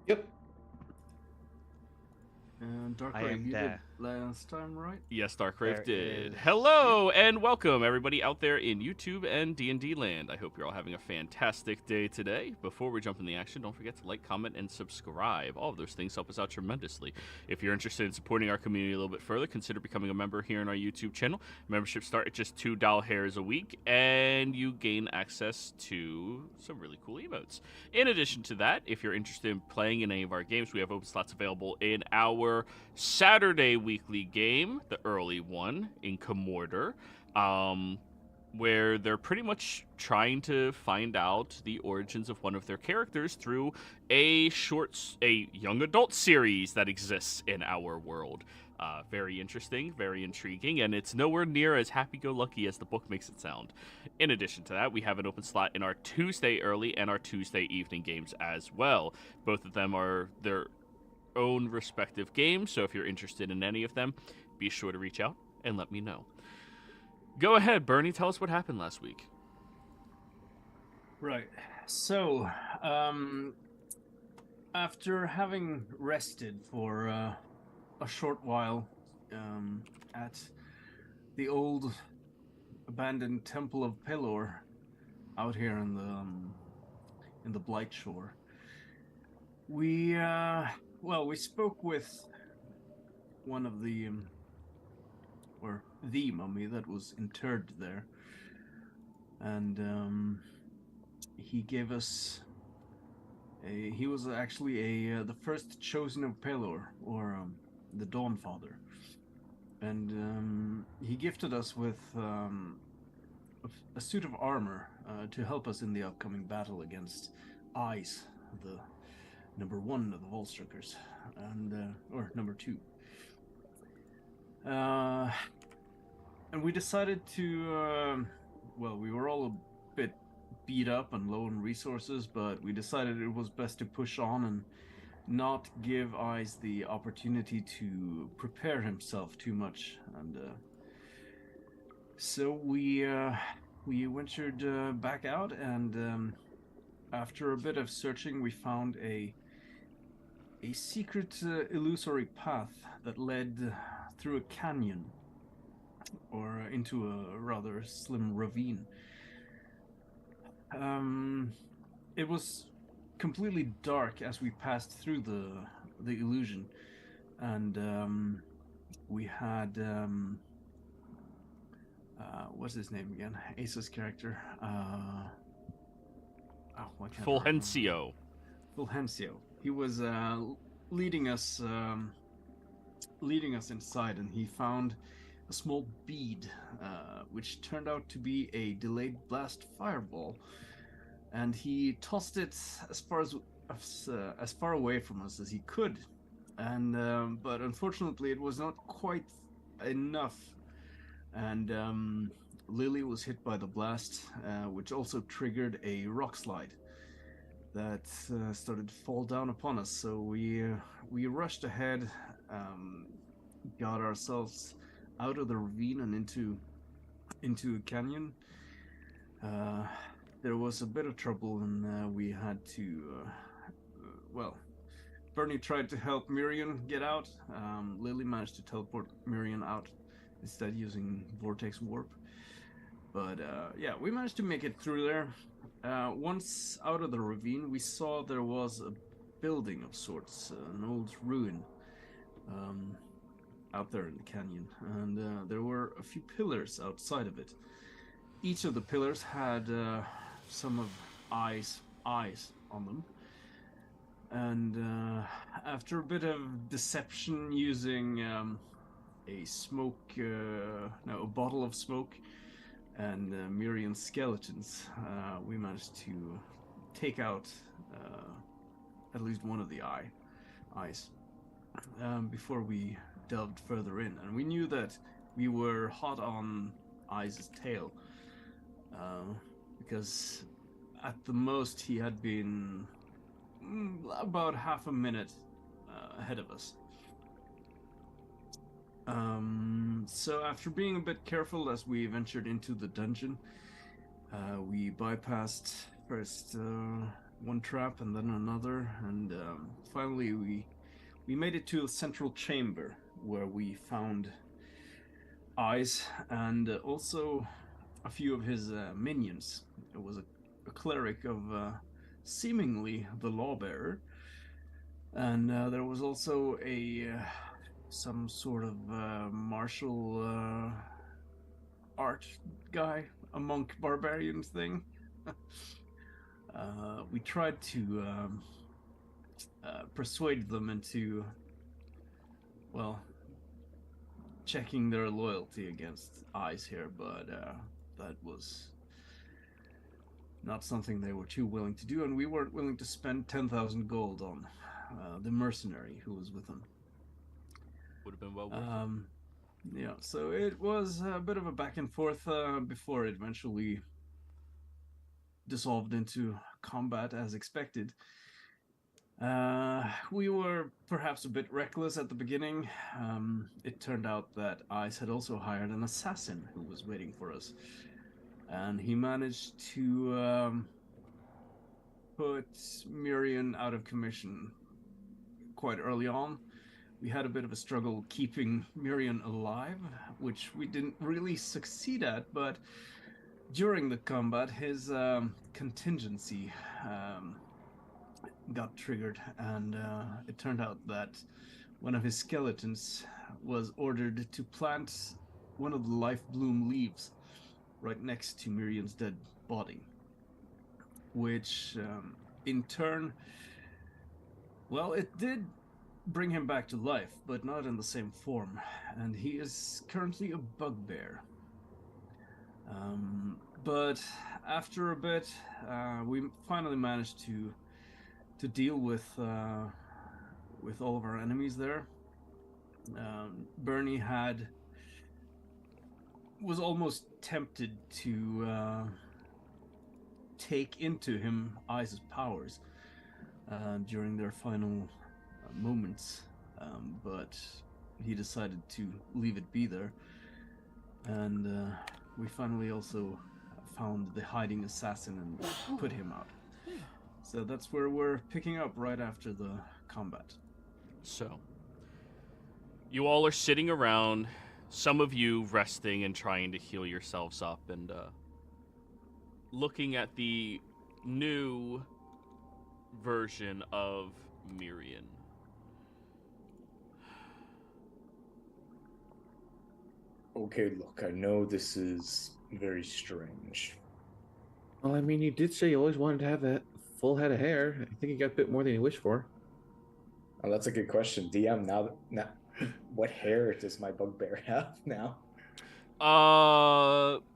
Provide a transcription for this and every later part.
Yep. And I Darkrai, am you did there. last time, right? Yes, Darkrave There did. is. Hello and welcome everybody out there in YouTube and D&D land. I hope you're all having a fantastic day today. Before we jump in the action, don't forget to like, comment, and subscribe. All of those things help us out tremendously. If you're interested in supporting our community a little bit further, consider becoming a member here in our YouTube channel. Memberships start at just $2 a week, and you gain access to some really cool emotes. In addition to that, if you're interested in playing in any of our games, we have open slots available in our Saturday weekly game, the early one in Comorder, where they're pretty much trying to find out the origins of one of their characters through a young adult series that exists in our world. Very interesting, very intriguing, and it's nowhere near as happy-go-lucky as the book makes it sound. In addition to that, we have an open slot in our Tuesday early and our Tuesday evening games as well. Both of them are their own respective games, so if you're interested in any of them, be sure to reach out and let me know. Go ahead, Bernie, tell us what happened last week. Right. So, after having rested for a short while at the old abandoned Temple of Pelor out here in the Blight Shore, we spoke with one of the mummy that was interred there, and he gave us he was actually the first chosen of Pelor, or the Dawn Father, and he gifted us with a suit of armor to help us in the upcoming battle against Eyes, the number one of the Volstruckers, and or number two. And we decided to, we were all a bit beat up and low on resources, but we decided it was best to push on and not give Eyes the opportunity to prepare himself too much. And so we ventured back out, and after a bit of searching, we found a secret illusory path that led through a canyon, or into a rather slim ravine. It was completely dark as we passed through the illusion, and we had what's his name again? Ace's character. Fulgencio. Fulgencio. He was leading us inside, and he found a small bead, which turned out to be a delayed blast fireball, and he tossed it as far away from us as he could, and but unfortunately it was not quite enough, and Lily was hit by the blast, which also triggered a rock slide that started to fall down upon us. So we rushed ahead, got ourselves out of the ravine and into a canyon. There was a bit of trouble, and we had to Bernie tried to help Miriam get out. Lily managed to teleport Miriam out instead, using Vortex Warp. But yeah, we managed to make it through there. Once out of the ravine, we saw there was a building of sorts, an old ruin, out there in the canyon, and there were a few pillars outside of it. Each of the pillars had some of eyes on them, and after a bit of deception using a bottle of smoke and Miriam's skeletons, we managed to take out at least one of the eyes before we delved further in. And we knew that we were hot on Eyes' tail, because at the most he had been about half a minute ahead of us. So after being a bit careful as we ventured into the dungeon, we bypassed first one trap and then another, and finally we made it to a central chamber where we found eyes and also a few of his minions. It was a cleric of seemingly the lawbearer, and there was also a some sort of martial art guy, a monk barbarian thing. We tried to persuade them into, well, checking their loyalty against eyes here, but that was not something they were too willing to do, and we weren't willing to spend 10,000 gold on the mercenary who was with them. Would have been well worth it. Yeah, so it was a bit of a back and forth before it eventually dissolved into combat as expected. We were perhaps a bit reckless at the beginning. It turned out that Ice had also hired an assassin who was waiting for us. And he managed to put Mirian out of commission quite early on. We had a bit of a struggle keeping Mirian alive, which we didn't really succeed at, but during the combat, his contingency got triggered, and it turned out that one of his skeletons was ordered to plant one of the life bloom leaves right next to Miriam's dead body, which in turn, well, it did bring him back to life, but not in the same form, and he is currently a bugbear. But after a bit, we finally managed to deal with all of our enemies there. Bernie was almost tempted to take into him Ice's powers during their final moments, but he decided to leave it be there, and we finally also found the hiding assassin and put him out. So that's where we're picking up right after the combat. So, you all are sitting around, some of you resting and trying to heal yourselves up, and looking at the new version of Mirian. Okay, look, I know this is very strange. Well, I mean, you did say you always wanted to have that full head of hair. I think you got a bit more than you wished for. Oh, that's a good question. DM, now what hair does my bugbear have now?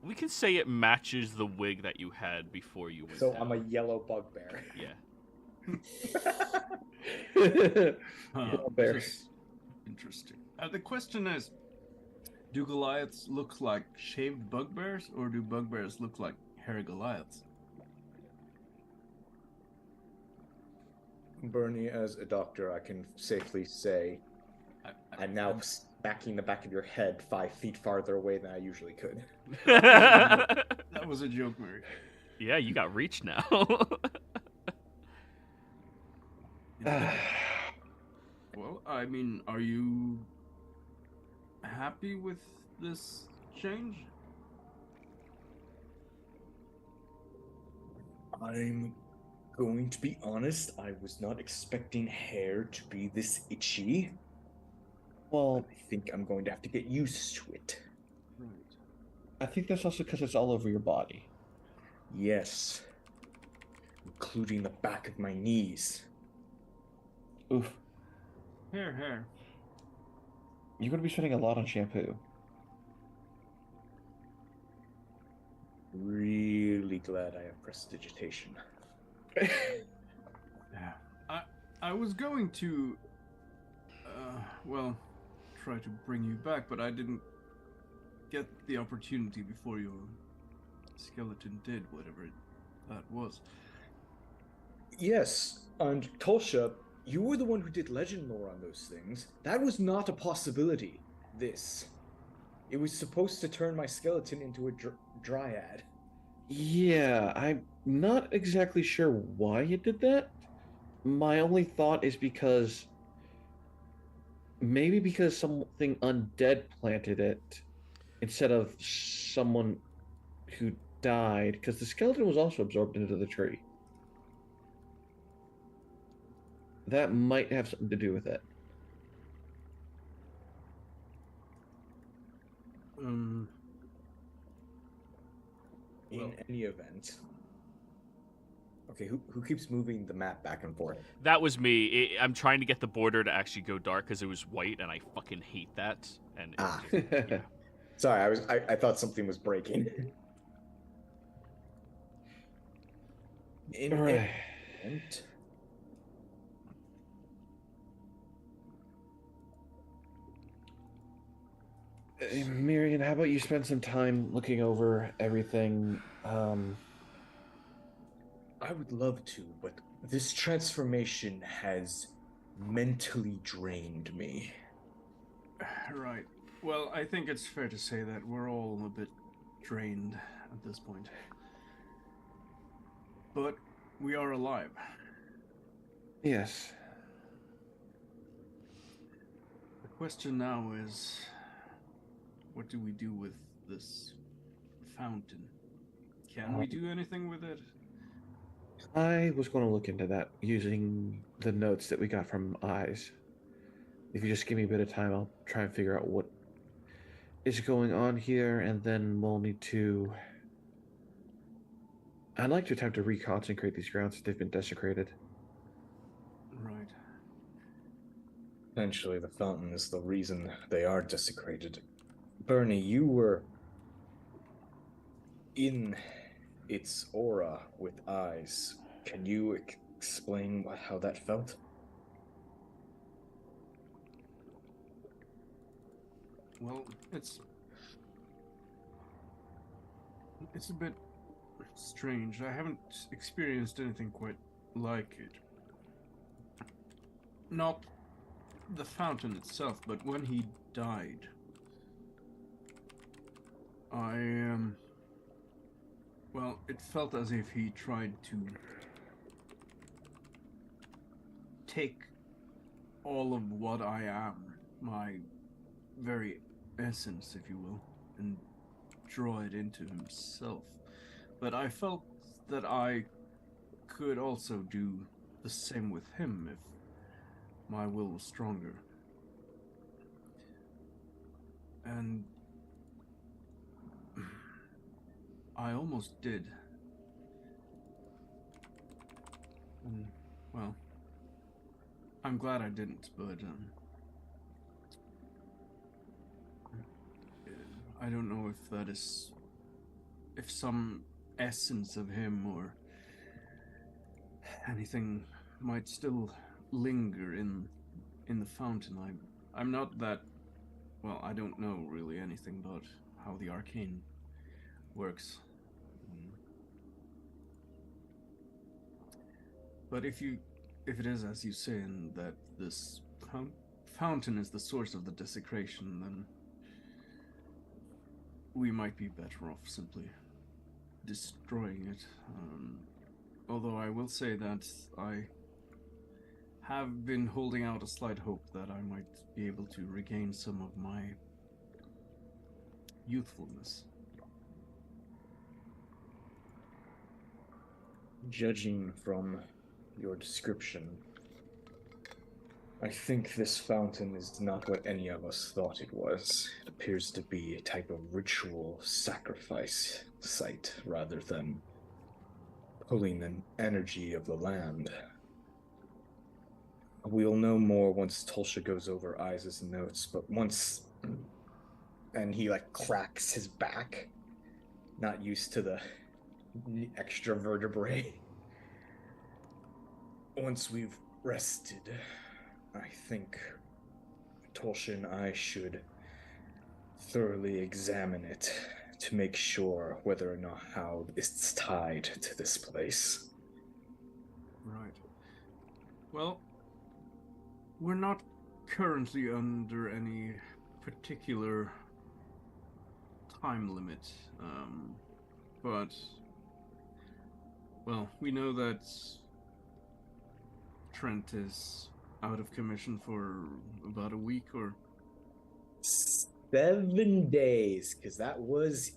We can say it matches the wig that you had before you went So down. I'm a yellow bugbear. Yeah. Bear. Interesting. The question is, do Goliaths look like shaved bugbears, or do bugbears look like hairy Goliaths? Bernie, as a doctor, I can safely say I'm now smacking the back of your head 5 feet farther away than I usually could. That was a joke, Mary. Yeah, you got reach now. Well, I mean, are you happy with this change? I'm going to be honest, I was not expecting hair to be this itchy. Well, I think I'm going to have to get used to it. Right. I think that's also because it's all over your body. Yes. Including the back of my knees. Oof. Hair. You're going to be spending a lot on shampoo. Really glad I have prestidigitation. Yeah. I was going to, well, try to bring you back, but I didn't get the opportunity before your skeleton did, whatever that was. Yes, and Tulsha, you were the one who did legend lore on those things. That was not a possibility. It was supposed to turn my skeleton into a dryad. Yeah, I'm not exactly sure why you did that. My only thought is because maybe because something undead planted it instead of someone who died, because the skeleton was also absorbed into the tree. That might have something to do with it. Um, In Well- any event. Okay, who keeps moving the map back and forth? That was me. I'm trying to get the border to actually go dark because it was white, and I fucking hate that. And yeah. Sorry, I thought something was breaking. In All any right. event, Miriam, how about you spend some time looking over everything? I would love to, but this transformation has mentally drained me. right. Well, I think it's fair to say that we're all a bit drained at this point. But we are alive. Yes. The question now is, what do we do with this fountain? Can we do anything with it? I was going to look into that using the notes that we got from Eyes. If you just give me a bit of time, I'll try and figure out what is going on here, and then we'll need to. I'd like to attempt to reconsecrate these grounds if they've been desecrated. Right. Potentially, the fountain is the reason they are desecrated. Bernie, you were in its aura with Eyes. Can you explain how that felt? Well, it's a bit strange. I haven't experienced anything quite like it. Not the fountain itself, but when he died, well, it felt as if he tried to take all of what I am, my very essence, if you will, and draw it into himself. But I felt that I could also do the same with him if my will was stronger. And I almost did. And, well, I'm glad I didn't, but I don't know if that is, if some essence of him or anything might still linger in the fountain. I'm not that, well, I don't know really anything about how the arcane works. But if it is as you say, and that this fountain is the source of the desecration, then we might be better off simply destroying it. Although I will say that I have been holding out a slight hope that I might be able to regain some of my youthfulness. Judging from your description, I think this fountain is not what any of us thought it was. It appears to be a type of ritual sacrifice site rather than pulling the energy of the land. We'll know more once Tulsha goes over Eyes' notes, but once... And he, cracks his back. Not used to the extra vertebrae. Once we've rested, I think Tulsha and I should thoroughly examine it to make sure whether or not how it's tied to this place. Right. Well, we're not currently under any particular time limit, but Well, we know that Trent is out of commission for about a week or 7 days, because that was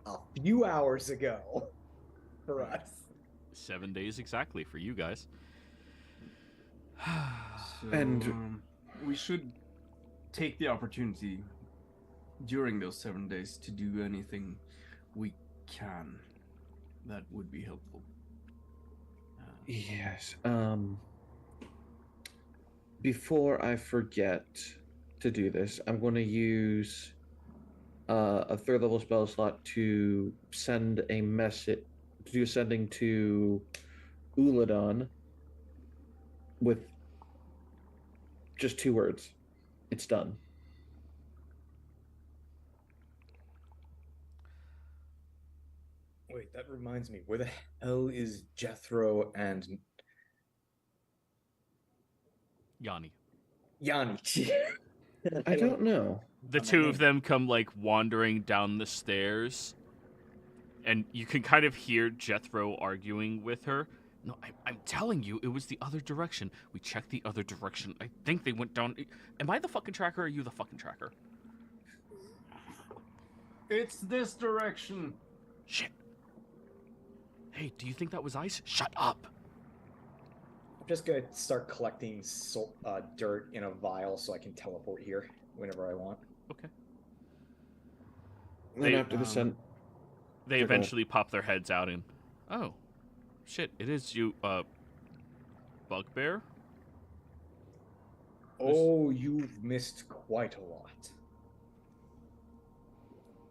a few hours ago for Right. us. 7 days exactly for you guys. so. And- We should take the opportunity during those 7 days to do anything we can that would be helpful. Yes. Before I forget to do this, I'm going to use a third level spell slot to send a message, to do sending to Uladon with just 2 words. It's done. Wait, that reminds me. Where the hell is Jethro and Yanni. Yanni? I don't know. The two of them come like wandering down the stairs, and you can kind of hear Jethro arguing with her. No, I'm telling you, it was the other direction. We checked the other direction. I think they went down. Am I the fucking tracker or are you the fucking tracker? It's this direction. Shit. Hey, do you think that was ice? Shut up. I'm just gonna start collecting dirt in a vial so I can teleport here whenever I want. Okay. And then They- after the sun, They They're eventually pop their heads out and, oh, shit, it is you, Bugbear? Oh, you've missed quite a lot.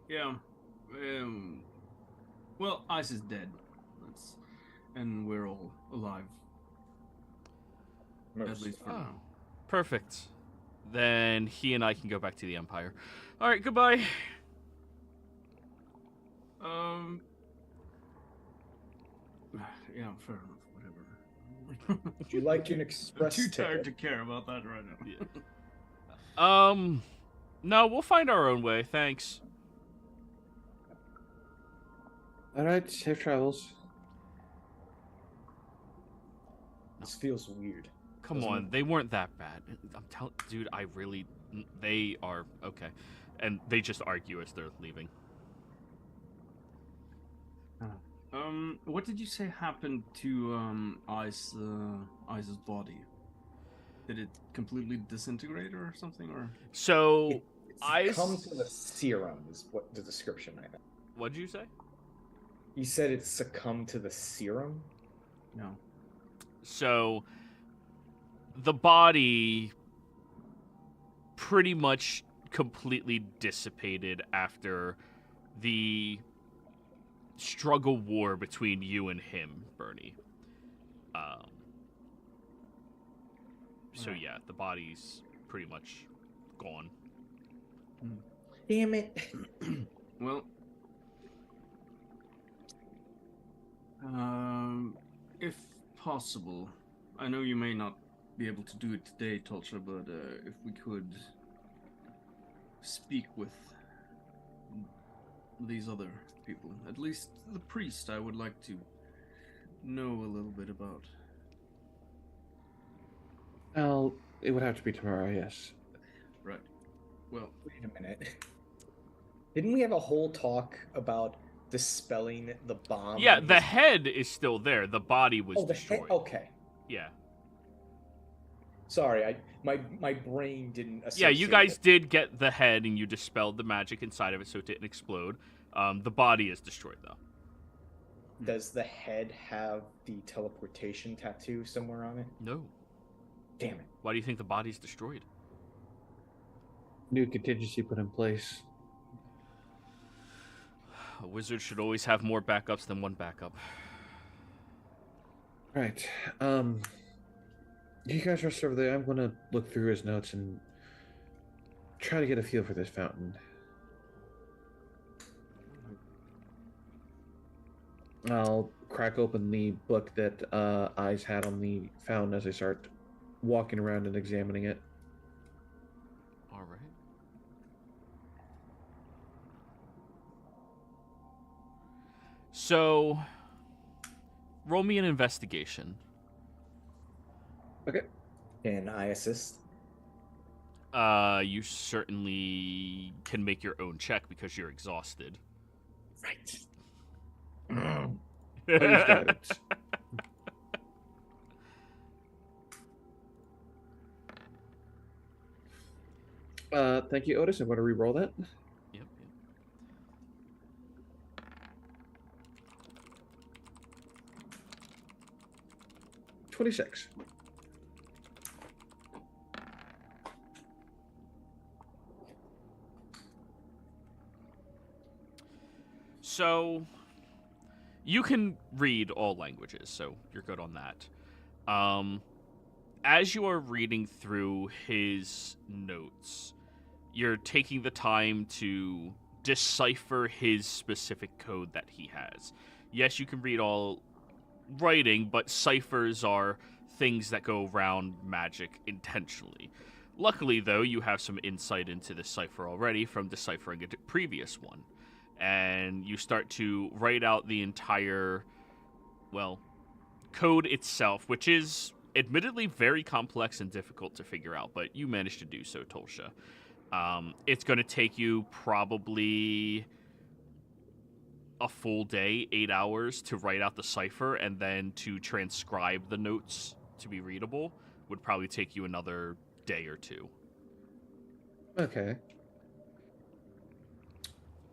Yeah. Well, Ice is dead. And we're all alive. At least for now. Perfect. Then he and I can go back to the Empire. All right, goodbye. Yeah, fair enough. Whatever. Would you like an I'm express too tired ticket? to care about that right now. Yeah. No, we'll find our own way. Thanks. all right, safe travels. This feels weird. Come Doesn't on, it? they weren't that bad. I'm telling, dude, they are okay, and they just argue as they're leaving. What did you say happened to Ice's body? Did it completely disintegrate or something, or? So, It's come to the serum is what the description I had. what'd you say? You said it succumbed to the serum? No. So, the body pretty much completely dissipated after the struggle war between you and him, Bernie. So Right. yeah, the body's pretty much gone. Damn it. Well, if possible, I know you may not be able to do it today, Tulcha, but if we could speak with these other people, at least the priest, I would like to know a little bit about. Well, it would have to be tomorrow, yes. Right. Well, Wait a minute. Didn't we have a whole talk about dispelling the bomb? Yeah, in the his- head is still there. The body was Oh, the head. destroyed. Okay. Yeah. Sorry, my brain didn't. Yeah, you associate guys it. did get the head and you dispelled the magic inside of it so it didn't explode. The body is destroyed, though. Does the head have the teleportation tattoo somewhere on it? No. Damn it. Why do you think the body's destroyed? New contingency put in place. A wizard should always have more backups than one backup. Right. You guys rest over there. I'm going to look through his notes and try to get a feel for this fountain. I'll crack open the book that Eyes had on the fountain as I start walking around and examining it. All right. So, Roll me an investigation. Okay. Can I assist? You certainly can make your own check because you're exhausted. Right. I'll use guidance. Thank you, Otis. I'm going to re-roll that. Yep. 26. So, you can read all languages, so you're good on that. As you are reading through his notes, you're taking the time to decipher his specific code that he has. Yes, you can read all writing, but ciphers are things that go around magic intentionally. Luckily, though, you have some insight into this cipher already from deciphering a previous one. And you start to write out the entire, well, code itself, which is admittedly very complex and difficult to figure out, but you managed to do so, Tolsha. It's going to take you probably a full day, 8 hours, to write out the cipher, and then to transcribe the notes to be readable would probably take you another day or two. Okay.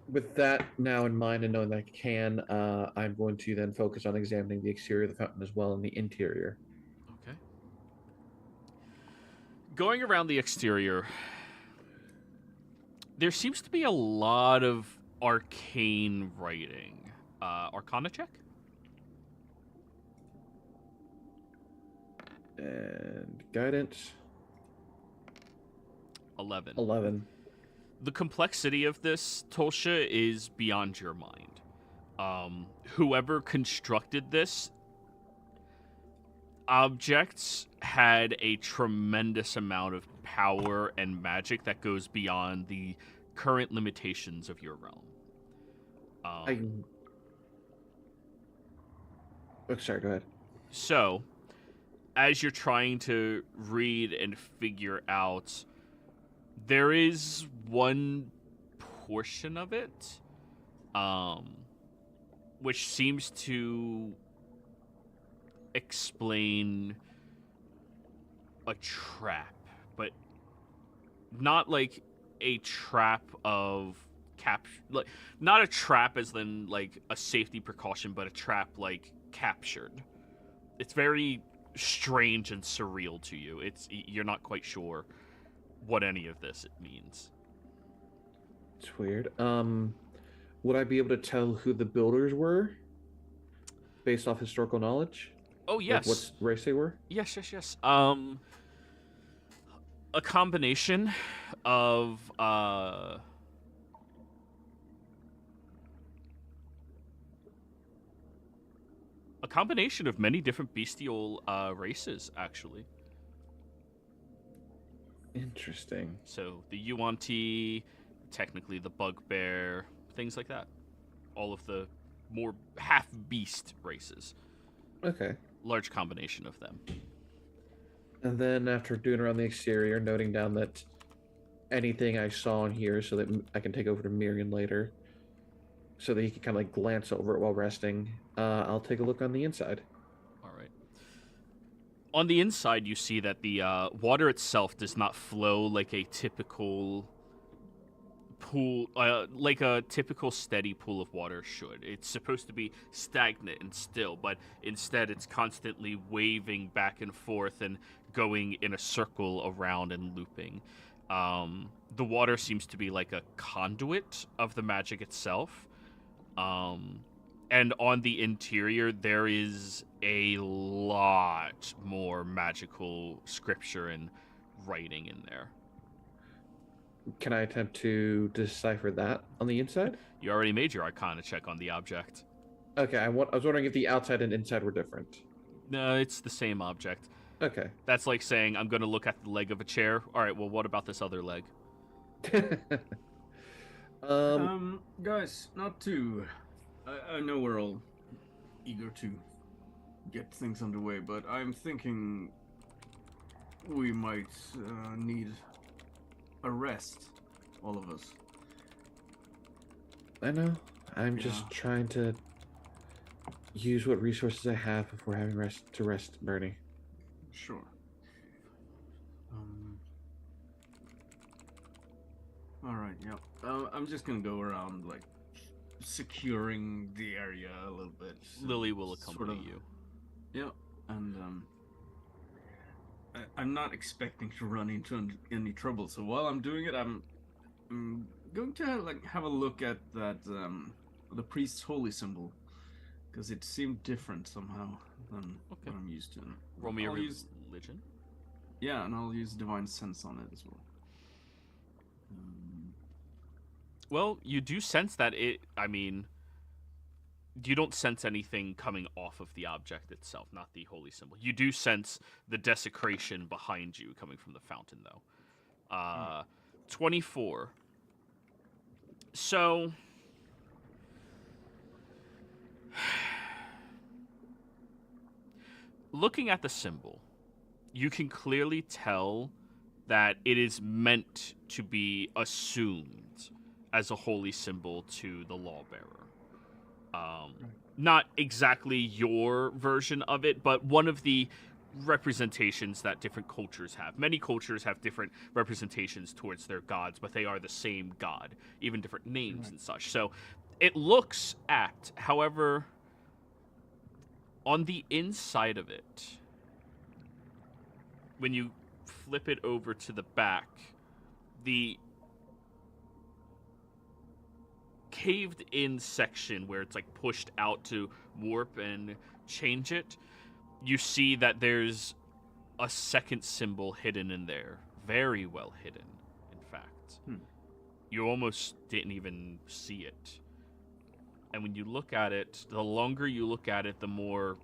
With that now in mind and knowing that I can, I'm going to then focus on examining the exterior of the fountain as well and the interior. Okay. Going around the exterior, there seems to be a lot of arcane writing. Arcana check? And guidance. 11. 11. The complexity of this, Tolsha, is beyond your mind. Whoever constructed this objects had a tremendous amount of power and magic that goes beyond the current limitations of your realm. Sorry, go ahead. So, as you're trying to read and figure out, there is one portion of it, which seems to explain a trap, but not like a trap of like not a trap as in like a safety precaution, but a trap like captured. It's very strange and surreal to you. You're not quite sure what any of this means. It's weird. Would I be able to tell who the builders were based off historical knowledge? Oh, yes. Like what race they were? Yes. A combination of many different bestial races, actually. Interesting. So the Yuan-Ti, technically the Bugbear, things like that. All of the more half-beast races. Okay. Large combination of them. And then after doing around the exterior, noting down that anything I saw in here so that I can take over to Miriam later so that he can kind of like glance over it while resting, I'll take a look on the inside. All right. On the inside, you see that the water itself does not flow like a typical pool, like a typical steady pool of water should. It's supposed to be stagnant and still, but instead it's constantly waving back and forth and going in a circle around and looping. The water seems to be like a conduit of the magic itself. And on the interior, there is a lot more magical scripture and writing in there. Can I attempt to decipher that on the inside? You already made your Arcana check on the object. Okay, I was wondering if the outside and inside were different. No, it's the same object. Okay. That's like saying, I'm going to look at the leg of a chair. All right, well, what about this other leg? Guys, not to. I know we're all eager to get things underway, but I'm thinking we might need a rest, all of us. I know. I'm Yeah. just trying to use what resources I have before having to rest, Bernie. Sure. All right. Yeah. I'm just gonna go around like securing the area a little bit. Lily will accompany you. Yeah, and I'm not expecting to run into any trouble. So while I'm doing it, I'm going to like have a look at that the priest's holy symbol, because it seemed different somehow than what I'm used to. Roll me a I'll use, religion. yeah, and I'll use divine sense on it as well. Well, you do sense that it. I mean, you don't sense anything coming off of the object itself, not the holy symbol. You do sense the desecration behind you coming from the fountain, though. 24. So, looking at the symbol, you can clearly tell that it is meant to be assumed as a holy symbol to the lawbearer. Not exactly your version of it, but one of the representations that different cultures have. Many cultures have different representations towards their gods, but they are the same god, even different names and such. So it looks apt. However, on the inside of it, when you flip it over to the back, the caved in section where it's like pushed out to warp and change it, you see that there's a second symbol hidden in there. Very well hidden, in fact. You almost didn't even see it. And when you look at it, the longer you look at it, the more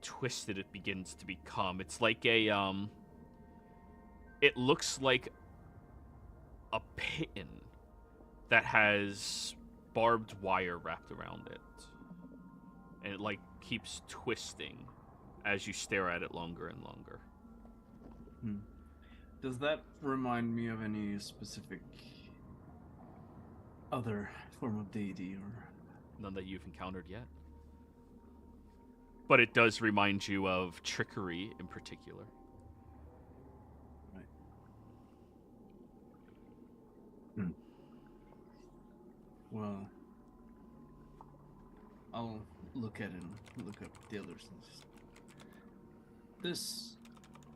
twisted it begins to become. It's like a, it looks like a piton that has barbed wire wrapped around it. And it, like, keeps twisting as you stare at it longer and longer. Does that remind me of any specific other form of deity, or none that you've encountered yet? But it does remind you of trickery in particular. Right. Well, I'll look at it and look up the other things. This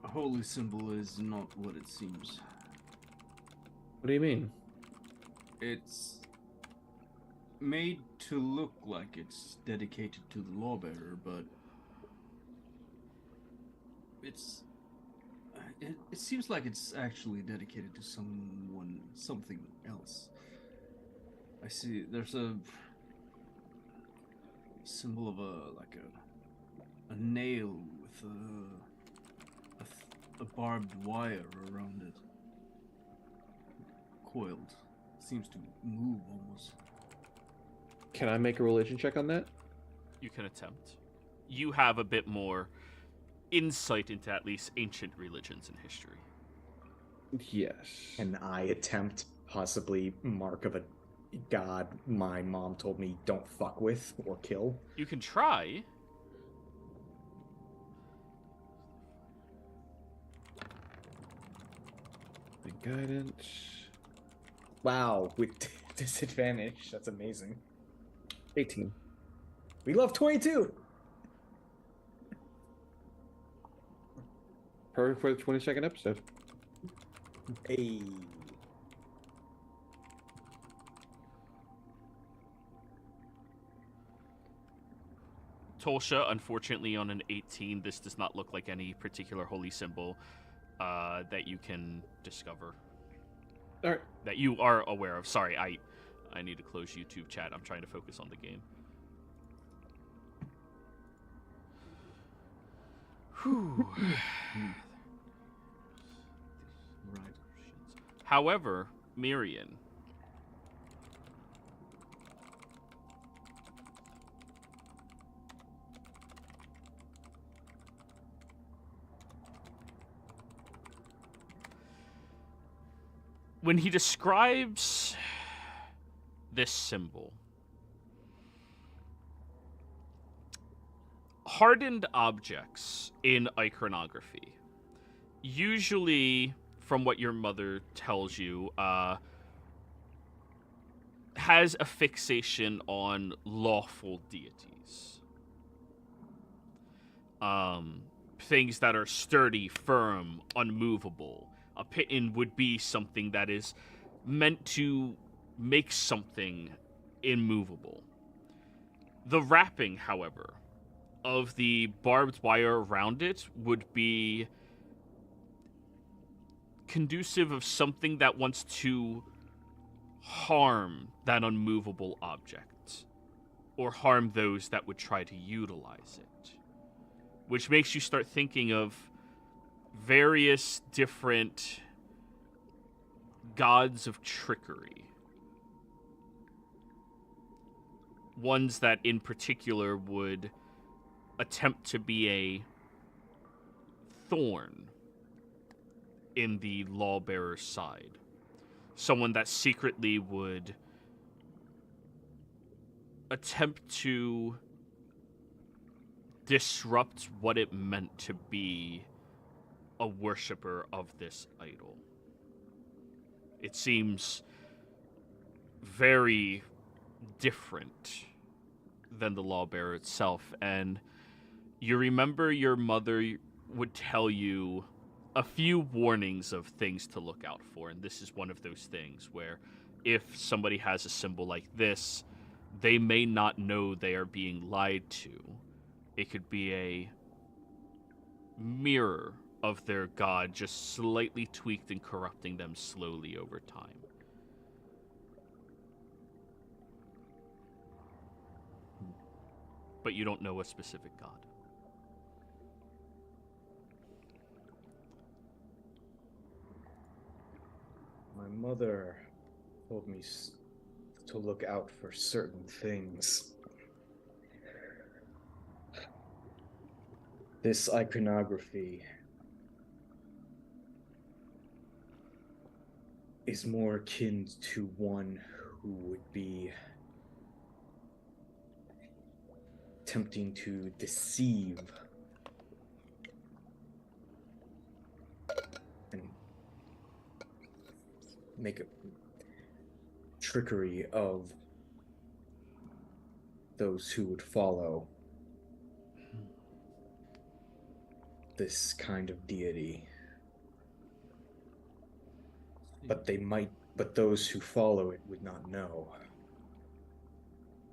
holy symbol is not what it seems. What do you mean? It's made to look like it's dedicated to the lawbearer, but it seems like it's actually dedicated to something else. I see there's a symbol of a nail with a barbed wire around it, coiled. Seems to move almost. Can I make a religion check on that? You can attempt. You have a bit more insight into at least ancient religions and history. Yes. Can I attempt possibly mark of a god my mom told me don't fuck with or kill? You can try. The guidance. Wow, with disadvantage. That's amazing. 18. We love 22. Perfect for the 22nd episode. Hey. Tolsha, unfortunately, on an 18, this does not look like any particular holy symbol that you can discover. All right. That you are aware of. Sorry, I need to close YouTube chat. I'm trying to focus on the game. Whew. Right. However, Mirian, when he describes this symbol, hardened objects in iconography, usually, from what your mother tells you, has a fixation on lawful deities. Things that are sturdy, firm, unmovable. A piton would be something that is meant to make something immovable. The wrapping, however, of the barbed wire around it would be conducive of something that wants to harm that unmovable object, or harm those that would try to utilize it. Which makes you start thinking of various different gods of trickery. Ones that in particular would attempt to be a thorn in the lawbearer's side. Someone that secretly would attempt to disrupt what it meant to be a worshiper of this idol. It seems very different than the lawbearer itself, and you remember your mother would tell you a few warnings of things to look out for, and this is one of those things where if somebody has a symbol like this, they may not know they are being lied to. It could be a mirror of their god, just slightly tweaked and corrupting them slowly over time. But you don't know a specific god. My mother told me to look out for certain things. This iconography is more akin to one who would be attempting to deceive and make a trickery of those who would follow this kind of deity. But those who follow it would not know.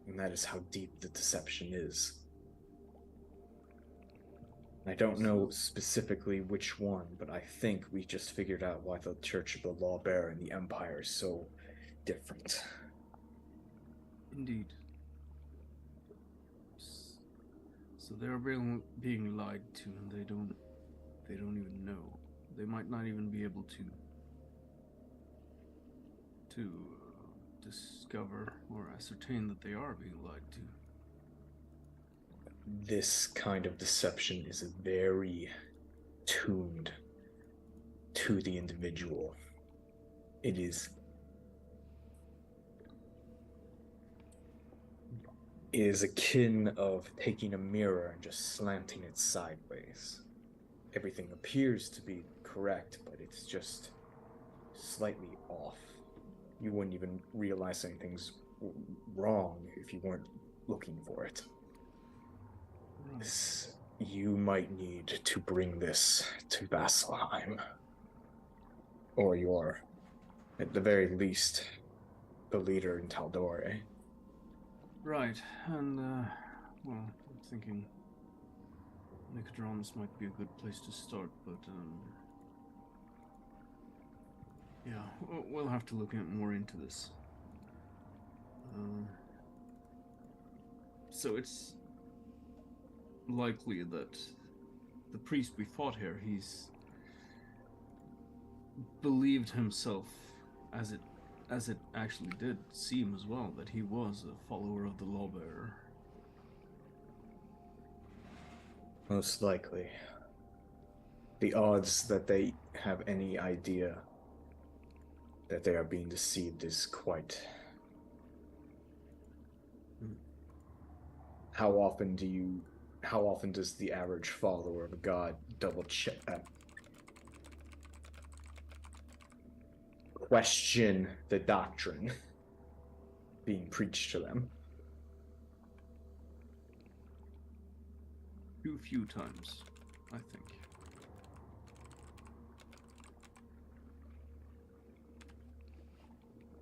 And that is how deep the deception is. I don't know specifically which one, but I think we just figured out why the Church of the Lawbearer and the Empire is so different. Indeed. So they're being lied to, and they don't even know. They might not even be able to discover or ascertain that they are being lied to. This kind of deception is very tuned to the individual. It is akin of taking a mirror and just slanting it sideways. Everything appears to be correct, but it's just slightly off. You wouldn't even realize anything's wrong if you weren't looking for it. You might need to bring this to Vasselheim. Or you're, at the very least, the leader in Tal'Dorei. Right, and, well, I'm thinking Nicodrons might be a good place to start, but, yeah, we'll have to look more into this. So it's likely that the priest we fought here, he's believed himself, as it actually did seem as well, that he was a follower of the Lawbearer. Most likely. The odds that they have any idea that they are being deceived is quite... How often does the average follower of God double check, question the doctrine being preached to them? Too few times, I think.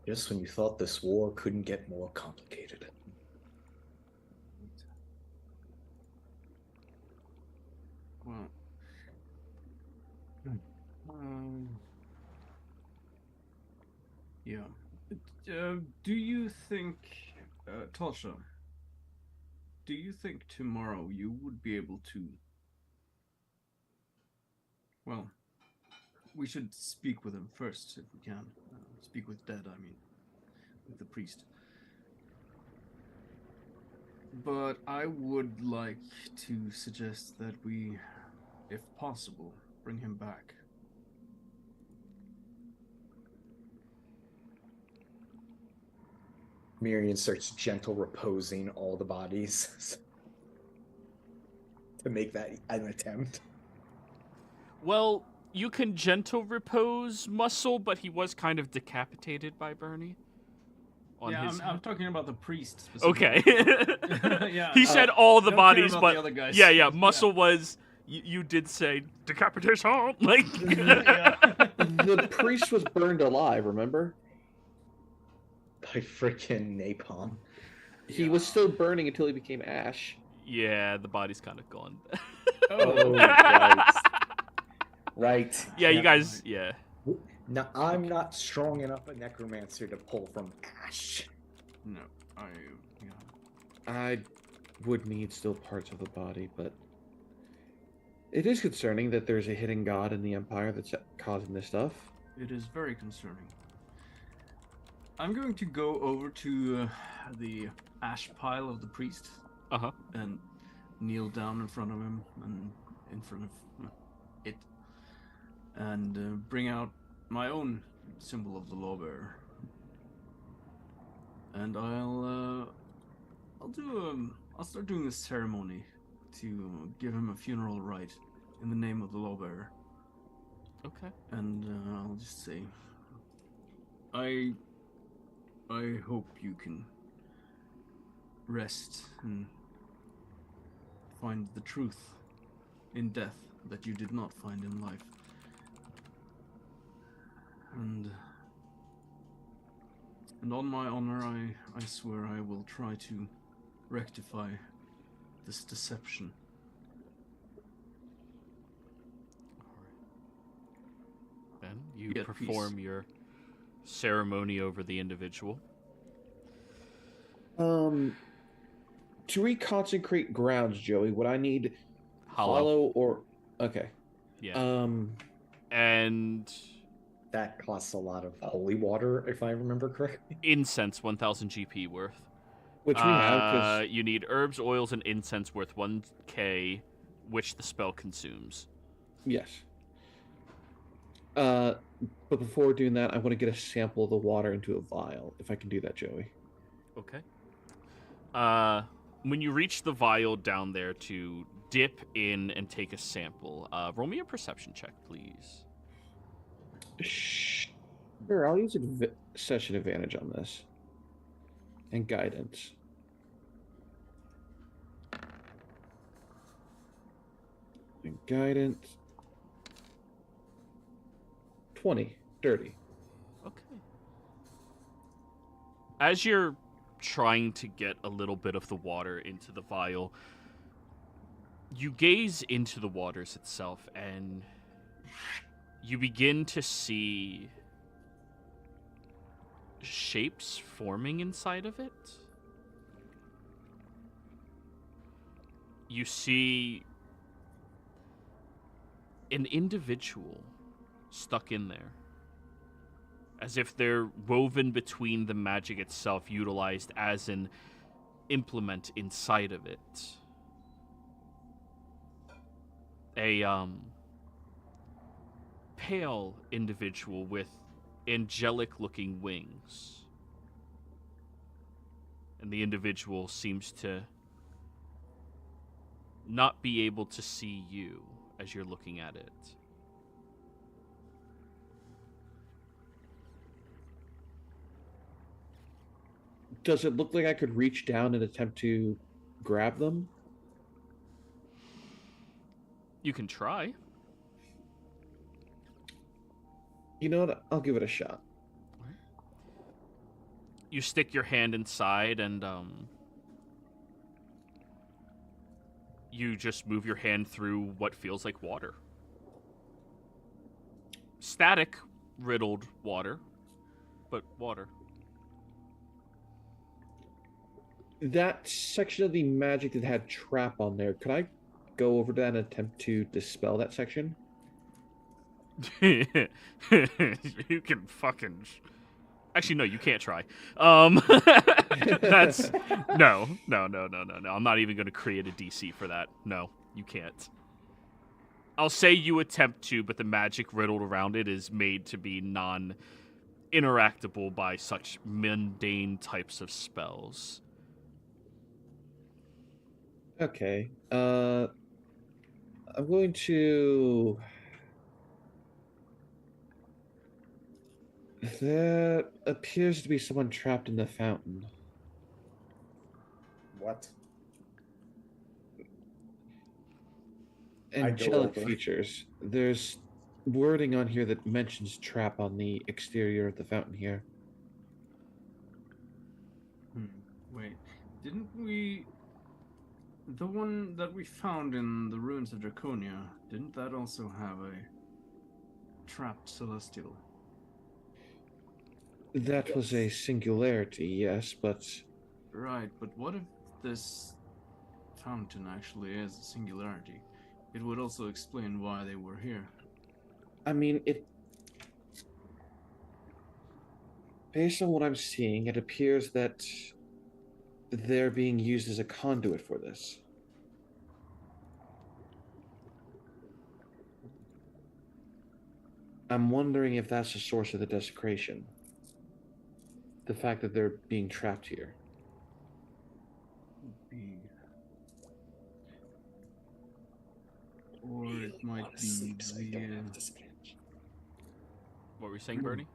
Just when you thought this war couldn't get more complicated. Well, yeah. Do you think, Tasha, do you think tomorrow you would be able to... Well, we should speak with him first, if we can. Speak with Dead, I mean. With the priest. But I would like to suggest that we, if possible, bring him back. Miriam starts gentle reposing all the bodies to make that an attempt. Well, you can gentle repose Muscle, but he was kind of decapitated by Bernie. I'm talking about the priest specifically. Okay. Yeah, he said all the don't care bodies, about but the other guys. yeah, Muscle was. You did say decapitation, like. The priest was burned alive. Remember? By freaking napalm. He was still burning until he became ash. Yeah, the body's kind of gone. Oh, right. Right. Yeah, you guys. Yeah. Now, I'm not strong enough a necromancer to pull from ash. No, I would need still parts of the body, but it is concerning that there's a hidden god in the Empire that's causing this stuff. It is very concerning. I'm going to go over to the ash pile of the priest. Uh-huh. And kneel down in front of him and in front of it. And bring out my own symbol of the lawbearer. And I'll start doing a ceremony to give him a funeral rite in the name of the lawbearer. Okay. And I'll just say, I hope you can rest and find the truth in death that you did not find in life. And on my honor, I swear I will try to rectify this deception. Then you Get perform peace. your ceremony over the individual. To reconsecrate grounds, Joey, would I need hollow or... Okay. Yeah. And That costs a lot of holy water, if I remember correctly. incense, 1,000 GP worth. Which we have, because... You need herbs, oils, and incense worth 1k, which the spell consumes. Yes. But before doing that, I want to get a sample of the water into a vial, if I can do that, Joey. Okay. When you reach the vial down there to dip in and take a sample, roll me a perception check, please. Sure, I'll use session advantage on this. And guidance. And guidance. 20. Dirty. Okay. As you're trying to get a little bit of the water into the vial, you gaze into the waters itself, and you begin to see shapes forming inside of it. You see an individual stuck in there, as if they're woven between the magic itself, utilized as an implement inside of it. A pale individual with angelic-looking wings. And the individual seems to not be able to see you as you're looking at it. Does it look like I could reach down and attempt to grab them? You can try. You know what? I'll give it a shot. You stick your hand inside and you just move your hand through what feels like water. Static riddled water, but water. That section of the magic that had trap on there, could I go over to that and attempt to dispel that section? You can fucking... Actually, no, you can't try. That's... No. I'm not even going to create a DC for that. No, you can't. I'll say you attempt to, but the magic riddled around it is made to be non-interactable by such mundane types of spells. Okay. I'm going to... There appears to be someone trapped in the fountain. What? Angelic features. There's wording on here that mentions trap on the exterior of the fountain here. Wait, didn't we... The one that we found in the ruins of Draconia, didn't that also have a trapped celestial? That was a singularity, yes, but... Right, but what if this fountain actually is a singularity? It would also explain why they were here. I mean, based on what I'm seeing, it appears that they're being used as a conduit for this. I'm wondering if that's the source of the desecration. The fact that they're being trapped here. Or it might be What were you saying, Bernie?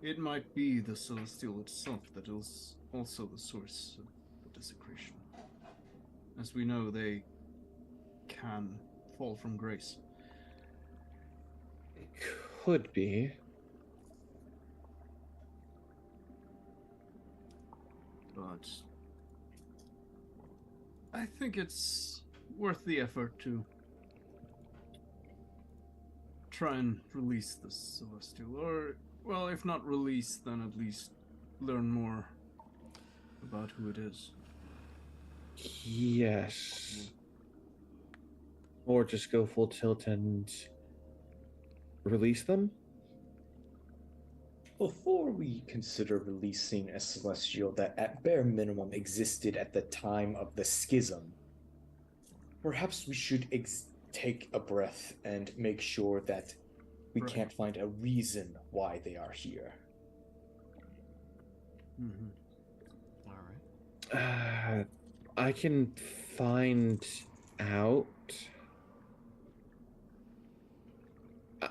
It might be the celestial itself that is also the source of the desecration. As we know, they can fall from grace. It could be. But I think it's worth the effort to try and release the celestial, or, well, if not release, then at least learn more about who it is. Yes. Or just go full tilt and release them? Before we consider releasing a celestial that at bare minimum existed at the time of the schism, perhaps we should take a breath and make sure that we can't find a reason why they are here. All right. I can find out.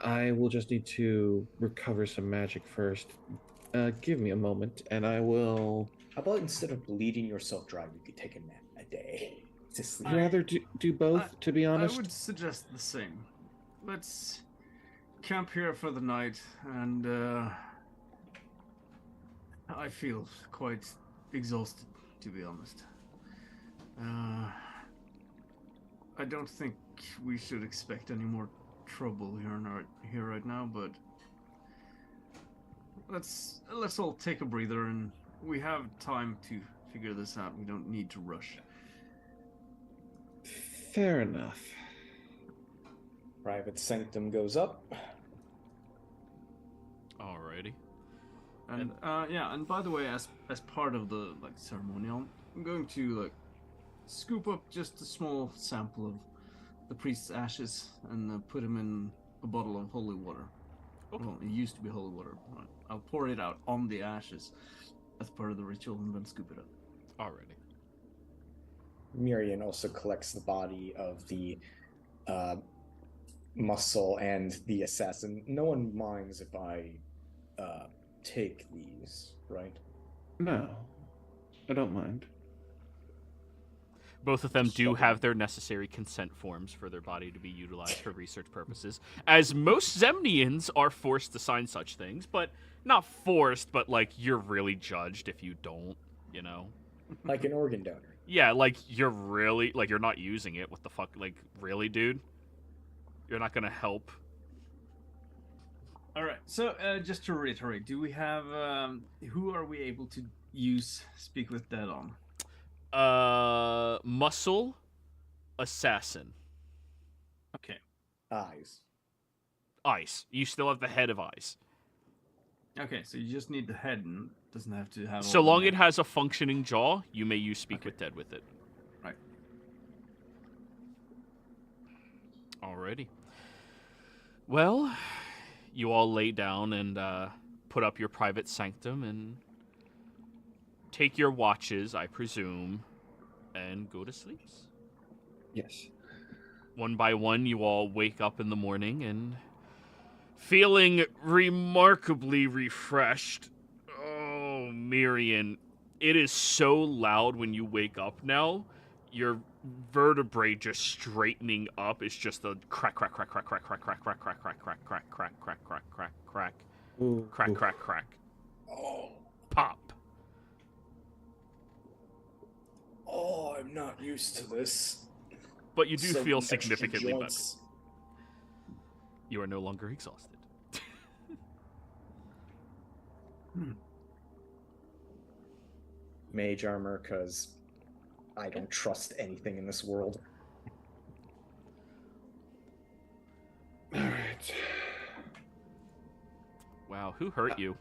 I will just need to recover some magic first. Give me a moment, and I will... How about instead of bleeding yourself dry, you could take a nap a day to sleep? I'd rather do both, to be honest. I would suggest the same. Let's camp here for the night, and I feel quite exhausted, to be honest. I don't think we should expect any more trouble here right now, but let's all take a breather, and we have time to figure this out. We don't need to rush. Fair enough. Private sanctum goes up. Alrighty. And and by the way, as part of the ceremonial, I'm going to scoop up just a small sample of the priest's ashes and put him in a bottle of holy water. Okay. Well, it used to be holy water. Right. I'll pour it out on the ashes as part of the ritual and then scoop it up. Alrighty. Miriam also collects the body of the muscle and the assassin. No one minds if I take these, right? No, I don't mind. Both of them do have their necessary consent forms for their body to be utilized for research purposes, as most Zemnians are forced to sign such things, but not forced, but like you're really judged if you don't, you know? Like an organ donor. Yeah, like you're really, like you're not using it. What the fuck? Like, really, dude? You're not gonna help? All right. So, just to reiterate, do we have who are we able to use Speak with Dead on? Muscle, assassin, Okay. Eyes. ice. You still have the head of ice. Okay. So you just need the head, and doesn't have to have. So all long the it has a functioning jaw, you may use Speak Okay. with Dead with it. Right. Alrighty. Well, you all lay down and put up your private sanctum and take your watches, I presume, and go to sleep. Yes. One by one, you all wake up in the morning and feeling remarkably refreshed. Oh, Miriam, it is so loud when you wake up now. Your vertebrae just straightening up is just a crack, crack, crack, crack, crack, crack, crack, crack, crack, crack, crack, crack, crack, crack, crack, crack, crack, Ooh, crack, ooh. crack, crack, Oh. pop. Oh, I'm not used to this. But you do So feel many extra significantly better. joints. You are no longer exhausted. Mage armor, because I don't trust anything in this world. All right. Wow, who hurt you? It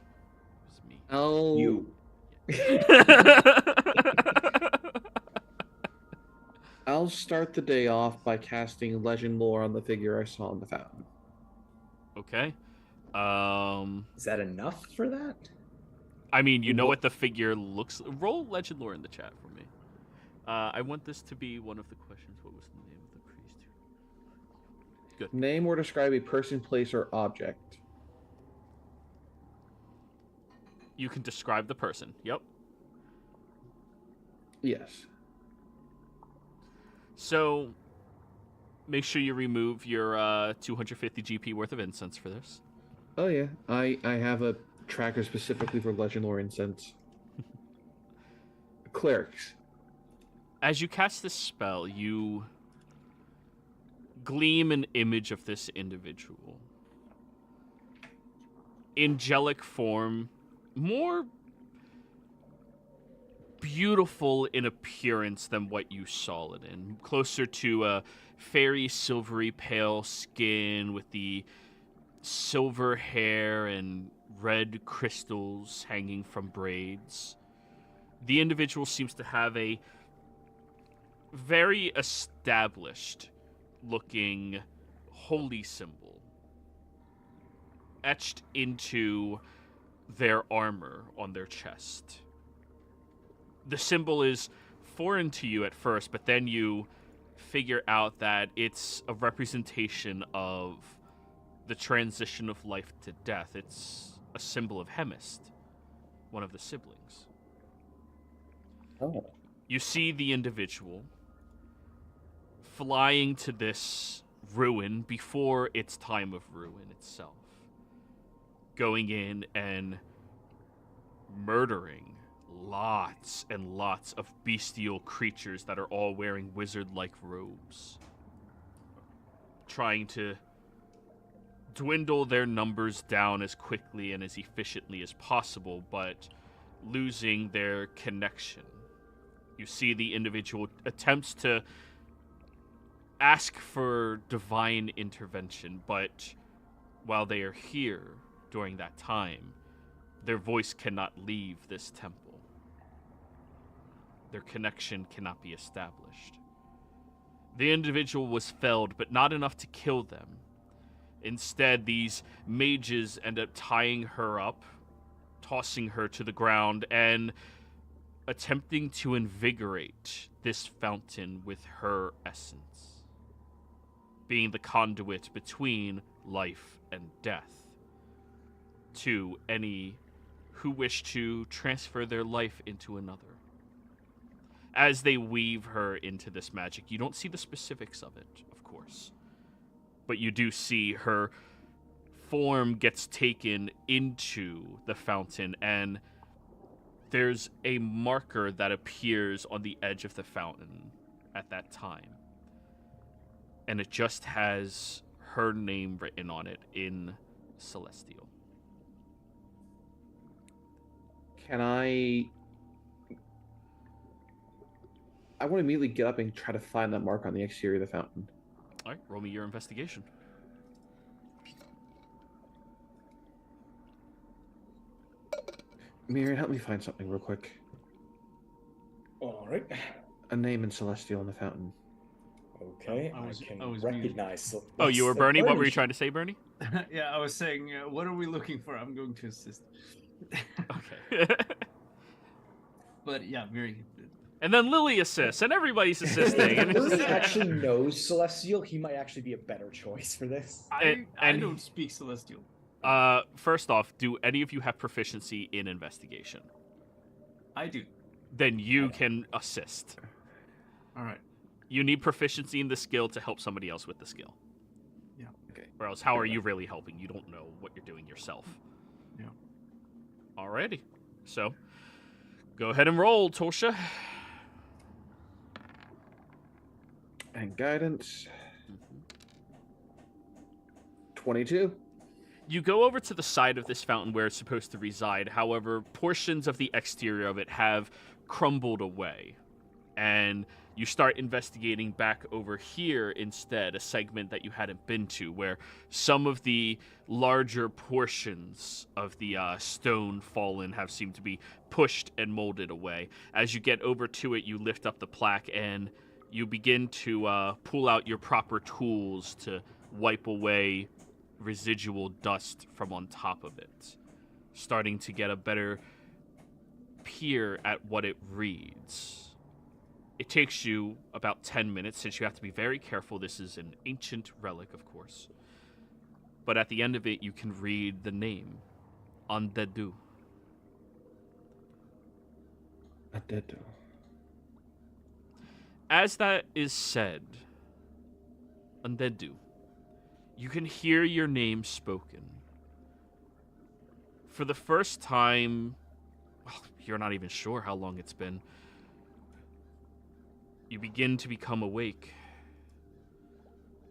was me. Oh, You. I'll start the day off by casting legend lore on the figure I saw in the fountain. Okay. Is that enough for that? I mean, you know what the figure looks. Roll legend lore in the chat for me. I want this to be one of the questions. What was the name of the priest? Good. Name or describe a person, place, or object. You can describe the person. Yep. Yes. So, make sure you remove your 250 GP worth of incense for this. Oh yeah, I have a tracker specifically for legend lore incense. Clerics. As you cast this spell, you gleam an image of this individual. Angelic form, more beautiful in appearance than what you saw it in. Closer to a fairy silvery pale skin with the silver hair and red crystals hanging from braids. The individual seems to have a very established looking holy symbol etched into their armor on their chest. The symbol is foreign to you at first, but then you figure out that it's a representation of the transition of life to death. It's a symbol of Hemist, one of the siblings. Oh. You see the individual flying to this ruin before its time of ruin itself, going in and murdering lots and lots of bestial creatures that are all wearing wizard-like robes, trying to dwindle their numbers down as quickly and as efficiently as possible, but losing their connection. You see the individual attempts to ask for divine intervention, but while they are here during that time, their voice cannot leave this temple. Their connection cannot be established. The individual was felled, but not enough to kill them. Instead, these mages end up tying her up, tossing her to the ground, and attempting to invigorate this fountain with her essence, being the conduit between life and death to any who wish to transfer their life into another. As they weave her into this magic, you don't see the specifics of it, of course, but you do see her form gets taken into the fountain, and there's a marker that appears on the edge of the fountain at that time. And it just has her name written on it in Celestial. Can I want to immediately get up and try to find that mark on the exterior of the fountain. All right, roll me your investigation. Miriam, help me find something real quick. All right. A name in Celestial in the fountain. Okay, I can was recognize. Oh, you were Bernie? What were you trying to say, Bernie? Yeah, I was saying, what are we looking for? I'm going to assist. Okay. But yeah, very. And then Lily assists, and everybody's assisting. And Lily actually knows Celestial. He might actually be a better choice for this. I and- don't speak Celestial. First off, do any of you have proficiency in investigation? I do. Then you can assist. All right. You need proficiency in the skill to help somebody else with the skill. Yeah. Okay. Or else, how are you really helping? You don't know what you're doing yourself. Yeah. Alrighty. So, go ahead and roll, Tosha. And guidance. 22. You go over to the side of this fountain where it's supposed to reside. However, portions of the exterior of it have crumbled away. And you start investigating back over here instead, a segment that you hadn't been to, where some of the larger portions of the stone fallen have seemed to be pushed and molded away. As you get over to it, you lift up the plaque and you begin to pull out your proper tools to wipe away residual dust from on top of it, starting to get a better peer at what it reads. It takes you about 10 minutes, since you have to be very careful. This is an ancient relic, of course. But at the end of it, you can read the name, Undeadu. Undeadu. As that is said, Undeadu, you can hear your name spoken. For the first time, well, you're not even sure how long it's been, you begin to become awake,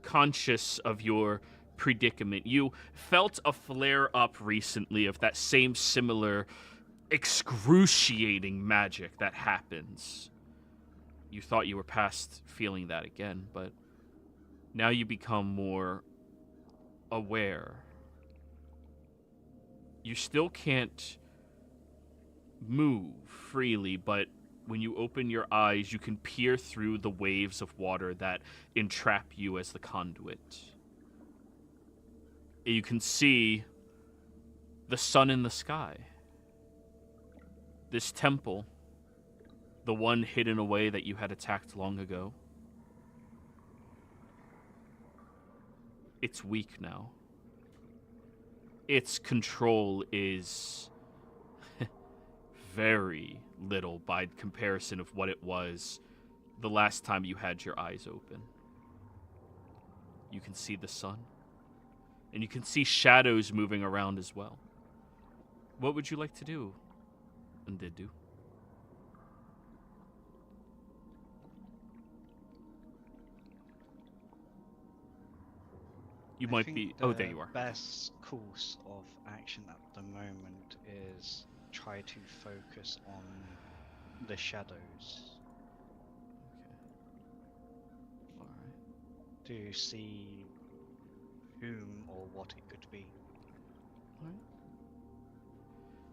conscious of your predicament. You felt a flare-up recently of that same similar excruciating magic that happens. You thought you were past feeling that again, but now you become more aware. You still can't move freely, but when you open your eyes, you can peer through the waves of water that entrap you as the conduit. You can see the sun in the sky. This temple, the one hidden away that you had attacked long ago. It's weak now. Its control is very little by comparison of what it was the last time you had your eyes open. You can see the sun, and you can see shadows moving around as well. What would you like to do, Undeadu? You I might think be... Oh, there you are. The best course of action at the moment is try to focus on the shadows Alright. to see whom or what it could be.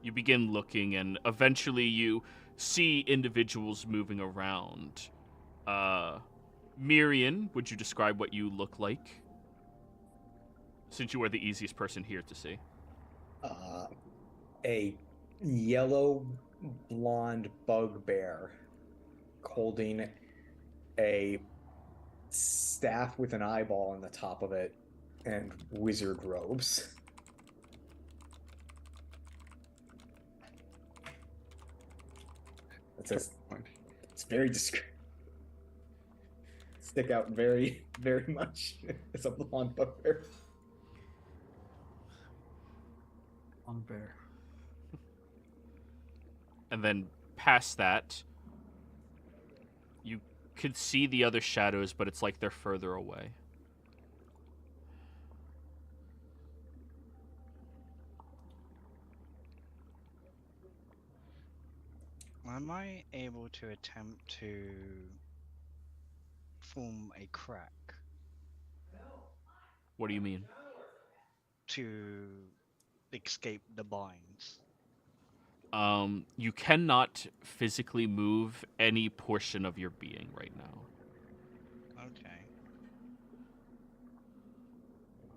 You begin looking, and eventually you see individuals moving around. Miriam, would you describe what you look like? Since you are the easiest person here to see. A yellow blonde bugbear holding a staff with an eyeball on the top of it and wizard robes. It's very discreet. Stick out very, very much. It's a blonde bugbear. On bear. And then past that, you could see the other shadows, but it's like they're further away. Am I able to attempt to form a crack What do you mean? to escape the binds? You cannot physically move any portion of your being right now. Okay.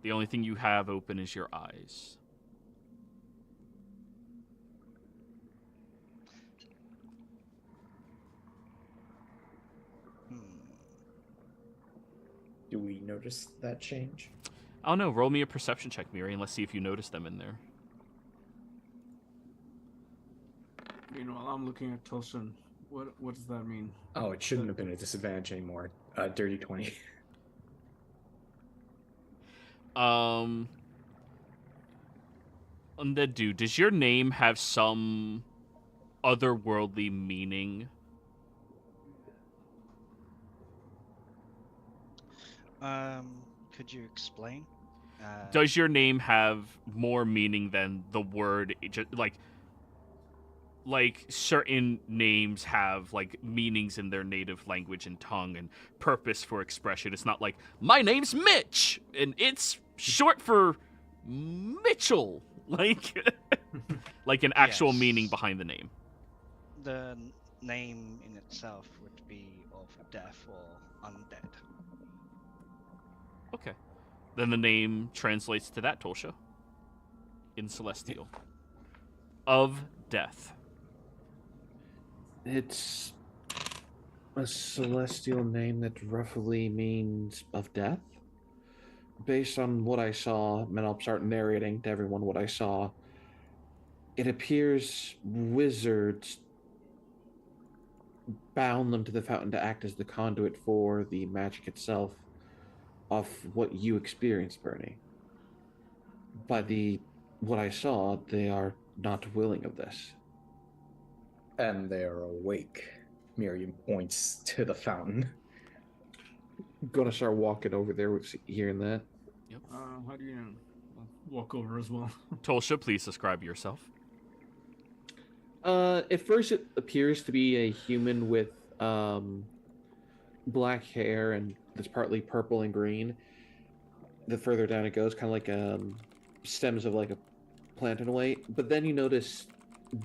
The only thing you have open is your eyes. Do we notice that change? I don't know. Roll me a perception check, Miri, and let's see if you notice them in there. Meanwhile, I'm looking at Tulshan. What does that mean? Oh, it shouldn't have been a disadvantage anymore. Dirty 20. Undead dude, does your name have some otherworldly meaning? Could you explain? Does your name have more meaning than the word? Like certain names have like meanings in their native language and tongue and purpose for expression. It's not like my name's Mitch and it's short for Mitchell. Like like an actual Yes. meaning behind the name. The name in itself would be of death or undead. Okay. Then the name translates to that, Tolsha. In Celestial. Of death. It's a celestial name that roughly means of death. Based on what I saw, and I'll start narrating to everyone what I saw, it appears wizards bound them to the fountain to act as the conduit for the magic itself of what you experienced, Bernie. By what I saw, they are not willing of this. And they are awake. Miriam points to the fountain. Gonna start walking over there with hearing that. How do you know? I'll walk over as well. Tolsha, please describe yourself. At first it appears to be a human with black hair and that's partly purple and green. The further down it goes, kind of like stems of like a plant in a way. But then you notice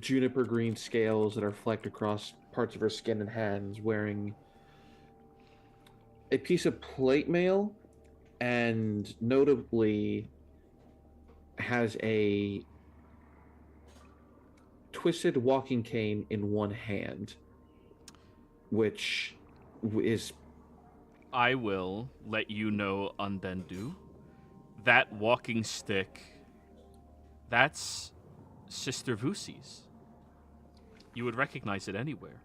juniper green scales that are flecked across parts of her skin and hands, wearing a piece of plate mail, and notably has a twisted walking cane in one hand, which is... I will let you know, Undendu, that walking stick, that's Sister Vusi's. You would recognize it anywhere.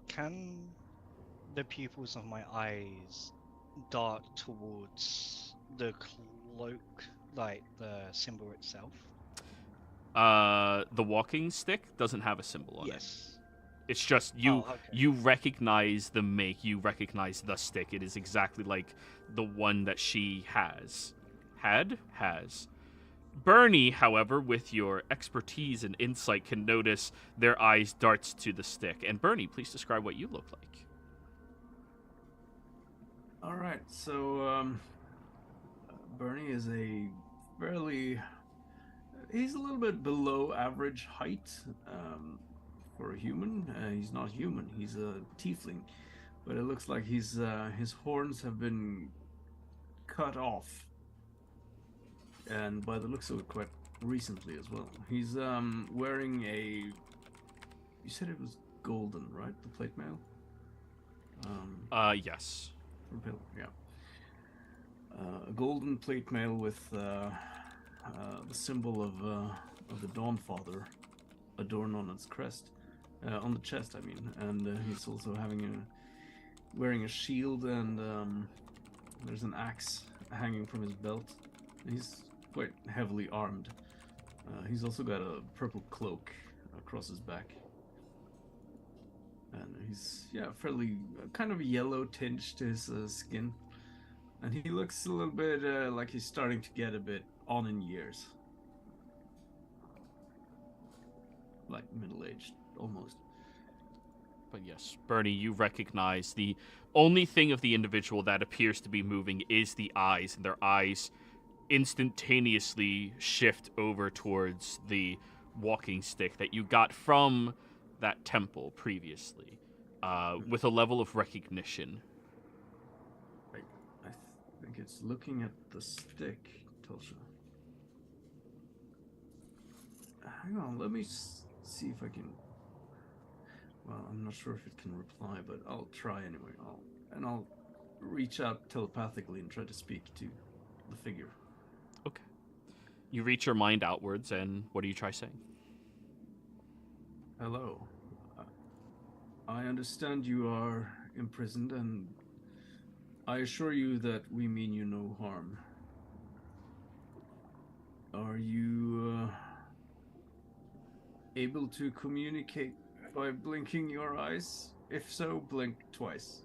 Can the pupils of my eyes dart towards the cloak, like the symbol itself? The walking stick doesn't have a symbol on it. Yes. It's just you. Oh, okay. You recognize the make. You recognize the stick. It is exactly like the one that she has. Has. Bernie, however, with your expertise and insight, can notice their eyes darts to the stick. And Bernie, please describe what you look like. All right, so Bernie is a fairly he's a little bit below average height for a human. He's not human. He's a tiefling, but it looks like his horns have been cut off, and by the looks of it, quite recently as well. He's wearing a. You said it was golden, right? The plate mail. Yes. Yeah. A golden plate mail with the symbol of the Dawnfather adorned on its crest, on the chest, I mean. And he's also wearing a shield, and there's an axe hanging from his belt. He's quite heavily armed. He's also got a purple cloak across his back. And he's, fairly kind of yellow tinge to his skin. And he looks a little bit like he's starting to get a bit on in years. Like middle-aged, almost. But yes, Bernie, you recognize the only thing of the individual that appears to be moving is the eyes, and their eyes instantaneously shift over towards the walking stick that you got from that temple previously, with a level of recognition. I think it's looking at the stick, Tulsa. Hang on, let me see if I can. Well, I'm not sure if it can reply, but I'll try anyway. I'll reach out telepathically and try to speak to the figure. Okay. You reach your mind outwards, and what do you try saying? Hello. I understand you are imprisoned, and I assure you that we mean you no harm. Are you able to communicate by blinking your eyes? If so, blink twice.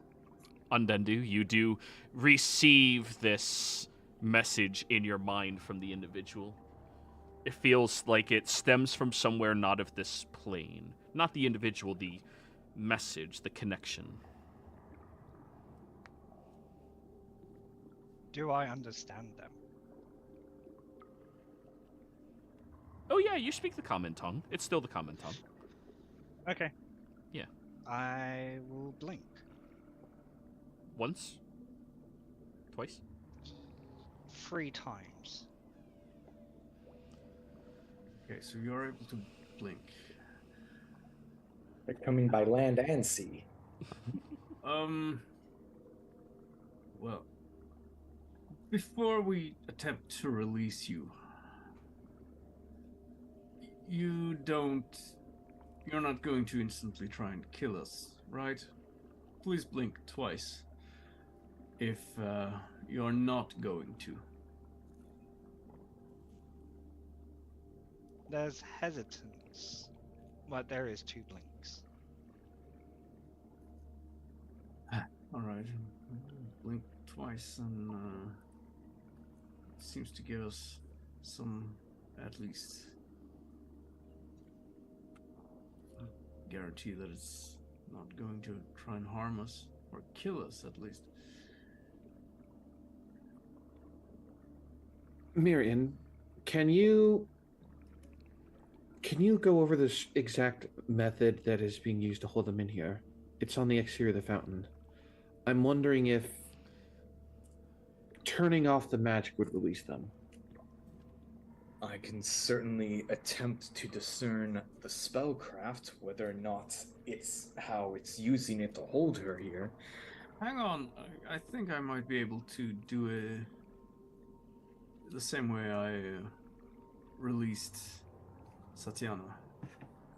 Undendu, you do receive this message in your mind from the individual. It feels like it stems from somewhere not of this plane. Not the individual, the message, the connection. Do I understand them? Oh yeah, you speak the common tongue. It's still the common tongue. Okay. Yeah. I will blink. Once? Twice? 3 times. Okay, so you're able to blink. They're coming by land and sea. Well, before we attempt to release you, you're not going to instantly try and kill us, right? Please blink twice if you're not going to. There's hesitance, but there is 2 blinks. All right, blink twice, and seems to give us some, at least, guarantee that it's not going to try and harm us or kill us, at least. Miriam, can you go over this exact method that is being used to hold them in here? It's on the exterior of the fountain. I'm wondering if turning off the magic would release them. I can certainly attempt to discern the spellcraft, whether or not it's how it's using it to hold her here. Hang on, I think I might be able to do it the same way I released Satyana.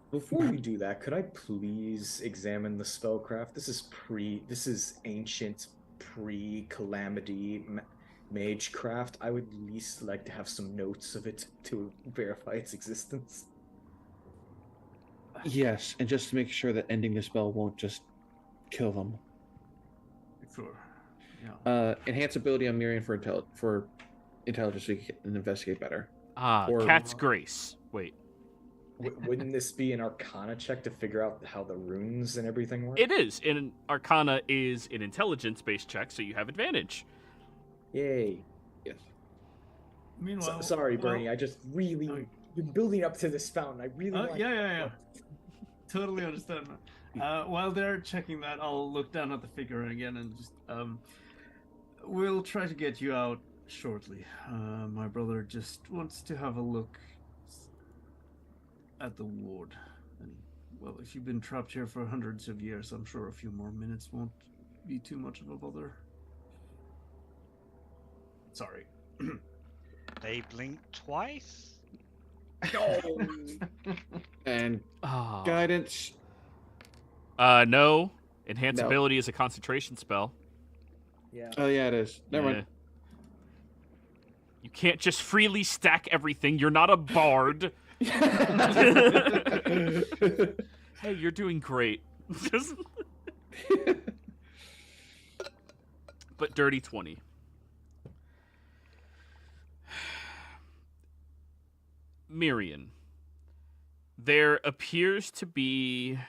Before we do that, could I please examine the spellcraft? This is ancient, pre-calamity magecraft. I would at least like to have some notes of it to verify its existence. Yes, and just to make sure that ending the spell won't just kill them. Sure. Yeah. Enhance ability on Miriam for intelligence so you can investigate better. Cat's Grace. Wait. Wouldn't this be an Arcana check to figure out how the runes and everything work? It is. And Arcana is an intelligence-based check, so you have advantage. Yay. Yes. Meanwhile, Sorry, Bernie. I just really been building up to this fountain. I really want. Yeah. Totally understand. While they're checking that, I'll look down at the figure again and just we'll try to get you out shortly. My brother just wants to have a look at the ward. And well, if you've been trapped here for hundreds of years, I'm sure a few more minutes won't be too much of a bother. Sorry. They blinked twice? And guidance. No. Enhance No. ability is a concentration spell. Yeah. Oh yeah, it is. Never mind. You can't just freely stack everything. You're not a bard. Hey, you're doing great. But dirty 20. Mirian, there appears to be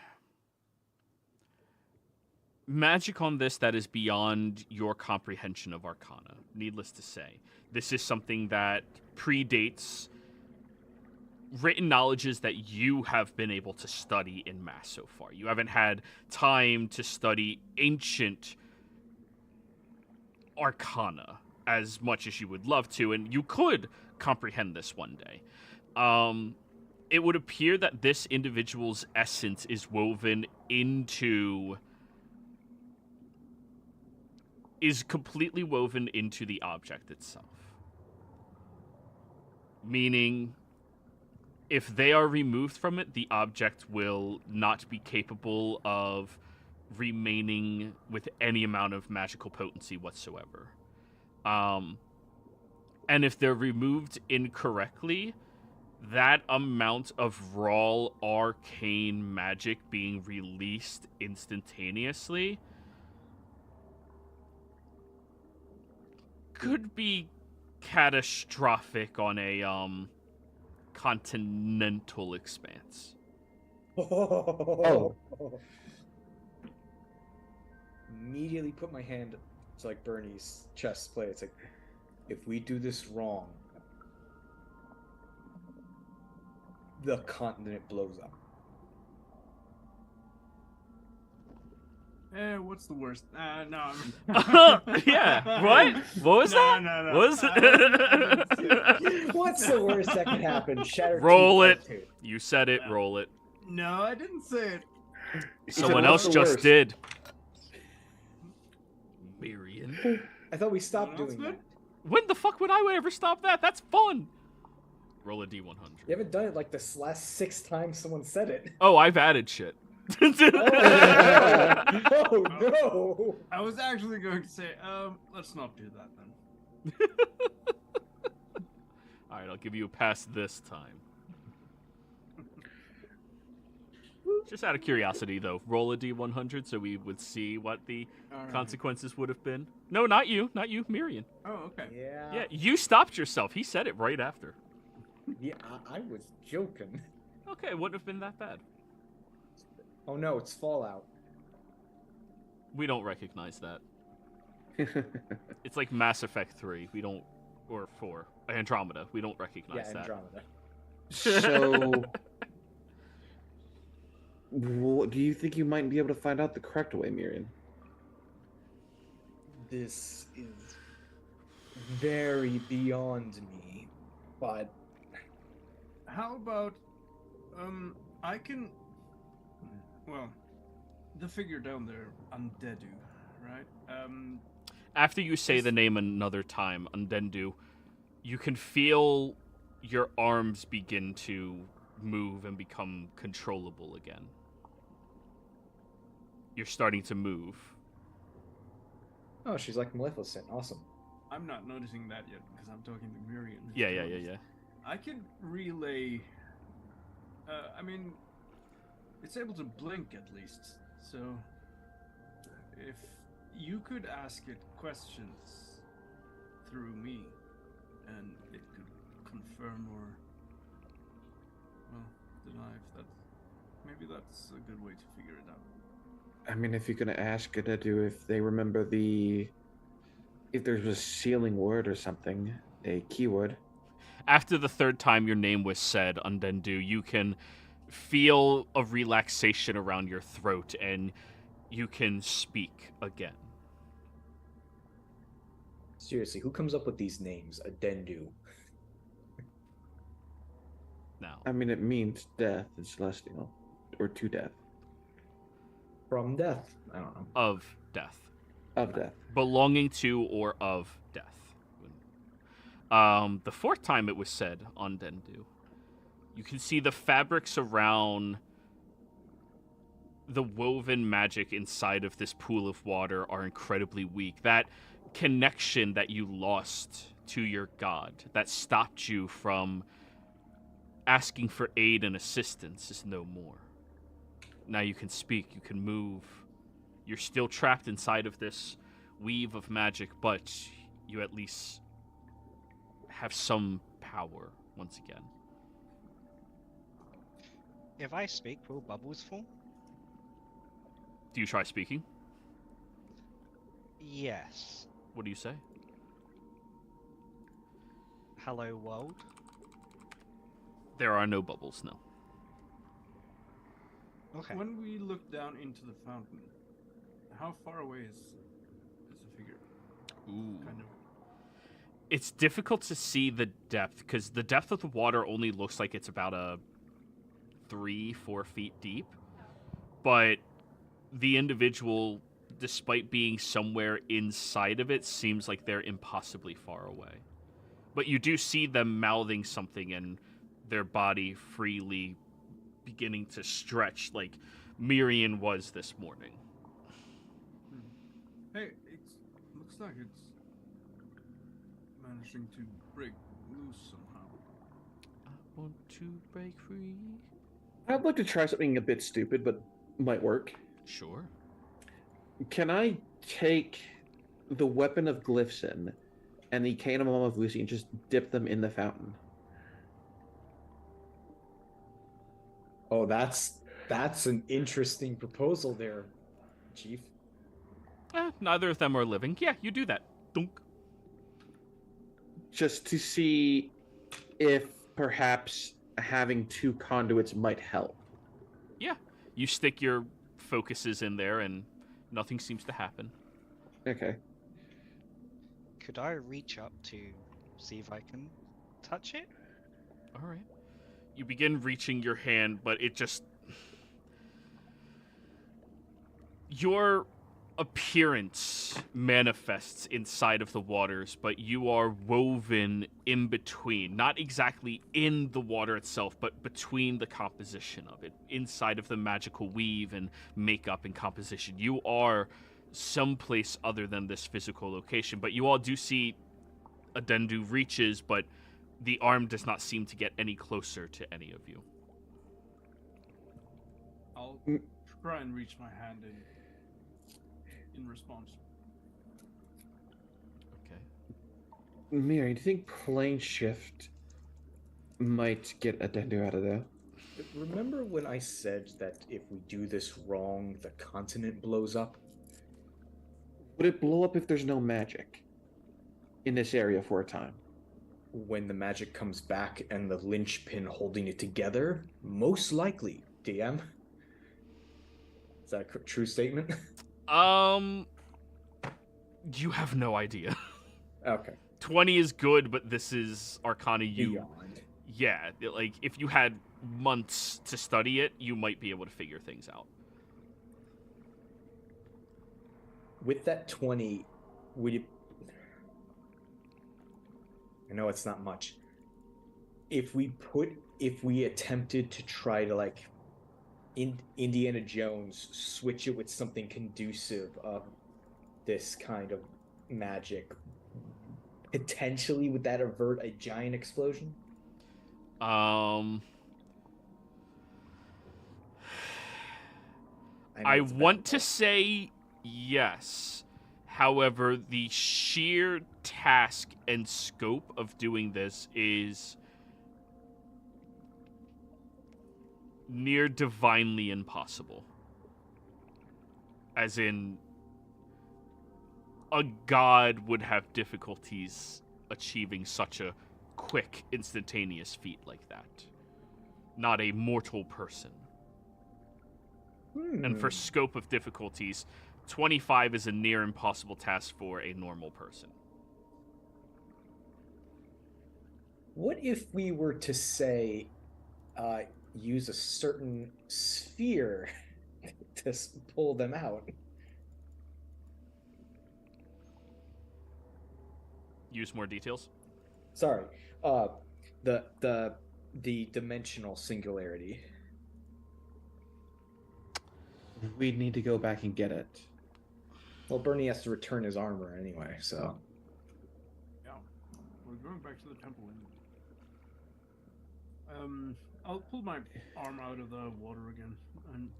magic on this that is beyond your comprehension of Arcana, needless to say. This is something that predates written knowledges that you have been able to study in mass so far. You haven't had time to study ancient Arcana as much as you would love to, and you could comprehend this one day. It would appear that this individual's essence is woven into... is completely woven into the object itself. Meaning, if they are removed from it, the object will not be capable of remaining with any amount of magical potency whatsoever. And if they're removed incorrectly, that amount of raw arcane magic being released instantaneously could be catastrophic on a continental expanse. Oh. Immediately put my hand to like Bernie's chest plate. It's like, if we do this wrong, the continent blows up. What's the worst? No. Yeah, what? What was that? No. What was it? What's the worst that can happen? Shattered Roll teeth, it. part two. You said it, roll it. No, I didn't say it. Someone "What's else the just worst?" did. Mirian. I thought we stopped Someone else doing did? that. When the fuck would I ever stop that? That's fun. Roll a D100. You haven't done it like this last 6 times someone said it. Oh, I've added shit. Oh no! I was actually going to say, let's not do that then. Alright, I'll give you a pass this time. Just out of curiosity, though, roll a D100 so we would see what the Alright. consequences would have been. No, not you, Mirian. Oh, okay. Yeah. Yeah, you stopped yourself. He said it right after. Yeah, I was joking. Okay, it wouldn't have been that bad. Oh no, it's Fallout. We don't recognize that. It's like Mass Effect 3. We don't, or 4. Andromeda. We don't recognize Yeah, that. Andromeda. So, do you think you might be able to find out the correct way, Miriam? This is very beyond me, but How about, I can, well, the figure down there, Undeadu, right? After you say the name another time, Undendu, you can feel your arms begin to move and become controllable again. You're starting to move. oh, she's like Maleficent. Awesome. I'm not noticing that yet because I'm talking to Miriam. Yeah. I could relay. I mean, it's able to blink at least. So, if you could ask it questions through me, and it could confirm or, well, deny if that's. Maybe that's a good way to figure it out. I mean, if you're gonna ask it to do if they remember if there's a sealing word or something, a keyword. After the third time your name was said, Undendu, you can feel a relaxation around your throat, and you can speak again. Seriously, who comes up with these names? Adendu. Now, I mean, it means death in Celestial, or to death, From death. I don't know. of death. of death. Belonging to or of death. The fourth time it was said on Dendu, you can see the fabrics around the woven magic inside of this pool of water are incredibly weak. That connection that you lost to your god, that stopped you from asking for aid and assistance, is no more. Now you can speak, you can move. You're still trapped inside of this weave of magic, but you at least have some power once again. If I speak, will bubbles form? Do you try speaking? Yes. What do you say? Hello, world. There are no bubbles, no. Okay. When we look down into the fountain, how far away is the figure? Ooh. Kind of. It's difficult to see the depth, because the depth of the water only looks like it's about a 3-4 feet deep. But the individual, despite being somewhere inside of it, seems like they're impossibly far away. But you do see them mouthing something and their body freely beginning to stretch like Miriam was this morning. Hey, it looks like it's managing to break loose somehow. I want to break free. I'd like to try something a bit stupid, but might work. Sure. Can I take the weapon of Glyphson and the cane of Lucy and just dip them in the fountain? Oh, that's an interesting proposal there, Chief. Neither of them are living. Yeah, you do that. Dunk. Just to see if perhaps having two conduits might help. Yeah. You stick your focuses in there and nothing seems to happen. Okay. Could I reach up to see if I can touch it? All right. You begin reaching your hand, but it just... Your appearance manifests inside of the waters, but you are woven in between. Not exactly in the water itself, but between the composition of it. Inside of the magical weave and makeup and composition. You are someplace other than this physical location, but you all do see Adendu reaches, but the arm does not seem to get any closer to any of you. I'll try and reach my hand in response. Okay. Miri, do you think plane shift might get Adendu out of there? Remember when I said that if we do this wrong, the continent blows up? Would it blow up if there's no magic in this area for a time? When the magic comes back and the linchpin holding it together? Most likely, DM. Is that a true statement? You have no idea. Okay. 20 is good, but this is Arcana you... Beyond. Yeah, like, if you had months to study it, you might be able to figure things out. With that 20, would you... I know it's not much. If we attempted to try to, like, Indiana Jones, switch it with something conducive of this kind of magic, potentially would that avert a giant explosion? I know it's want bad, to say yes. However, the sheer task and scope of doing this is near divinely impossible. As in, a god would have difficulties achieving such a quick, instantaneous feat like that. Not a mortal person. And for scope of difficulties, 25 is a near impossible task for a normal person. What if we were to say, use a certain sphere to pull them out? Use more details? Sorry, the dimensional singularity. We'd need to go back and get it. Well, Bernie has to return his armor anyway, so. Yeah, we're going back to the temple. I'll pull my arm out of the water again. And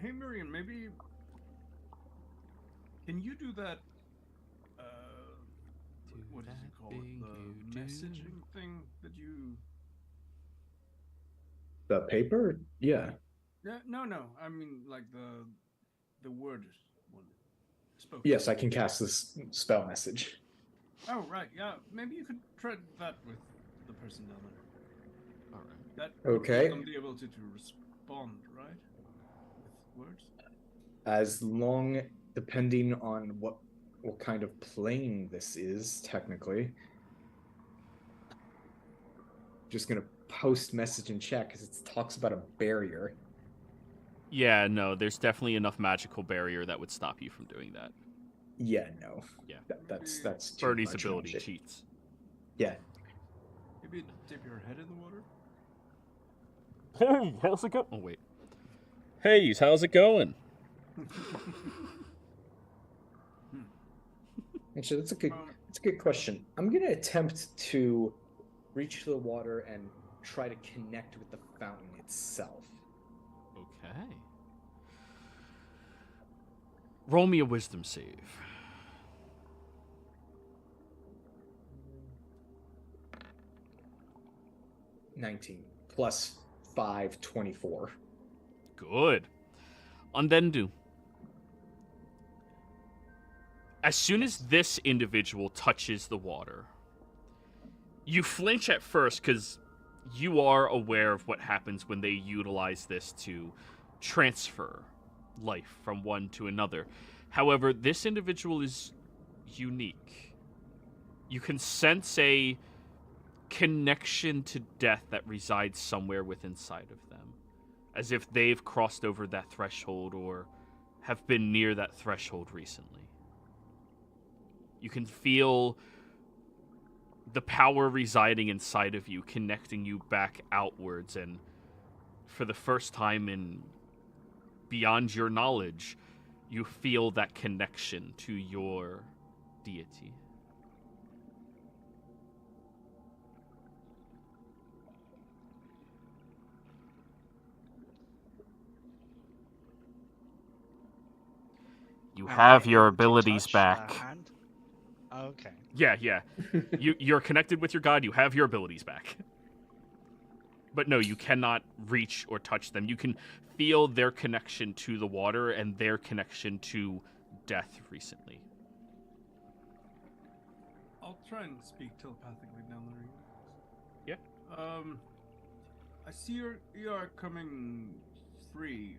hey, Miriam, maybe can you do that? What does it call it? The messaging thing that you. The paper? Yeah. Yeah, no. I mean, like the word one. Spoken. Yes, I can cast this spell message. Oh right, yeah. Maybe you could try that with the person down there. All right. That Okay. would be able to respond, right? With words. As long, depending on what kind of plane this is, technically. Just gonna post message and chat because it talks about a barrier. Yeah, no, there's definitely enough magical barrier that would stop you from doing that. Yeah, no. Yeah. That's too Bernie's much ability magic. cheats. Yeah. Maybe dip your head in the water. Hey, how's it going? Oh, wait. Hey, how's it going? Actually, that's a good question. I'm gonna attempt to reach the water and try to connect with the fountain itself. Okay. Roll me a wisdom save. +19 plus 5, 24. Good. Undendu. As soon as this individual touches the water, you flinch at first because you are aware of what happens when they utilize this to transfer life from one to another. However, this individual is unique. You can sense a connection to death that resides somewhere within inside of them, as if they've crossed over that threshold or have been near that threshold recently. You can feel the power residing inside of you, connecting you back outwards, and for the first time in beyond your knowledge, you feel that connection to your deity. You have your abilities back. Okay. Yeah. You're connected with your god. You have your abilities back. But no, you cannot reach or touch them. You can feel their connection to the water and their connection to death recently. I'll try and speak telepathically down there. Yeah. I see you are coming free.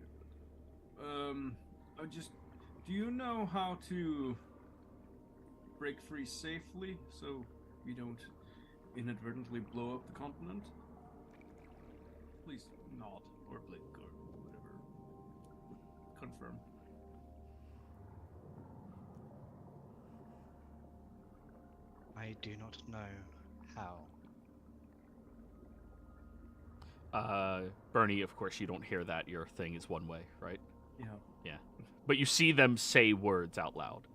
Do you know how to break free safely so we don't inadvertently blow up the continent? Please nod or blink or whatever. Confirm. I do not know how. Bernie, of course, you don't hear that. Your thing is one way, right? Yeah. Yeah. But you see them say words out loud.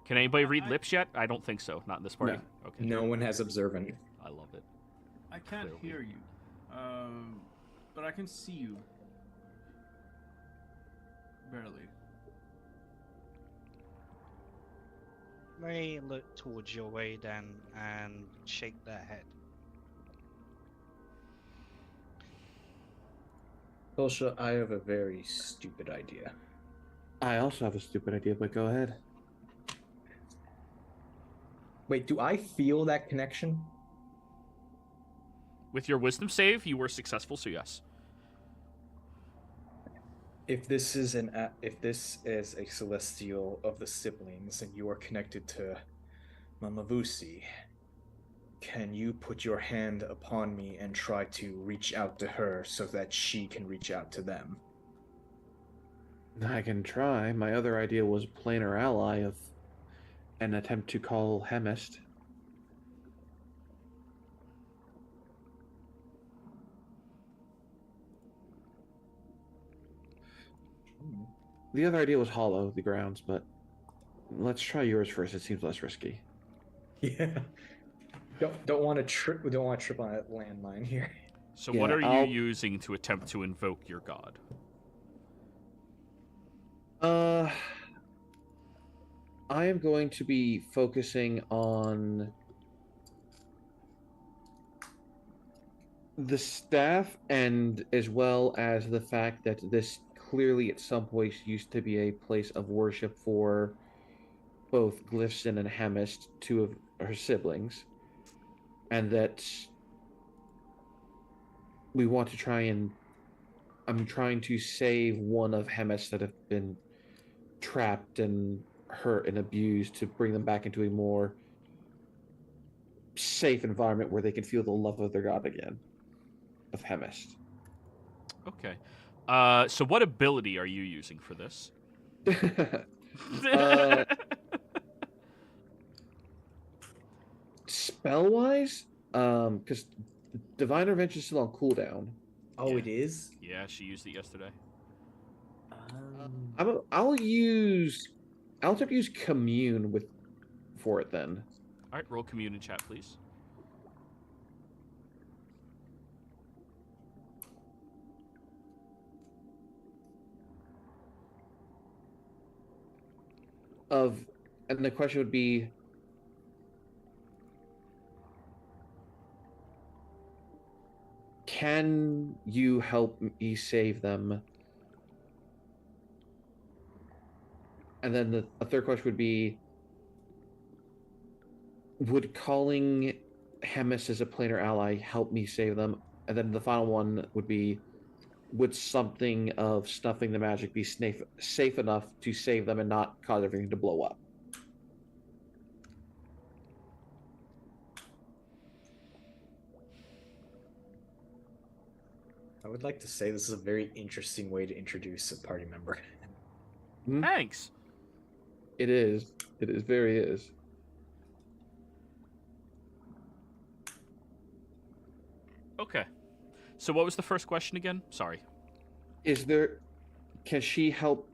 Can anybody read lips yet? I don't think so. Not in this party. No. Okay. No one has observant. I love it. I can't Clearly. hear you. But I can see you. Barely. May look towards your way then and shake their head. Tulsa, I have a very stupid idea. I also have a stupid idea, but go ahead. Wait, do I feel that connection? With your wisdom save, you were successful, so yes. If this is a celestial of the siblings and you are connected to Mamavusi, can you put your hand upon me and try to reach out to her so that she can reach out to them? I can try. My other idea was planar ally of an attempt to call Hemist. The other idea was hollow the grounds, but let's try yours first. It seems less risky. Yeah. Don't want to trip. We don't want to trip on a landmine here. So Yeah, what are I'll- you using to attempt to invoke your god? I am going to be focusing on the staff, and as well as the fact that this clearly at some point used to be a place of worship for both Glyphson and Hemist, two of her siblings, and that we want to try and I'm trying to save one of Hemist that have been trapped and hurt and abused to bring them back into a more safe environment where they can feel the love of their god again, of Hemist. Okay. So what ability are you using for this? Spell-wise, because Divine Intervention is still on cooldown. Oh, Yeah. it is. Yeah, she used it yesterday. I'll attempt to use Commune for it then. All right, roll commune in chat, please. And the question would be, can you help me save them? And then a third question would be, would calling Hemist as a planar ally help me save them? And then the final one would be, would something of snuffing the magic be safe enough to save them and not cause everything to blow up? I would like to say this is a very interesting way to introduce a party member. Thanks. It is. It is. Very is. Okay. So what was the first question again? Sorry. Can she help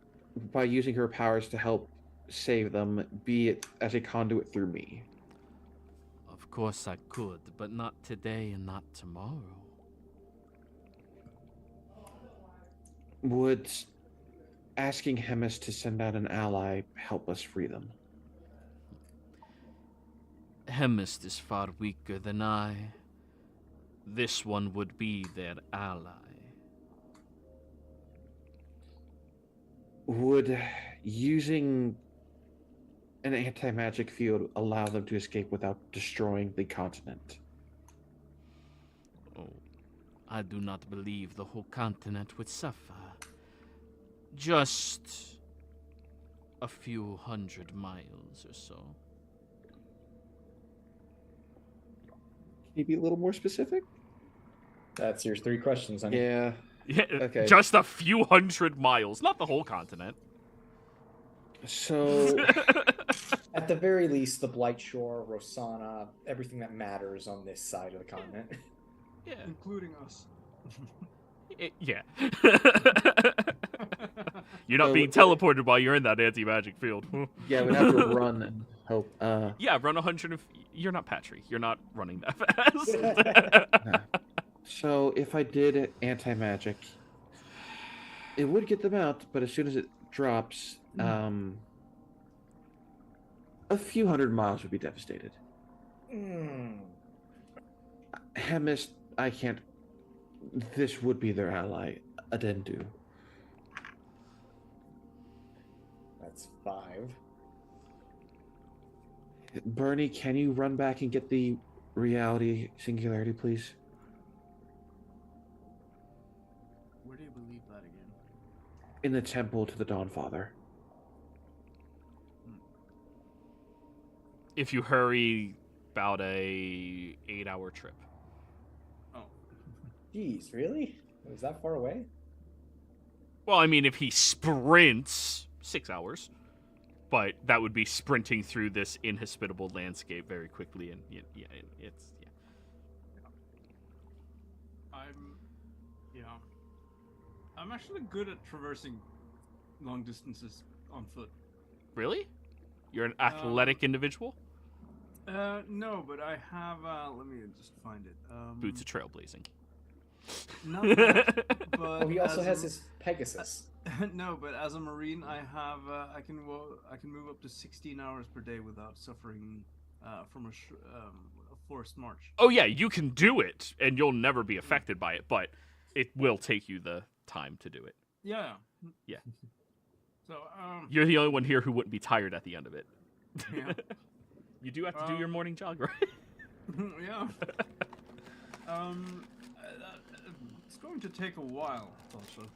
by using her powers to help save them, be it as a conduit through me? Of course I could, but not today and not tomorrow. Would asking Hemist to send out an ally help us free them? Hemist is far weaker than I. This one would be their ally. Would using an anti-magic field allow them to escape without destroying the continent? Oh, I do not believe the whole continent would suffer. Just a few hundred miles or so. Can you be a little more specific? That's your 3 questions, honey. Yeah. Yeah, Okay. just a few hundred miles, not the whole continent. So At the very least, the Blight Shore, Rosanna, everything that matters on this side of the continent. Yeah. Including us. Yeah. You're not So being with the- teleported while you're in that anti-magic field. yeah, we'd have to run and hope. Yeah, run 100. You're not Patry. You're not running that fast. So if I did anti-magic, it would get them out, but as soon as it drops, a few hundred miles would be devastated. Hemist, I can't. This would be their ally, Adendu. That's 5. Bernie, can you run back and get the reality singularity, please? Where do you believe that again? In the temple to the Dawnfather. If you hurry, about a 8-hour trip. Oh. Jeez, really? It was that far away? Well, I mean, if he sprints, 6 hours. But that would be sprinting through this inhospitable landscape very quickly, and yeah, it's yeah. I'm actually good at traversing long distances on foot. Really? You're an athletic individual? No, but I have. Let me just find it. Boots of trailblazing. Not that, but Oh, he also as has a- his Pegasus. No, but as a marine, I have. I can move up to 16 hours per day without suffering from a forced march. Oh yeah, you can do it, and you'll never be affected by it, but it will take you the time to do it. Yeah. Yeah. So You're the only one here who wouldn't be tired at the end of it. yeah. You do have to do your morning jog, right? Yeah. It's going to take a while, also.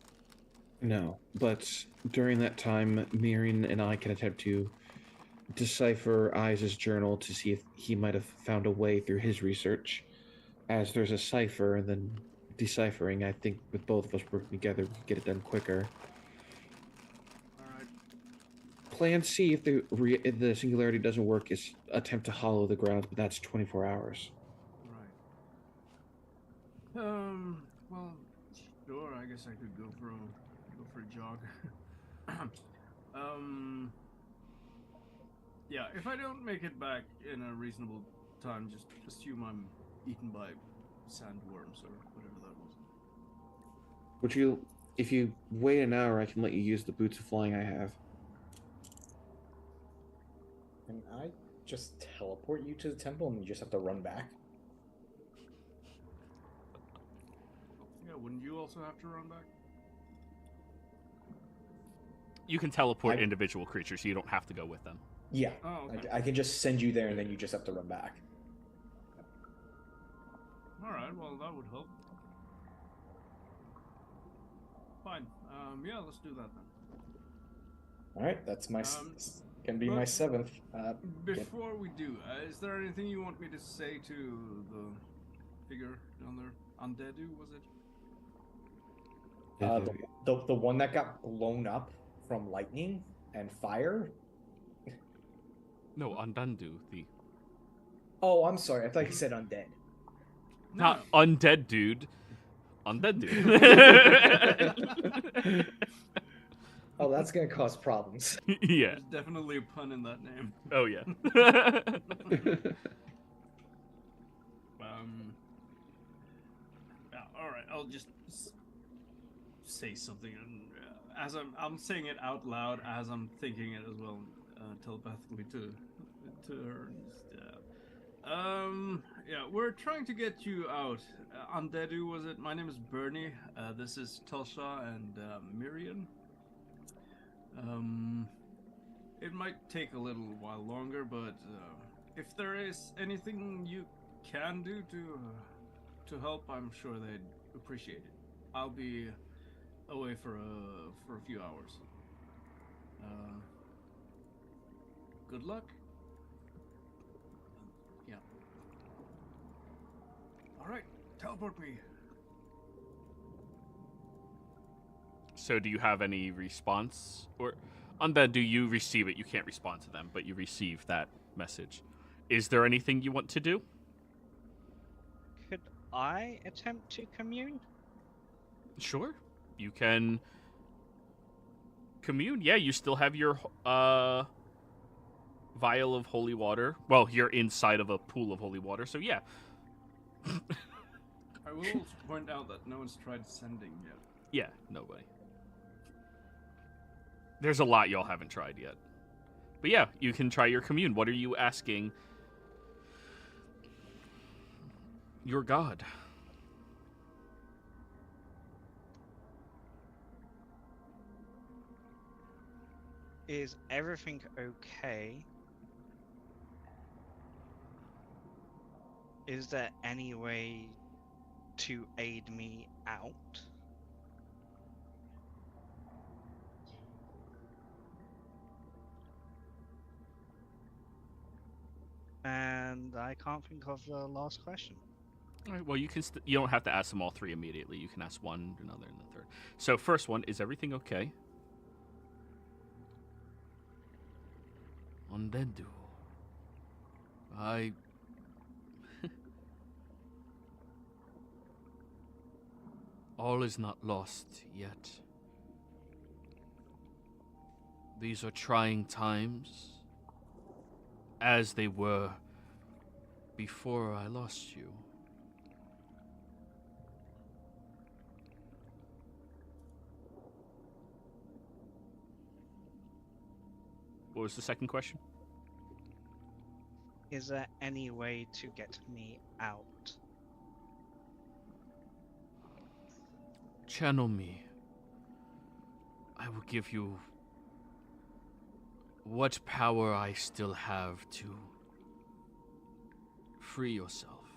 No, but during that time, Miriam and I can attempt to decipher Eyes' journal to see if he might have found a way through his research. As there's a cipher and then deciphering, I think with both of us working together, we could get it done quicker. All right. Plan C, if the singularity doesn't work, is attempt to hollow the grounds, but that's 24 hours. Right. Well, sure. I guess I could go for a jog. Yeah. If I don't make it back in a reasonable time, just assume I'm eaten by sandworms or whatever that was. If you wait an hour, I can let you use the boots of flying I have. Can I just teleport you to the temple and you just have to run back? Yeah. Wouldn't you also have to run back? You can teleport individual creatures, so you don't have to go with them. Yeah. Oh, okay. I can just send you there and then you just have to run back. All right. Well, that would help. Fine. Yeah. Let's do that then. All right, that's my can be but- my 7th. Before we do, is there anything you want me to say to the figure down there? Undeadu, was it? The one that got blown up from lightning and fire. No, Undandu, the Oh, I'm sorry. I thought you said undead. not undead dude. Undead dude. Oh, that's gonna cause problems. Yeah. There's definitely a pun in that name. Oh yeah. Yeah, all right. I'll just say something, and as I'm saying it out loud, as I'm thinking it as well, telepathically to her. Yeah, we're trying to get you out. Undeadu, was it? My name is Bernie. This is Telsha and Miriam. It might take a little while longer, but if there is anything you can do to help, I'm sure they'd appreciate it. I'll be away for a few hours. Good luck. Yeah. All right, teleport me. So do you have any response? Or Undead, do you receive it? You can't respond to them, but you receive that message. Is there anything you want to do? Could I attempt to commune? Sure. You can commune. Yeah, you still have your vial of holy water. Well, you're inside of a pool of holy water, so yeah. I will also point out that no one's tried sending yet. Yeah, nobody. There's a lot y'all haven't tried yet. But yeah, you can try your commune. What are you asking your god? Is everything okay Is there any way to aid me out? And I can't think of the last question. All right, well, you can. You don't have to ask them all three immediately. You can ask one, another, and the third. So, first one, is everything okay? Ondendu. All is not lost yet. These are trying times, as they were before I lost you. What was the second question? Is there any way to get me out? Channel me. I will give you what power I still have to free yourself.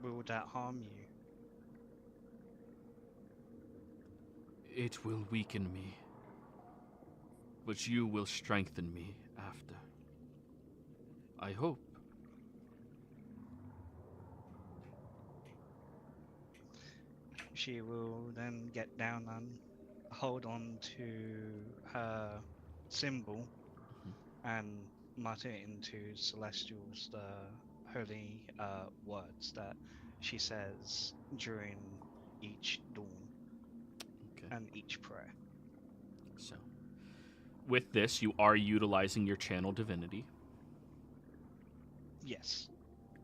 Will that harm you? It will weaken me, but you will strengthen me after. I hope. She will then get down and hold on to her symbol and mutter into Celestial's holy words that she says during each dawn and each prayer. So, with this, you are utilizing your channel divinity. Yes.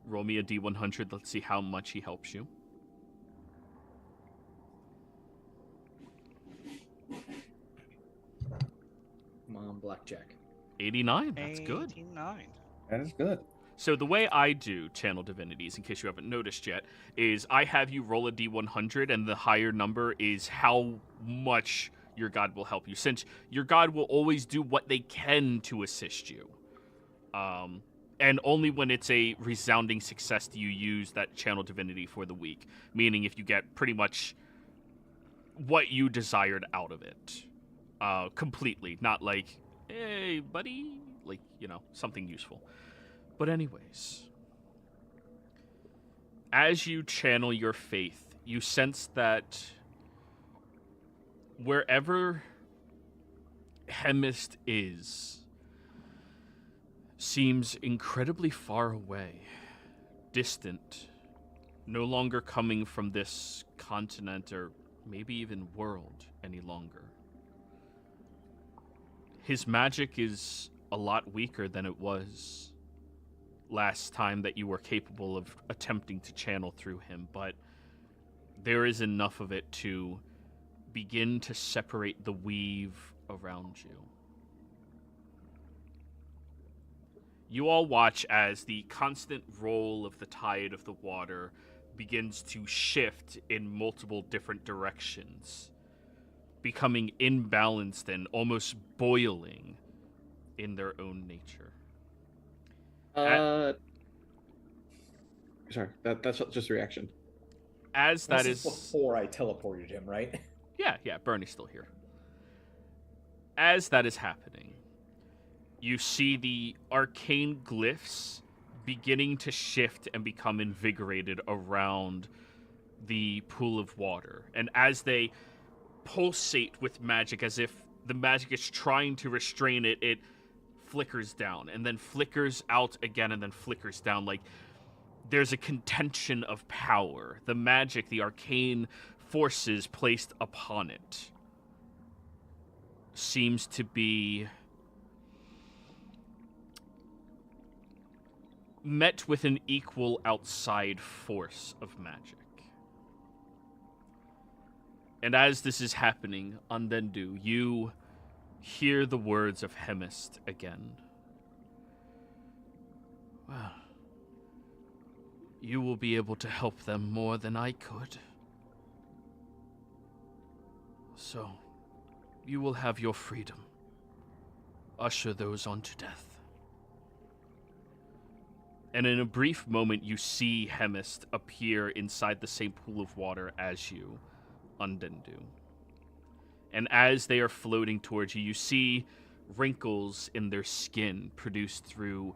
Roll me a D100. Let's see how much he helps you. Come on, blackjack. 89. That's good. 89. That is good. So the way I do channel divinities, in case you haven't noticed yet, is I have you roll a D100, and the higher number is how much your god will help you, since your god will always do what they can to assist you. And only when it's a resounding success do you use that channel divinity for the week, meaning if you get pretty much what you desired out of it. Completely, not like, hey, buddy, like, something useful. But anyways, as you channel your faith, you sense that wherever Hemist is seems incredibly far away, distant, no longer coming from this continent or maybe even world any longer. His magic is a lot weaker than it was last time that you were capable of attempting to channel through him, but there is enough of it to begin to separate the weave around you. You all watch as the constant roll of the tide of the water begins to shift in multiple different directions, becoming imbalanced and almost boiling in their own nature. Sorry, that's just a reaction. As that This is before I teleported him, right? Yeah, Bernie's still here. As that is happening, you see the arcane glyphs beginning to shift and become invigorated around the pool of water. And as they pulsate with magic, as if the magic is trying to restrain it, it flickers down and then flickers out again and then flickers down. Like there's a contention of power. The magic, the arcane forces placed upon it seems to be met with an equal outside force of magic. And as this is happening, Ondendu, you hear the words of Hemist again. Well, you will be able to help them more than I could. So, you will have your freedom. usher those on to death. And in a brief moment, you see Hemist appear inside the same pool of water as you, Undendu. And as they are floating towards you, you see wrinkles in their skin produced through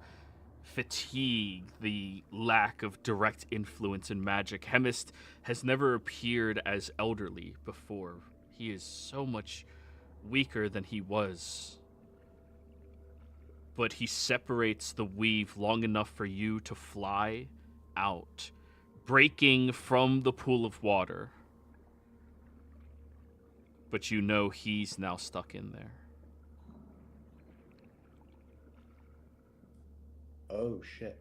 fatigue, the lack of direct influence in magic. Hemist has never appeared as elderly before. He is so much weaker than he was. But he separates the weave long enough for you to fly out, breaking from the pool of water. But you know he's now stuck in there. Oh, shit.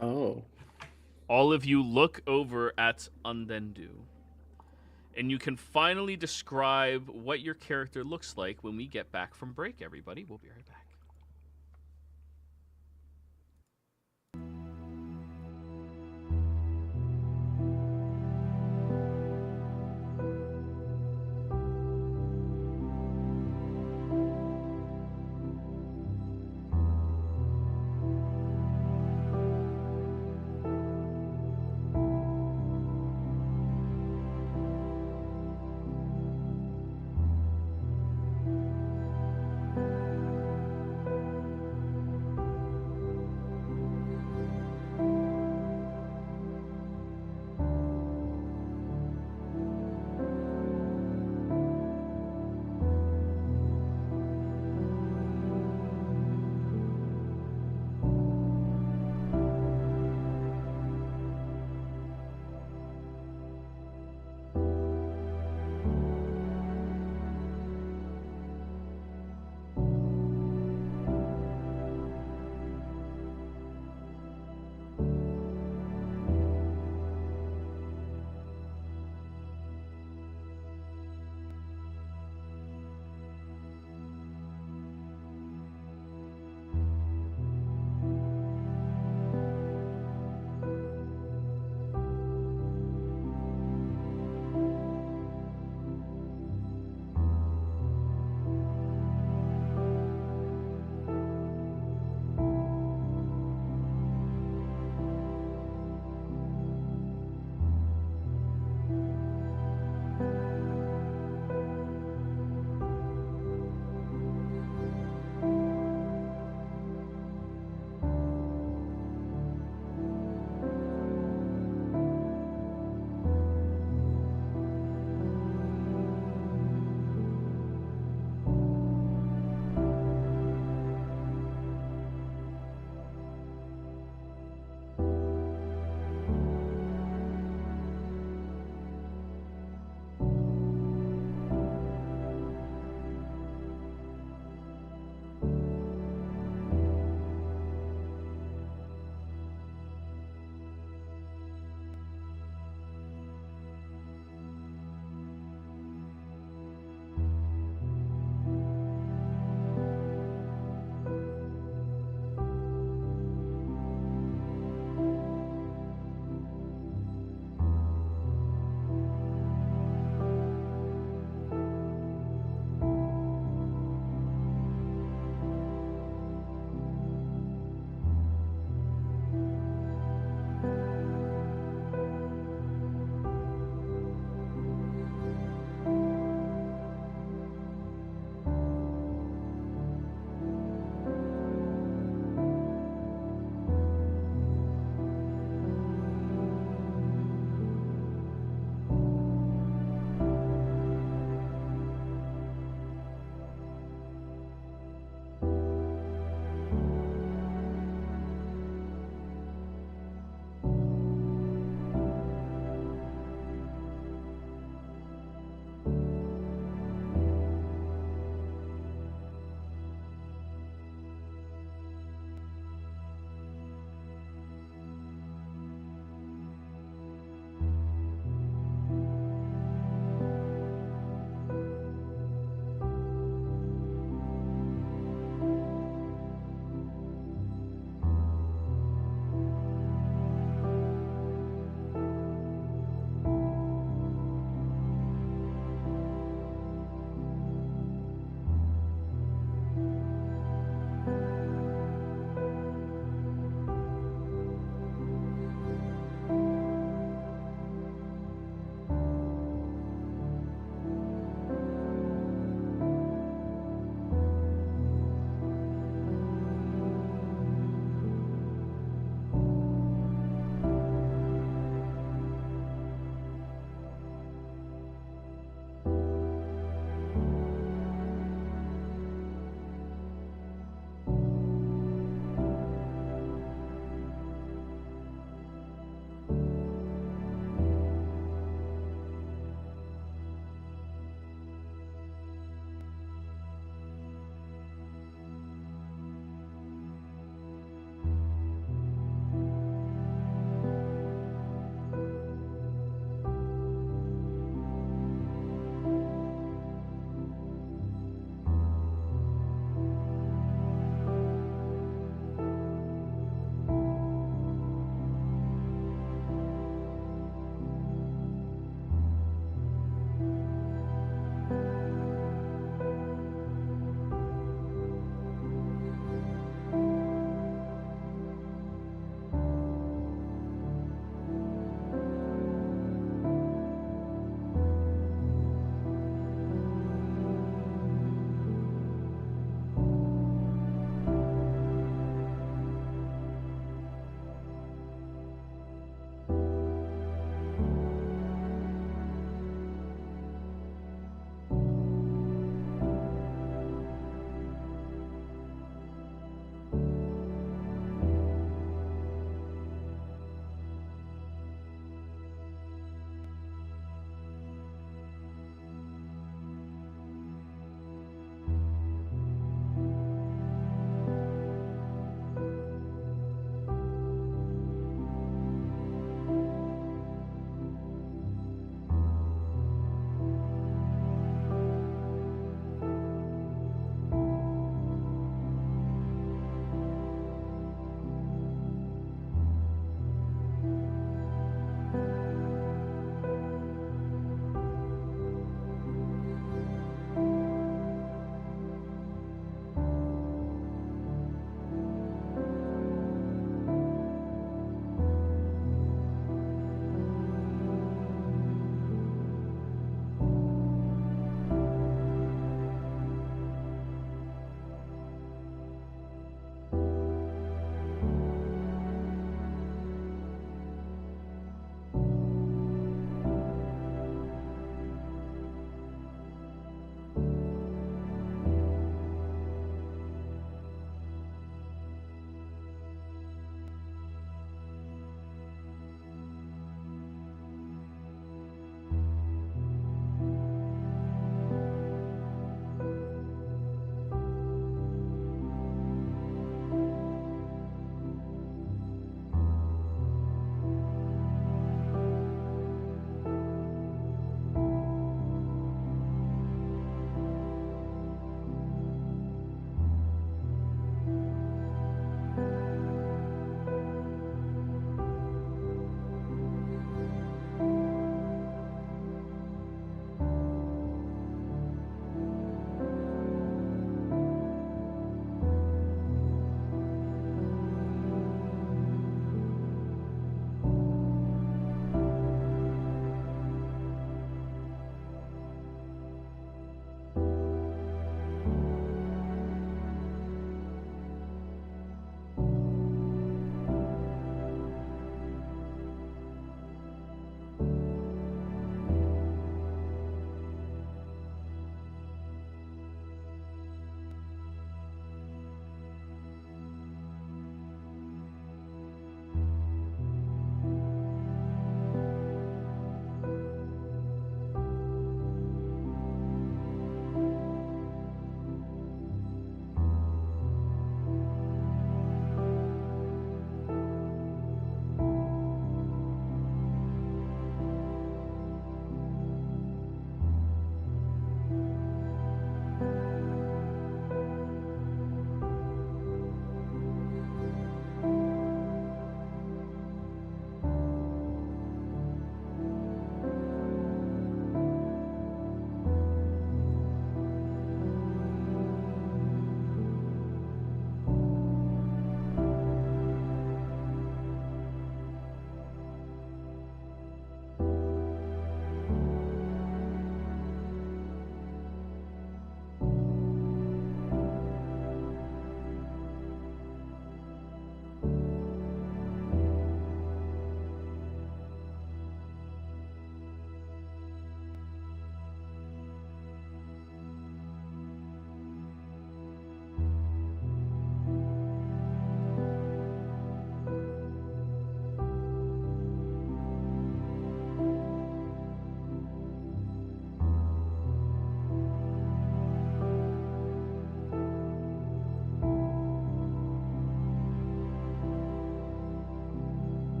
Oh. All of you look over at Undendu, and you can finally describe what your character looks like when we get back from break, everybody. We'll be right back.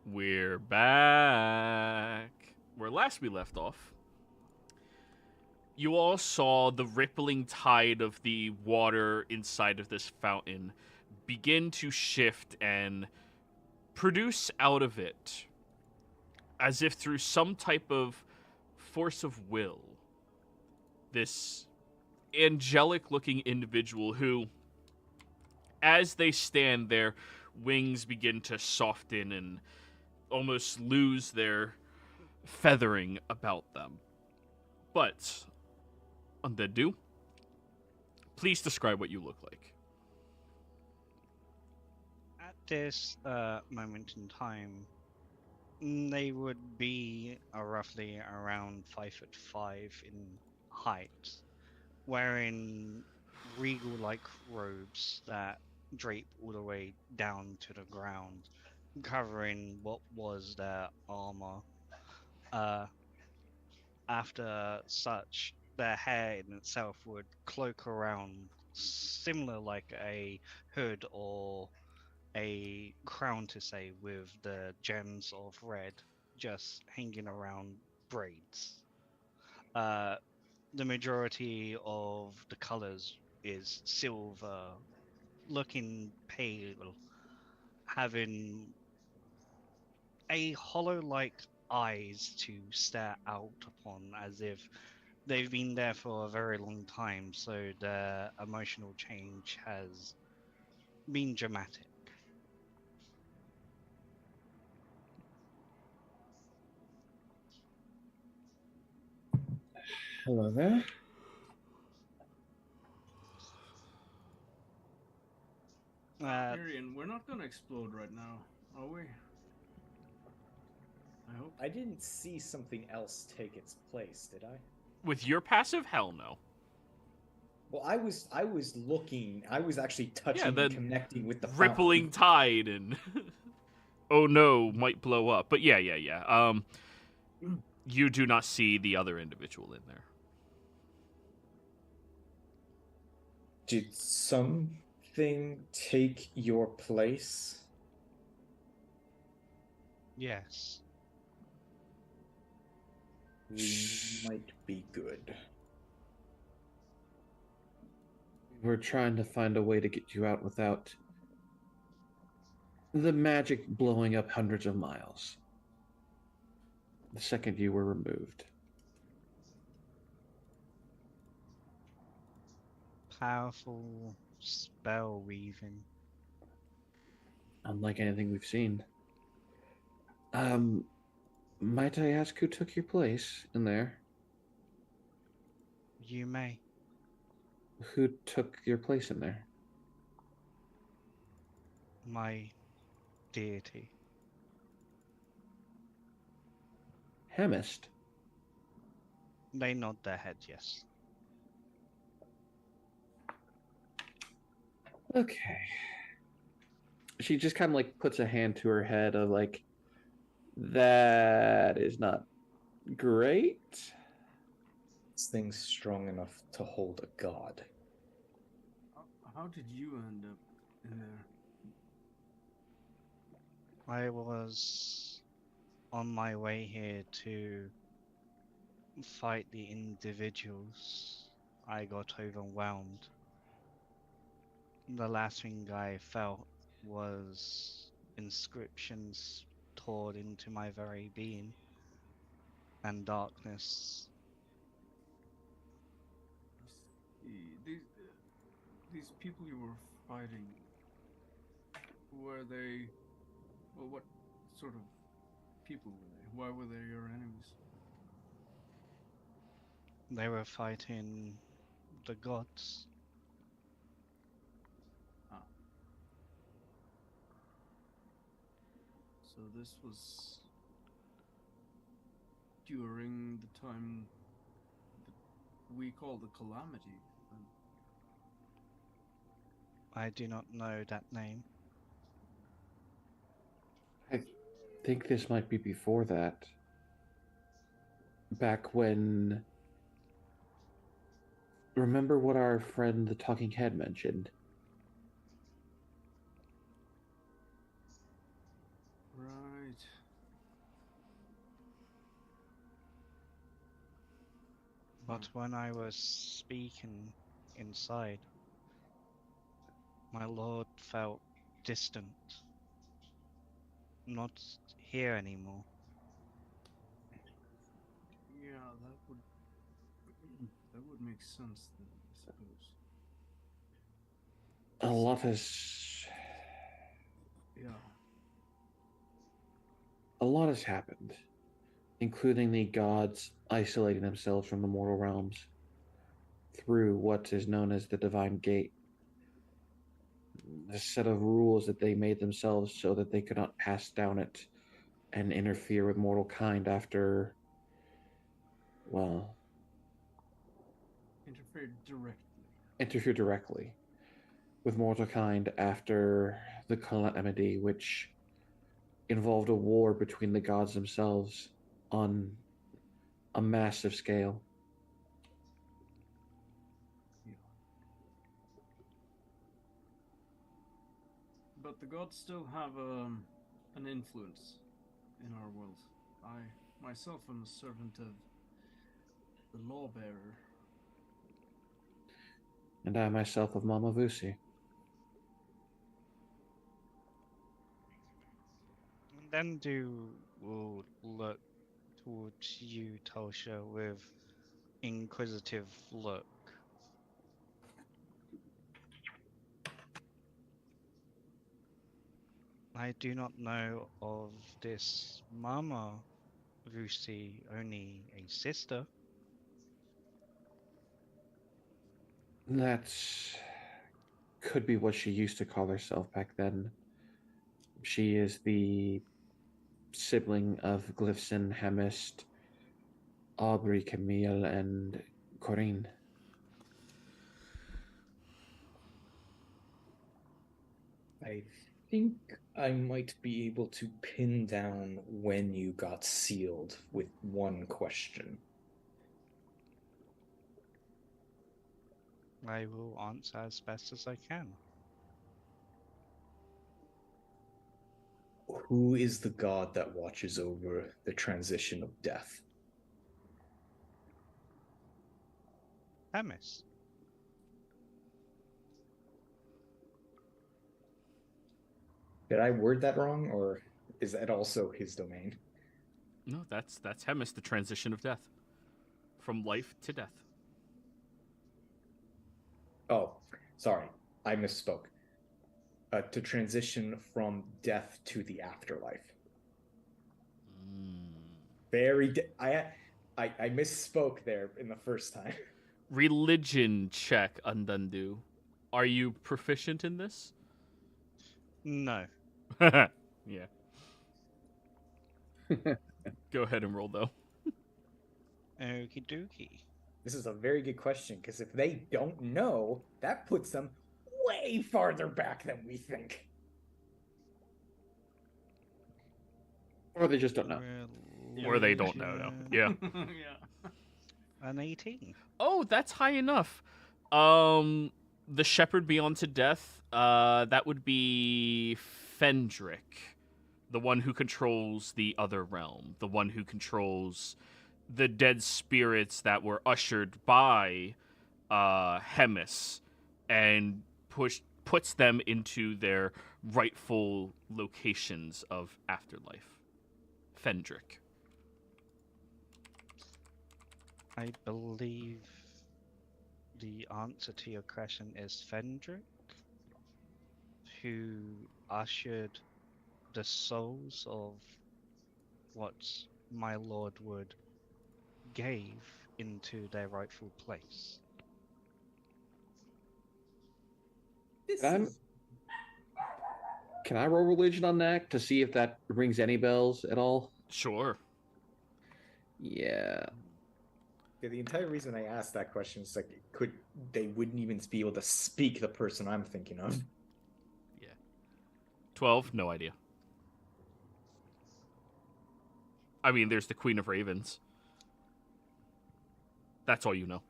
We're back. Where last we left off, you all saw the rippling tide of the water inside of this fountain begin to shift and produce out of it, as if through some type of force of will, this angelic-looking individual who, as they stand, their wings begin to soften and almost lose their feathering about them. But, Undead Do, please describe what you look like. At this moment in time, they would be roughly around 5'5" in height, wearing regal-like robes that drape all the way down to the ground, covering what was their armor. After such, their hair in itself would cloak around, similar like a hood or a crown to say, with the gems of red just hanging around braids. The majority of the colors is silver, looking pale, having a hollow-like eyes to stare out upon, as if they've been there for a very long time, so their emotional change has been dramatic. Hello there. Arian, we're not gonna explode right now, are we? I hope. I didn't see something else take its place, did I? With your passive, hell no. Well, I was looking. I was actually touching, the and connecting with the rippling tide and oh no, might blow up. But yeah. You do not see the other individual in there. Did something take your place? Yes. We might be good. We're trying to find a way to get you out without the magic blowing up hundreds of miles. The second you were removed. Powerful spell weaving. Unlike anything we've seen. Might I ask who took your place in there? You may. Who took your place in there? My deity. Hemist. They nod their heads, yes. Okay. She just kind of like puts a hand to her head of like, that is not great. This thing's strong enough to hold a god. How did you end up in there? I was on my way here to fight the individuals. I got overwhelmed. The last thing I felt was inscriptions poured into my very being, and darkness. These people you were fighting, were they? Well, what sort of people were they? Why were they your enemies? They were fighting the gods. So this was during the time that we call the Calamity. I do not know that name. I think this might be before that. Back when... Remember what our friend the Talking Head mentioned? Right. But when I was speaking inside, my lord felt distant, not here anymore. Yeah, that would make sense then, I suppose. A lot has Yeah. a lot has happened, including the gods isolating themselves from the mortal realms through what is known as the Divine Gate, a set of rules that they made themselves so that they could not pass down it and interfere with mortal kind after, well, interfere directly with mortal kind after the calamity, which involved a war between the gods themselves on a massive scale. Yeah. But the gods still have an influence in our world. I myself am a servant of the lawbearer. And I myself of Mama Vusi. And then will look towards you, Tosha, with inquisitive look. I do not know of this Mama Vusi, only a sister. That's could be what she used to call herself back then. She is the sibling of Glyphson, Hemist, Aubrey, Camille, and Corinne. I think I might be able to pin down when you got sealed with one question. I will answer as best as I can. Who is the god that watches over the transition of death? Hemis. Did I word that wrong, or is that also his domain? No, that's Hemis, the transition of death. From life to death. Oh, sorry. I misspoke. To transition from death to the afterlife. I misspoke there in the first time. Religion check, Undundu. Are you proficient in this? No. Yeah. Go ahead and roll, though. Okie dokie. This is a very good question, because if they don't know, that puts them way farther back than we think. Or they just don't know. Or they don't know, no. Yeah. Yeah. An 18. Oh, that's high enough. The shepherd beyond to death, that would be Fendrick, the one who controls the other realm, the one who controls the dead spirits that were ushered by Hemis and puts them into their rightful locations of afterlife. Fendrick. I believe the answer to your question is Fendrick, who ushered the souls of what my lord would gave into their rightful place. Can I roll religion on that to see if that rings any bells at all? Sure. Yeah. The entire reason I asked that question is they wouldn't even be able to speak the person I'm thinking of. Yeah. 12, no idea. I mean, there's the Queen of Ravens. That's all you know.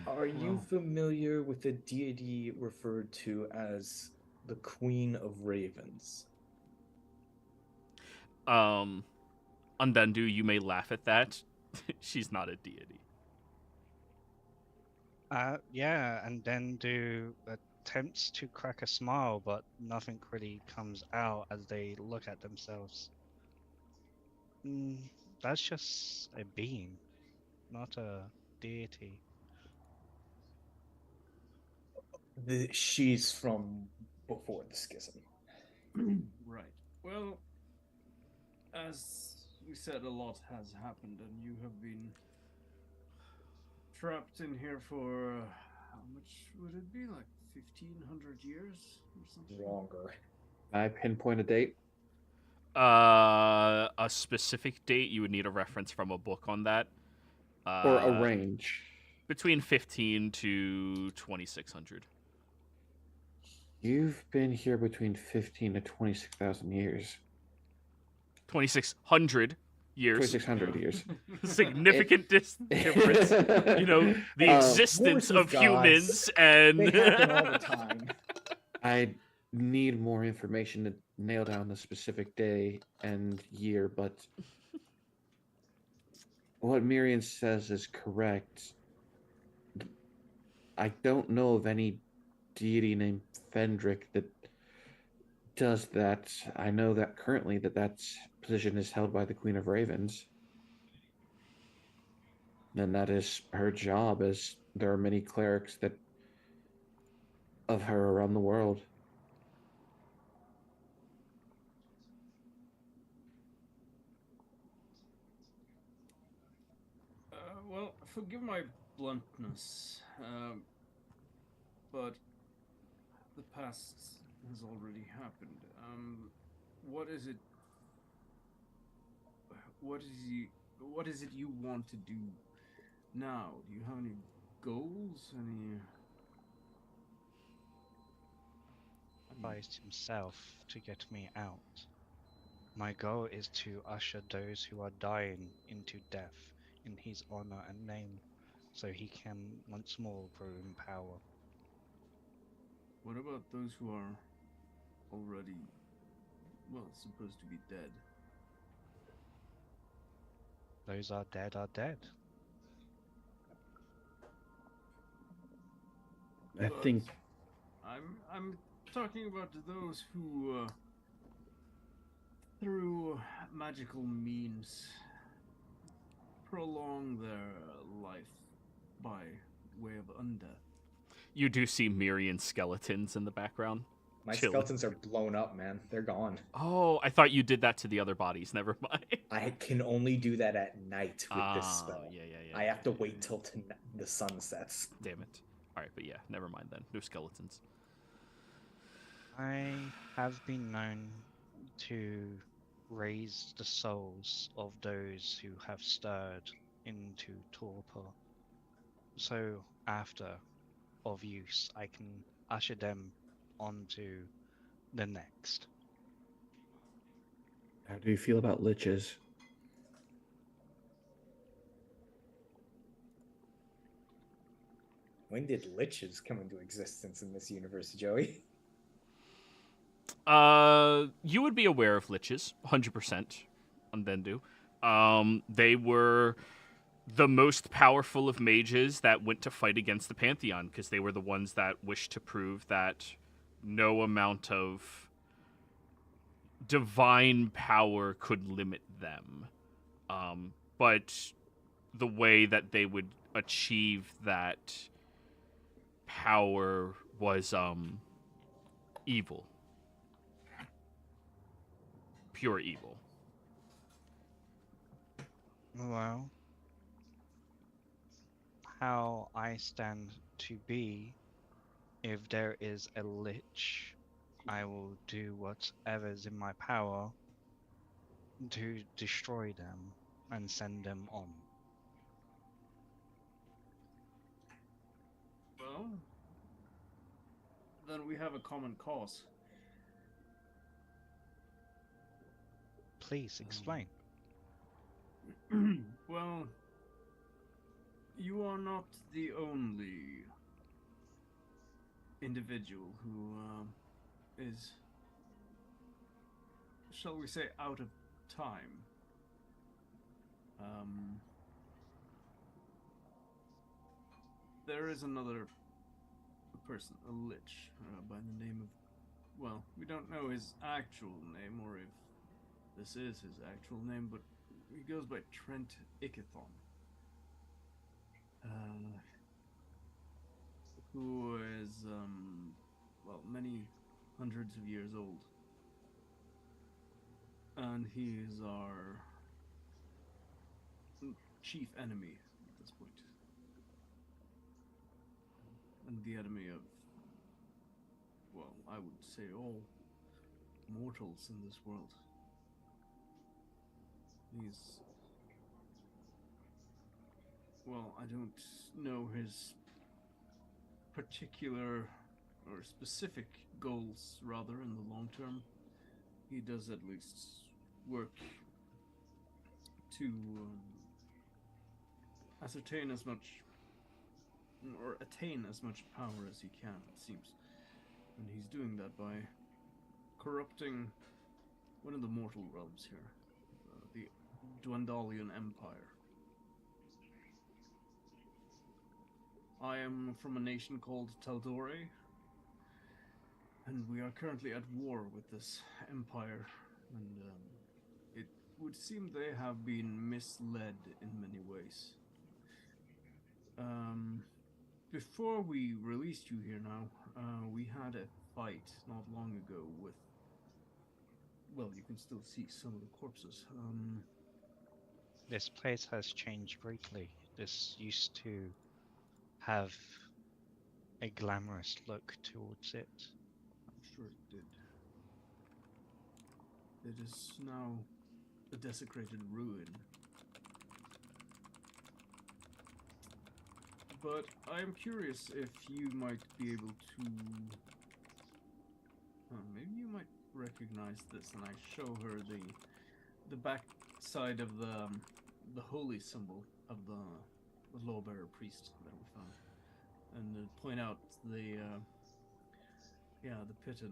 Are you familiar with the deity referred to as the Queen of Ravens? Undandu, you may laugh at that. She's not a deity. Yeah, and then do attempts to crack a smile, but nothing really comes out as they look at themselves. That's just a being, not a deity. She's from before the schism. Right. Well, as we said, a lot has happened, and you have been trapped in here for how much would it be? Like 1,500 years or something? Longer. I pinpoint a date. A specific date, you would need a reference from a book on that. Or a range. Between 15 to 2,600. You've been here between 15 to 26,000 years. 2,600 years. 2,600 years. Significant difference. You know, the existence of humans and... They happen all the time. I need more information to nail down the specific day and year, but what Miriam says is correct. I don't know of any deity named Fendrick that does that. I know that currently that position is held by the Queen of Ravens. And that is her job, as there are many clerics that of her around the world. Well, forgive my bluntness, but the past has already happened. What is it? What is it you want to do now? Do you have any goals? Any? Sacrificed himself to get me out. My goal is to usher those who are dying into death in his honor and name, so he can once more grow in power. What about those who are already, well, supposed to be dead? Those are dead. I think I'm talking about those who through magical means prolong their life by way of undeath. You do see Miriam skeletons in the background. My Chilling. skeletons are blown up, man. They're gone. Oh, I thought you did that to the other bodies. Never mind. I can only do that at night with this spell. Yeah. I have to wait till the sun sets. Damn it. All right, but yeah, never mind then. No skeletons. I have been known to raise the souls of those who have stirred into torpor. So after of use, I can usher them onto the next. How do you feel about liches? When did liches come into existence in this universe, Joey? You would be aware of liches, 100%, on Bendu. They were the most powerful of mages that went to fight against the Pantheon, because they were the ones that wished to prove that no amount of divine power could limit them. But the way that they would achieve that power was evil. Pure evil. Well, how I stand to be, if there is a lich, I will do whatever's in my power to destroy them and send them on. Well, then we have a common cause. Please explain. Well, you are not the only individual who is, shall we say, out of time. Um, there is another person, a lich, by the name of, well, we don't know his actual name or if this is his actual name, but he goes by Trent Ickathon. Who is, well, many hundreds of years old. And he is our chief enemy at this point. And the enemy of, well, I would say all mortals in this world. He's, well, I don't know his particular or specific goals, rather, in the long term. He does at least work to ascertain as much, or attain as much power as he can, it seems. And he's doing that by corrupting one of the mortal realms here, the Dwendalian Empire. I am from a nation called Tal'Dorei, and we are currently at war with this empire, and it would seem they have been misled in many ways. Before we released you here now, we had a fight not long ago with, well, you can still see some of the corpses. This place has changed greatly. This used to have a glamorous look towards it. I'm sure it did. It is now a desecrated ruin. But I am curious if you might be able to... maybe you might recognize this, and I show her the back side of the holy symbol of the lawbearer priest that we found, and point out the piton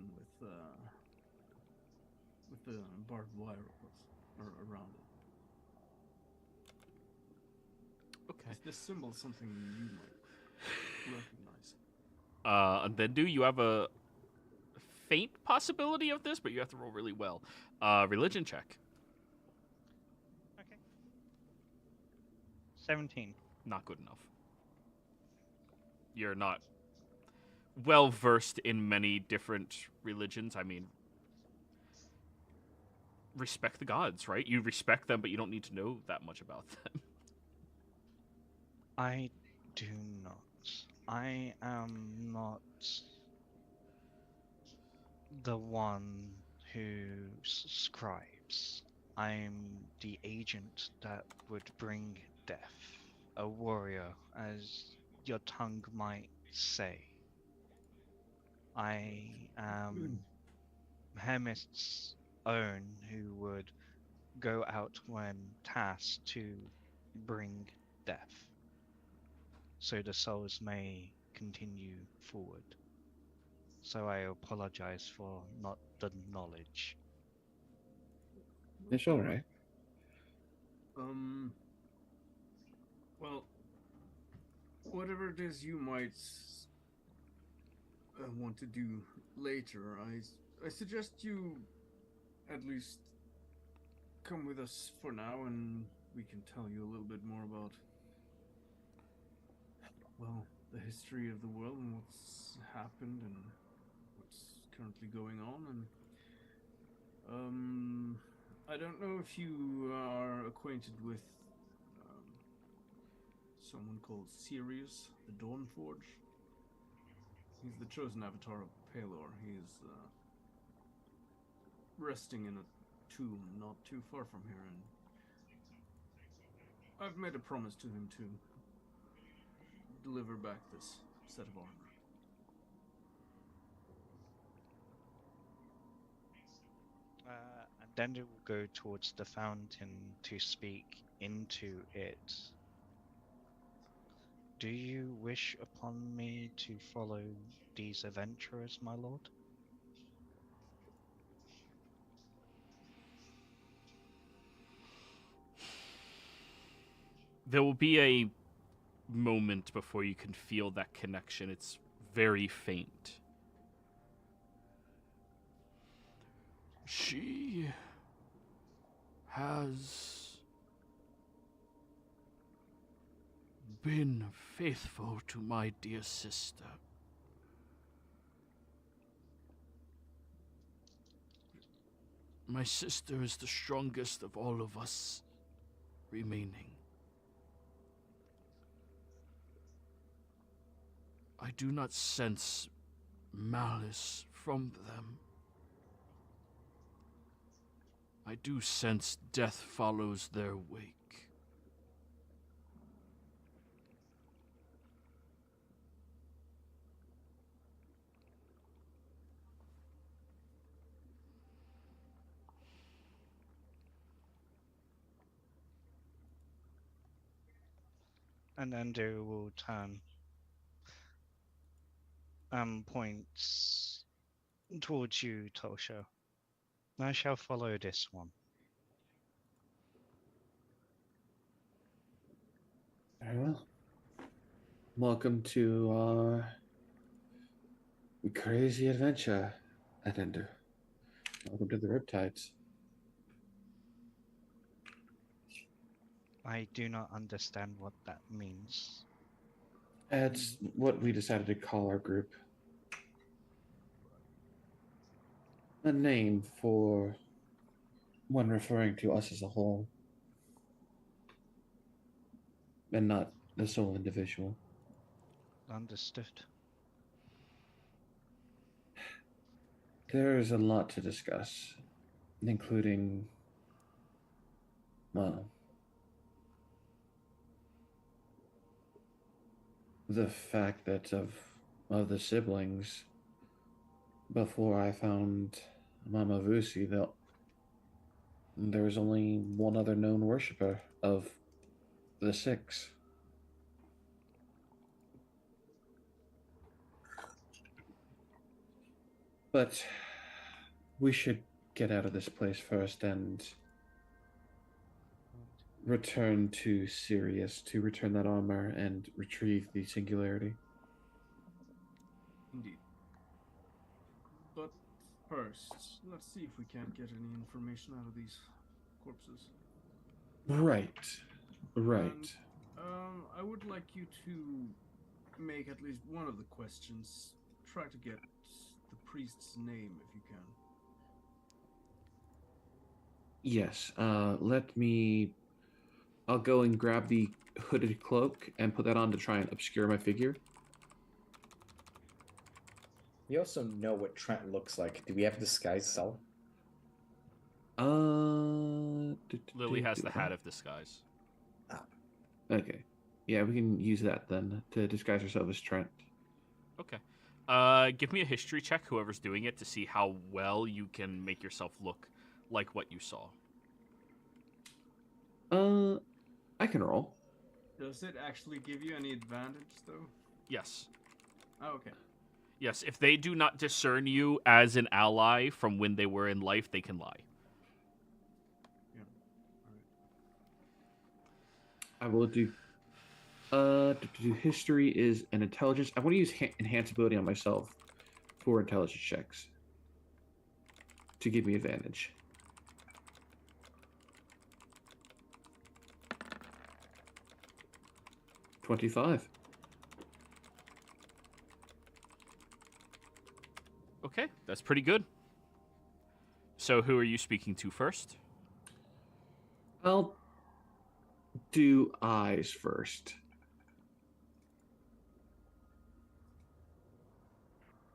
with the barbed wire around it. Okay. Is this symbol something you might recognize? And then you have a faint possibility of this, but you have to roll really well. Religion check. Okay. 17. Not good enough. You're not well versed in many different religions. I mean, respect the gods, right? You respect them, but you don't need to know that much about them. I do not. I am not the one who scribes. I'm the agent that would bring death. A warrior, as your tongue might say. I am Hermist's own who would go out when tasked to bring death, so the souls may continue forward. So I apologize for not the knowledge. It's all right. Well, whatever it is you might want to do later, I suggest you at least come with us for now, and we can tell you a little bit more about, well, the history of the world and what's happened and what's currently going on. And I don't know if you are acquainted with someone called Sirius, the Dawnforge. He's the chosen avatar of Palor. He is resting in a tomb not too far from here, and I've made a promise to him to deliver back this set of armor. And then it will go towards the fountain to speak into it. Do you wish upon me to follow these adventurers, my lord? There will be a moment before you can feel that connection. It's very faint. She has been faithful to my dear sister. My sister is the strongest of all of us remaining. I do not sense malice from them. I do sense death follows their wake. And Endo will turn and points towards you, Tosha. I shall follow this one. Very well. Welcome to our crazy adventure, Ender. Welcome to the Riptides. I do not understand what that means. It's what we decided to call our group. A name for when referring to us as a whole, and not a sole individual. Understood. There's a lot to discuss, including, well, the fact that of the siblings, before I found Mama Vusi, there was only one other known worshiper of the six. But we should get out of this place first and return to Sirius to return that armor and retrieve the singularity. Indeed. But first, let's see if we can't get any information out of these corpses. Right. And, I would like you to make at least one of the questions. Try to get the priest's name if you can. Yes. I'll go and grab the hooded cloak and put that on to try and obscure my figure. You also know what Trent looks like. Do we have disguise self? Lily has the hat of disguise. Okay. Yeah, we can use that then to disguise ourselves as Trent. Okay. Give me a history check, whoever's doing it, to see how well you can make yourself look like what you saw. I can roll. Does it actually give you any advantage, though? Yes. Oh, okay. Yes, if they do not discern you as an ally from when they were in life, they can lie. Yeah. I will do. To do history is an intelligence. I want to use enhance ability on myself for intelligence checks to give me advantage. $25. Okay, that's pretty good. So who are you speaking to first? I'll do eyes first.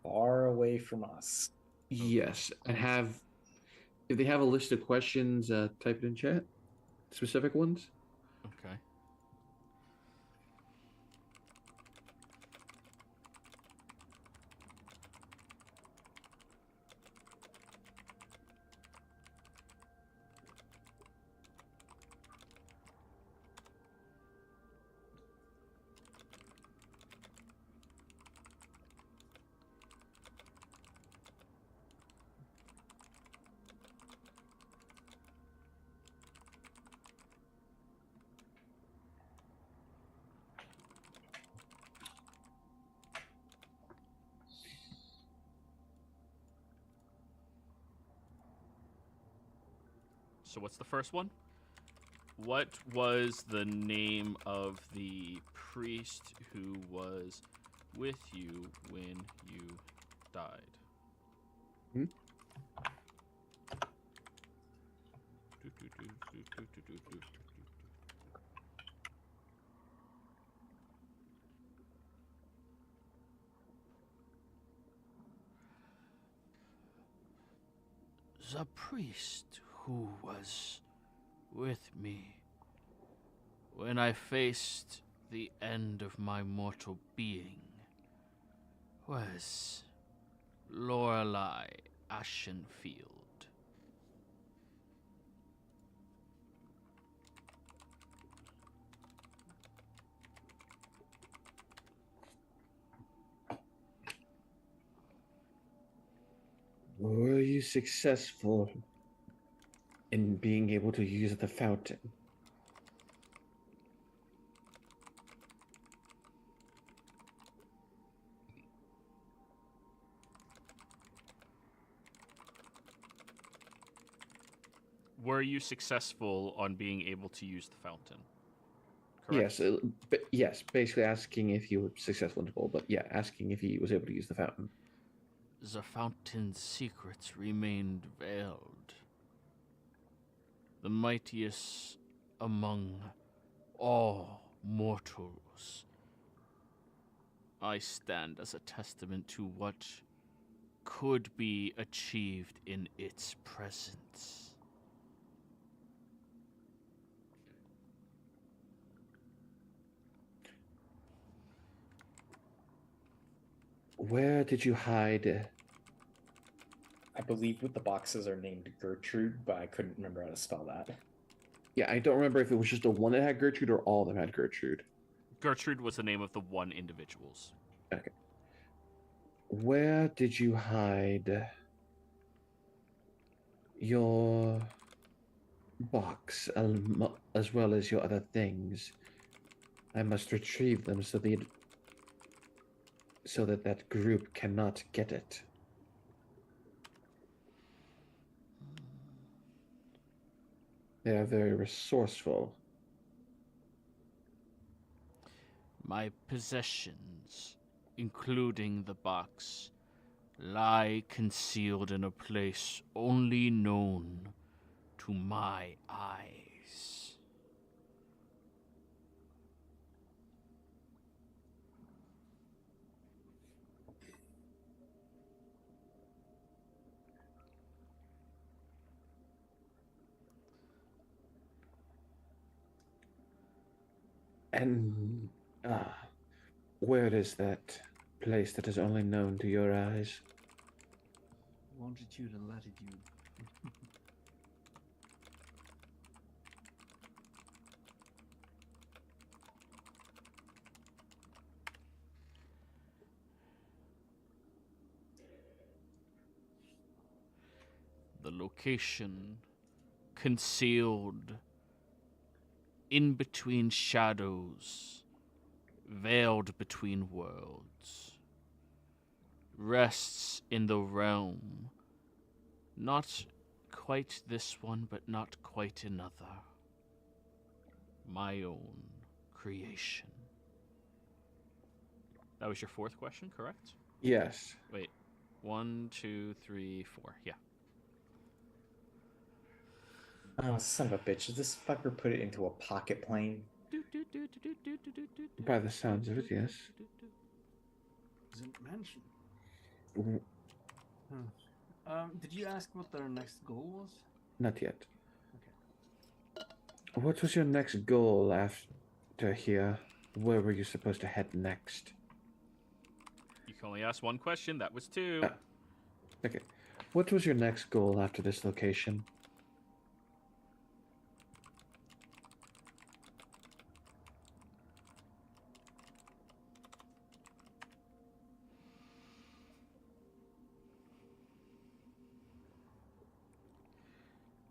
Far away from us. Yes, and if they have a list of questions, type it in chat. Specific ones. Okay. So what's the first one? What was the name of the priest who was with you when you died? Hmm? The priest who was with me when I faced the end of my mortal being was Lorelei Ashenfield. Were you successful in being able to use the fountain? Were you successful on being able to use the fountain? Correct? Yes, yes. Basically asking if you were successful in the goal, but yeah, asking if he was able to use the fountain. The fountain's secrets remained veiled. The mightiest among all mortals. I stand as a testament to what could be achieved in its presence. Where did you hide? I believe what the boxes are named Gertrude, but I couldn't remember how to spell that. Yeah, I don't remember if it was just the one that had Gertrude or all of them had Gertrude. Gertrude was the name of the one individuals. Okay. Where did you hide your box as well as your other things? I must retrieve them so that that group cannot get it. They are very resourceful. My possessions, including the box, lie concealed in a place only known to my eyes. And where is that place that is only known to your eyes? Longitude and latitude. The location concealed in between shadows, veiled between worlds, rests in the realm, not quite this one, but not quite another. My own creation. That was your fourth question, correct? Yes. Wait, 1, 2, 3, 4. Yeah. Oh, son of a bitch. Did this fucker put it into a pocket plane? By the sounds of it, yes. Isn't mentioned. W- Did you ask what their next goal was? Not yet. Okay. What was your next goal after here? Where were you supposed to head next? You can only ask one question. That was 2. Ah. Okay. What was your next goal after this location?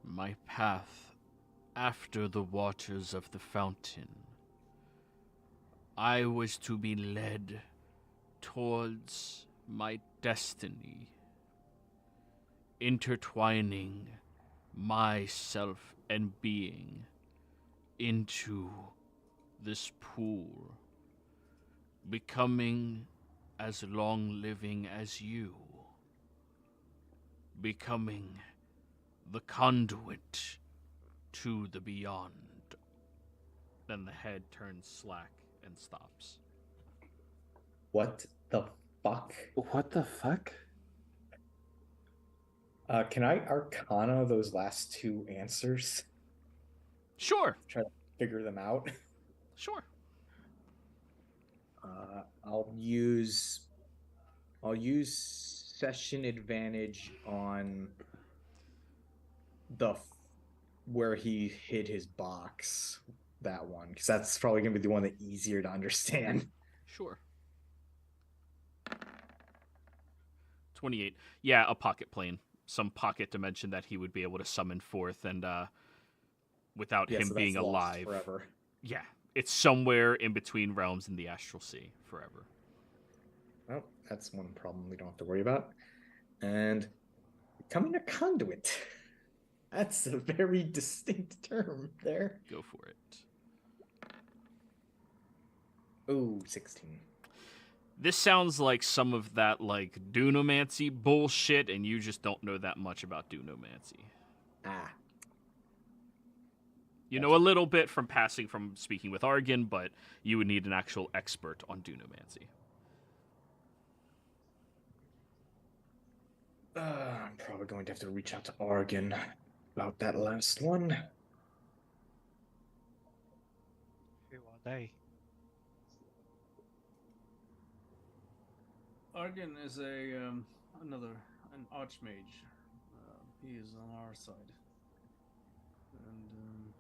My path after the waters of the fountain. I was to be led towards my destiny, intertwining myself and being into this pool, becoming as long-living as you, becoming the conduit to the beyond. Then the head turns slack and stops. What the fuck? What the fuck? Can I arcana those last two answers? Sure. Try to figure them out. Sure. I'll use session advantage on where he hid his box. That one, because that's probably gonna be the one that's easier to understand. Sure. 28. Yeah, a pocket plane. Some pocket dimension that he would be able to summon forth, and without him so being that's lost alive. forever. Yeah, it's somewhere in between realms in the astral sea forever. Well, that's one problem we don't have to worry about. And becoming a conduit. That's a very distinct term there. Go for it. Oh, 16. This sounds like some of that, like, Dunomancy bullshit, and you just don't know that much about Dunomancy. Ah. You know a little bit from speaking with Argon, but you would need an actual expert on Dunomancy. I'm probably going to have to reach out to Argon about that last one. Who are they? Argon is an archmage. He is on our side, and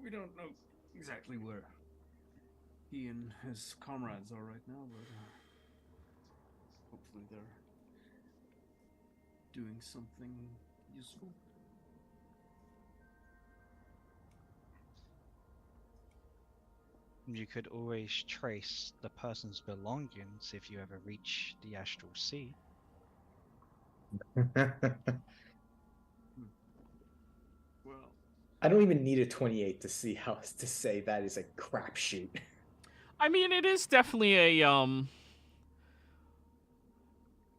we don't know exactly where he and his comrades are right now, but hopefully they're doing something useful. You could always trace the person's belongings if you ever reach the astral sea. Well, I don't even need a 28 to say that is a crapshoot. I mean, it is definitely a,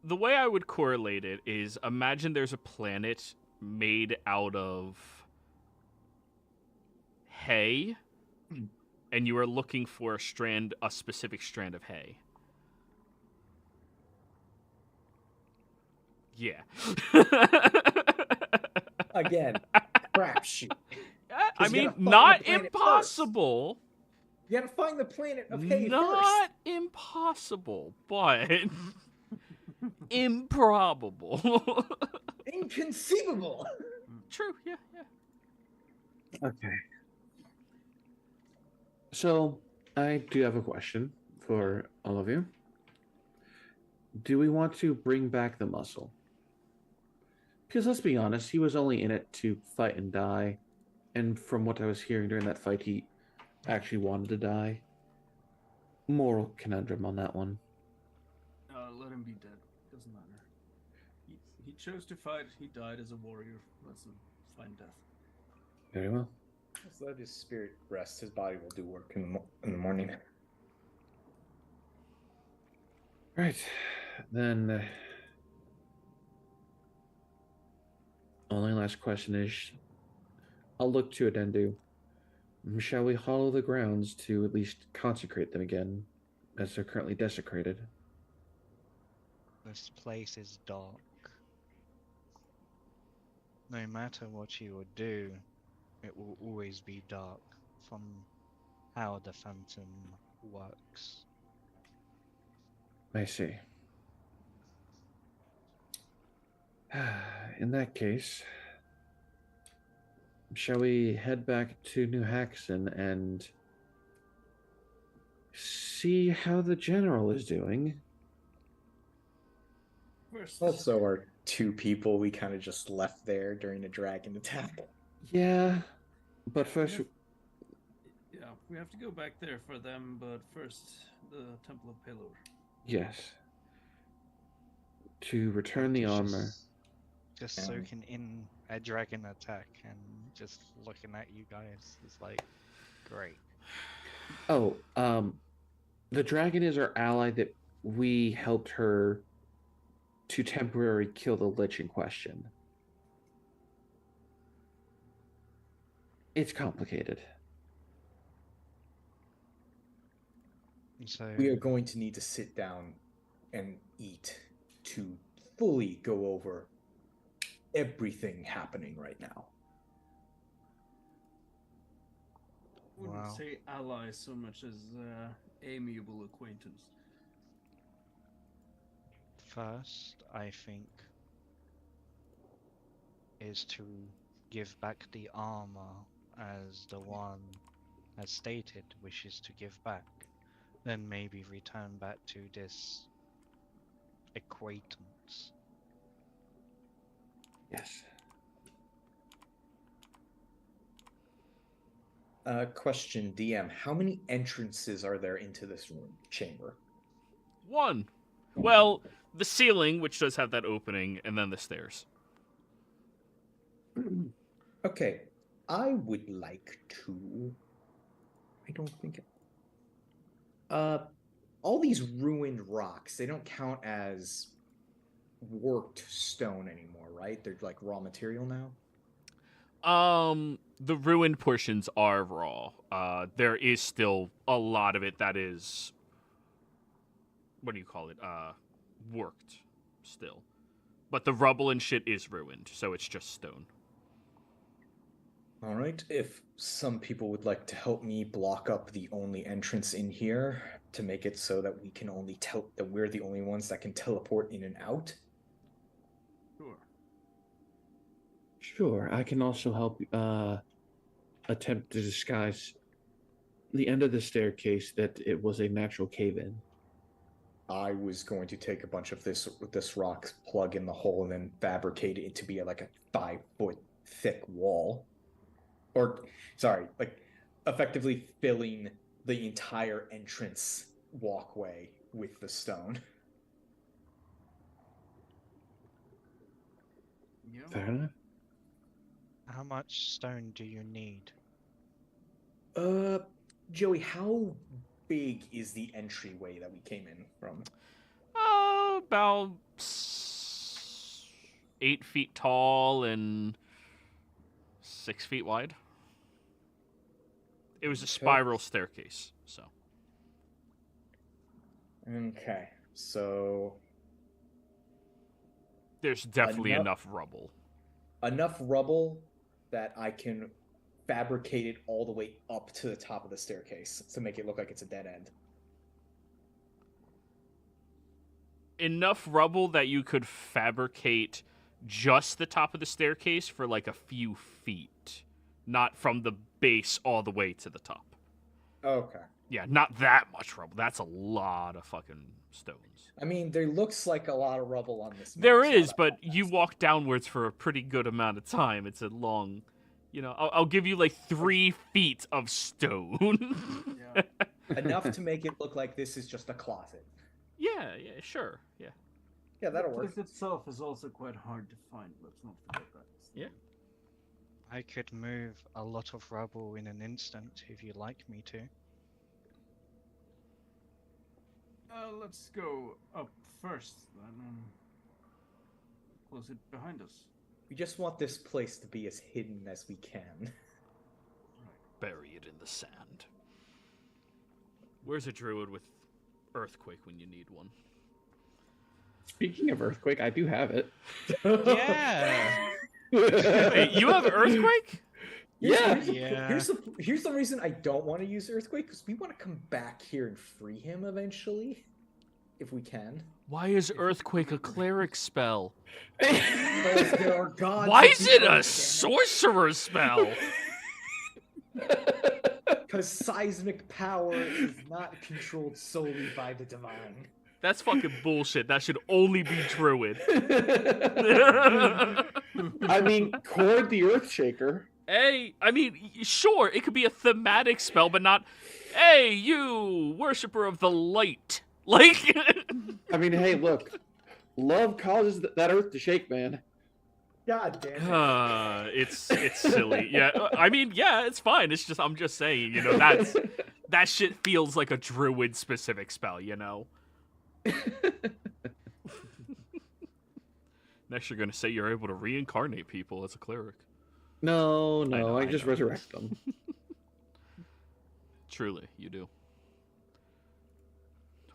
the way I would correlate it is, imagine there's a planet made out of hay, and you are looking for a specific strand of hay. Yeah. Again, crapshoot. I mean, not impossible. You gotta find the planet of hay Not first. impossible, but improbable. Inconceivable. True, yeah. Okay. So, I do have a question for all of you. Do we want to bring back the muscle? Because let's be honest, he was only in it to fight and die. And from what I was hearing during that fight, he actually wanted to die. Moral conundrum on that one. let him be dead. Doesn't matter. He chose to fight. He died as a warrior. That's a fine death. Very well. Just let his spirit rest. His body will do work in the morning. Right. Then, only last question is, I'll look to Adendu. Shall we hollow the grounds to at least consecrate them again, as they're currently desecrated? This place is dark. No matter what you would do, it will always be dark from how the phantom works. I see. In that case, shall we head back to New Haxon and see how the general is doing? Also, our two people we kind of just left there during a dragon attack. Yeah, but first... Yeah, we have to go back there for them, but first, the Temple of Pelor. Yes. To return the armor. Just Yeah. soaking in a dragon attack and just looking at you guys. It's like, great. Oh, the dragon is our ally that we helped her to temporarily kill the lich in question. It's complicated. So We are going to need to sit down and eat to fully go over everything happening right now. Wouldn't Wow. say ally so much as amiable acquaintance. first, I think, is to give back the armor as the one, as stated, wishes to give back. Then maybe return back to this acquaintance. Yes. Question, DM. How many entrances are there into this room chamber? 1. Well, the ceiling, which does have that opening, and then the stairs. Okay, I would like to. I don't think. All these ruined rocks, they don't count as worked stone anymore, right? They're like raw material now. The ruined portions are raw. There is still a lot of it that is, what do you call it? Worked still. But the rubble and shit is ruined, so it's just stone. All right. If some people would like to help me block up the only entrance in here to make it so that we can only that we're the only ones that can teleport in and out. Sure. Sure. I can also help attempt to disguise the end of the staircase that it was a natural cave-in. I was going to take a bunch of this rock, plug in the hole, and then fabricate it to be like a 5-foot thick wall. Or, sorry, like effectively filling the entire entrance walkway with the stone. Yeah. Fair enough. How much stone do you need? Joey, how big is the entryway that we came in from? About 8 feet tall and 6 feet wide. It was a spiral staircase, so. Okay, so There's definitely enough rubble. enough rubble that I can fabricate it all the way up to the top of the staircase to make it look like it's a dead end. Enough rubble that you could fabricate just the top of the staircase for like a few feet, not from the base all the way to the top. Okay. Yeah, not that much rubble. That's a lot of fucking stones. I mean, there looks like a lot of rubble on this map. There so is, that- but you walk downwards for a pretty good amount of time. It's a long, I'll give you like 3 feet of stone. Yeah. enough to make it look like this is just a closet. Yeah, sure, yeah. Yeah, that'll The work. place itself is also quite hard to find. Let's not forget that. Yeah. I could move a lot of rubble in an instant if you'd like me to. Let's go up first, then. Close it behind us. We just want this place to be as hidden as we can. Bury it in the sand. Where's a druid with earthquake when you need one? Speaking of earthquake, I do have it. Yeah. Wait, you have earthquake? Yeah. Here's the reason I don't want to use Earthquake, because we want to come back here and free him eventually, if we can. Why is earthquake a cleric spell? Because there are gods. Why that is do it a Earth sorcerer spell? Because seismic power is not controlled solely by the divine. That's fucking bullshit. That should only be druid. I mean, Cord the Earthshaker. Hey, I mean, sure, it could be a thematic spell, but not, hey, you, worshiper of the light. Like, I mean, hey, look. Love causes that earth to shake, man. God damn it. It's silly. Yeah, I mean, yeah, it's fine. It's just I'm just saying, that shit feels like a druid specific spell, Next, you're gonna say you're able to reincarnate people as a cleric. No, know, I I just know. resurrect them. Truly, you do.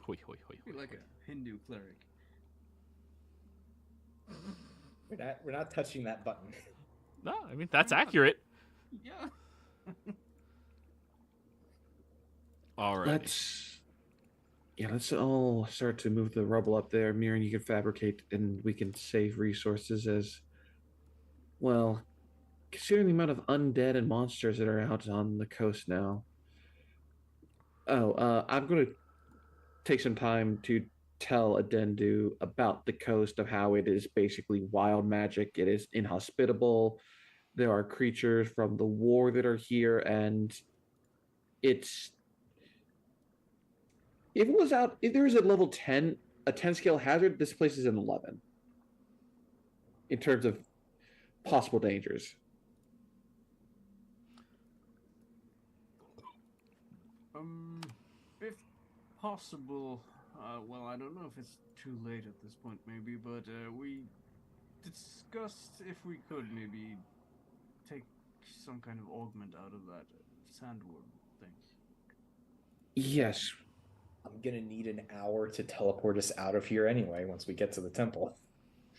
Hoi, hoi, hoi, You're hoi, like hoi. a Hindu cleric. We're not touching that button. No, I mean that's accurate. Yeah. All right. Let's all start to move the rubble up there. Mirren, you can fabricate, and we can save resources as well. Considering the amount of undead and monsters that are out on the coast now. I'm going to take some time to tell Adendu about the coast, of how it is basically wild magic. It is inhospitable. There are creatures from the war that are here, and it's if there was a level 10, a 10 scale hazard, this place is an 11 in terms of possible dangers. If possible, well, I don't know if it's too late at this point, maybe, but we discussed if we could maybe take some kind of augment out of that sandworm thing. Yes. I'm gonna need an hour to teleport us out of here anyway, once we get to the temple.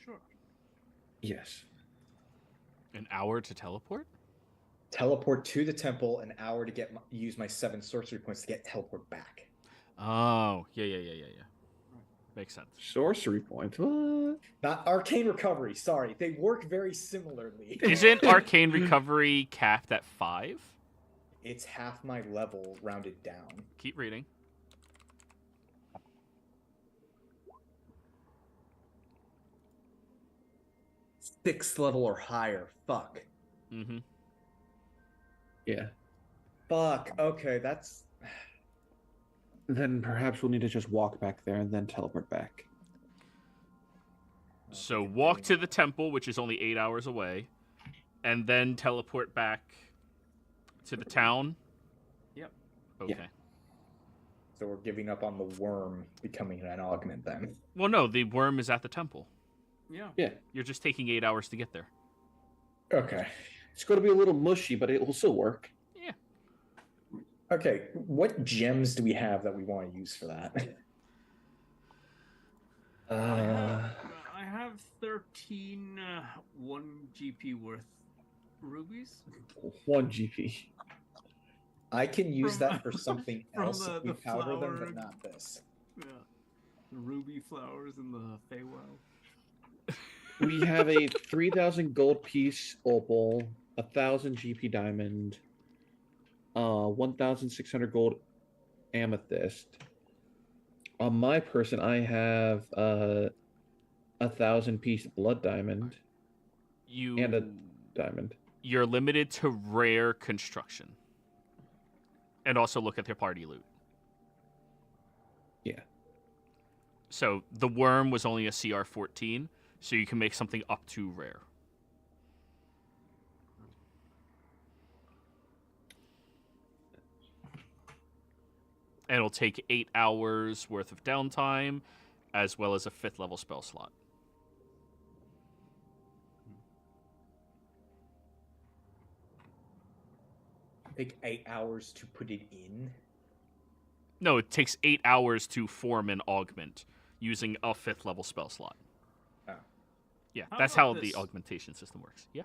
Sure. Yes. An hour to teleport? Teleport to the temple, an hour to use my 7 sorcery points to get teleport back. Oh, yeah. Makes sense. Sorcery points. What? Not arcane recovery, sorry. They work very similarly. Isn't arcane recovery capped at 5? It's half my level rounded down. Keep reading. Sixth level or higher. Fuck. Mm-hmm. Yeah. Fuck. Okay, that's... Then perhaps we'll need to just walk back there and then teleport back. So walk to the temple, which is only 8 hours away, and then teleport back to the town? Yep. Okay. Yeah. So we're giving up on the worm becoming an augment then. Well, no, the worm is at the temple. Yeah. Yeah. You're just taking 8 hours to get there. Okay. It's going to be a little mushy, but it will still work. Yeah. Okay, what gems do we have that we want to use for that? I have 13 1 GP worth rubies. 1 GP. I can use From- that for something from else if we the powder them, flower- but not this. Yeah. The ruby flowers in the Feywild. We have a 3,000 gold piece opal, 1,000 GP diamond, 1,600 gold amethyst. On my person, I have 1,000 piece blood diamond and a diamond. You're limited to rare construction. And also look at their party loot. Yeah. So the worm was only a CR 14, so you can make something up to rare. And it'll take 8 hours worth of downtime, as well as a 5th level spell slot. Take 8 hours to put it in. No, it takes 8 hours to form an augment using a 5th level spell slot. Oh. Yeah, How that's about how this? the augmentation system works. Yeah.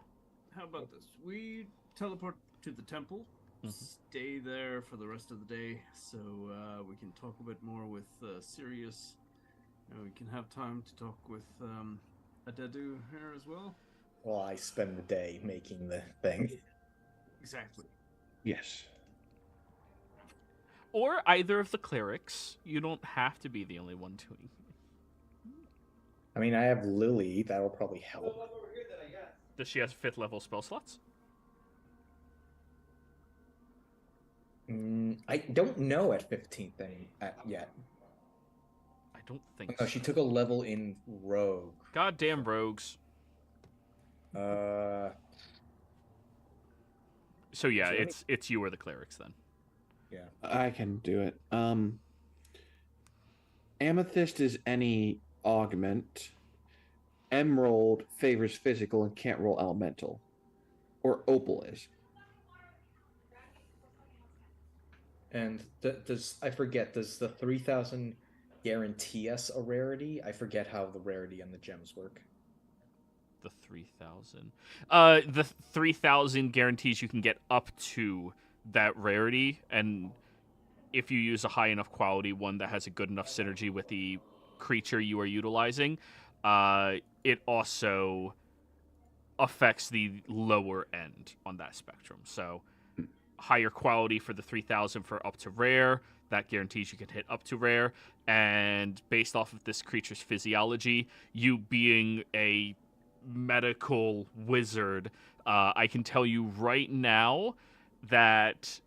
How about this? We teleport to the temple, stay there for the rest of the day, so we can talk a bit more with Sirius. We can have time to talk with Adedu here as well. Well, I spend the day making the thing. Exactly. Yes. Or either of the clerics. You don't have to be the only one doing it. I mean, I have Lily. That'll probably help. Does she have 5th level spell slots? I don't know at 15th yet. I don't think Oh, so. she took a level in Rogue. Goddamn rogues. Uh, So yeah, So let me- it's you or the clerics then. yeah. I can do it. Amethyst is any augment. Emerald favors physical and can't roll elemental. Or opal is. And does I forget? Does the 3,000 guarantee us a rarity? I forget how the rarity and the gems work. The 3,000. The 3,000 guarantees you can get up to that rarity, and if you use a high enough quality one that has a good enough synergy with the creature you are utilizing, it also affects the lower end on that spectrum. So higher quality for the 3,000 for up to rare, that guarantees you can hit up to rare, and based off of this creature's physiology, you being a medical wizard, I can tell you right now that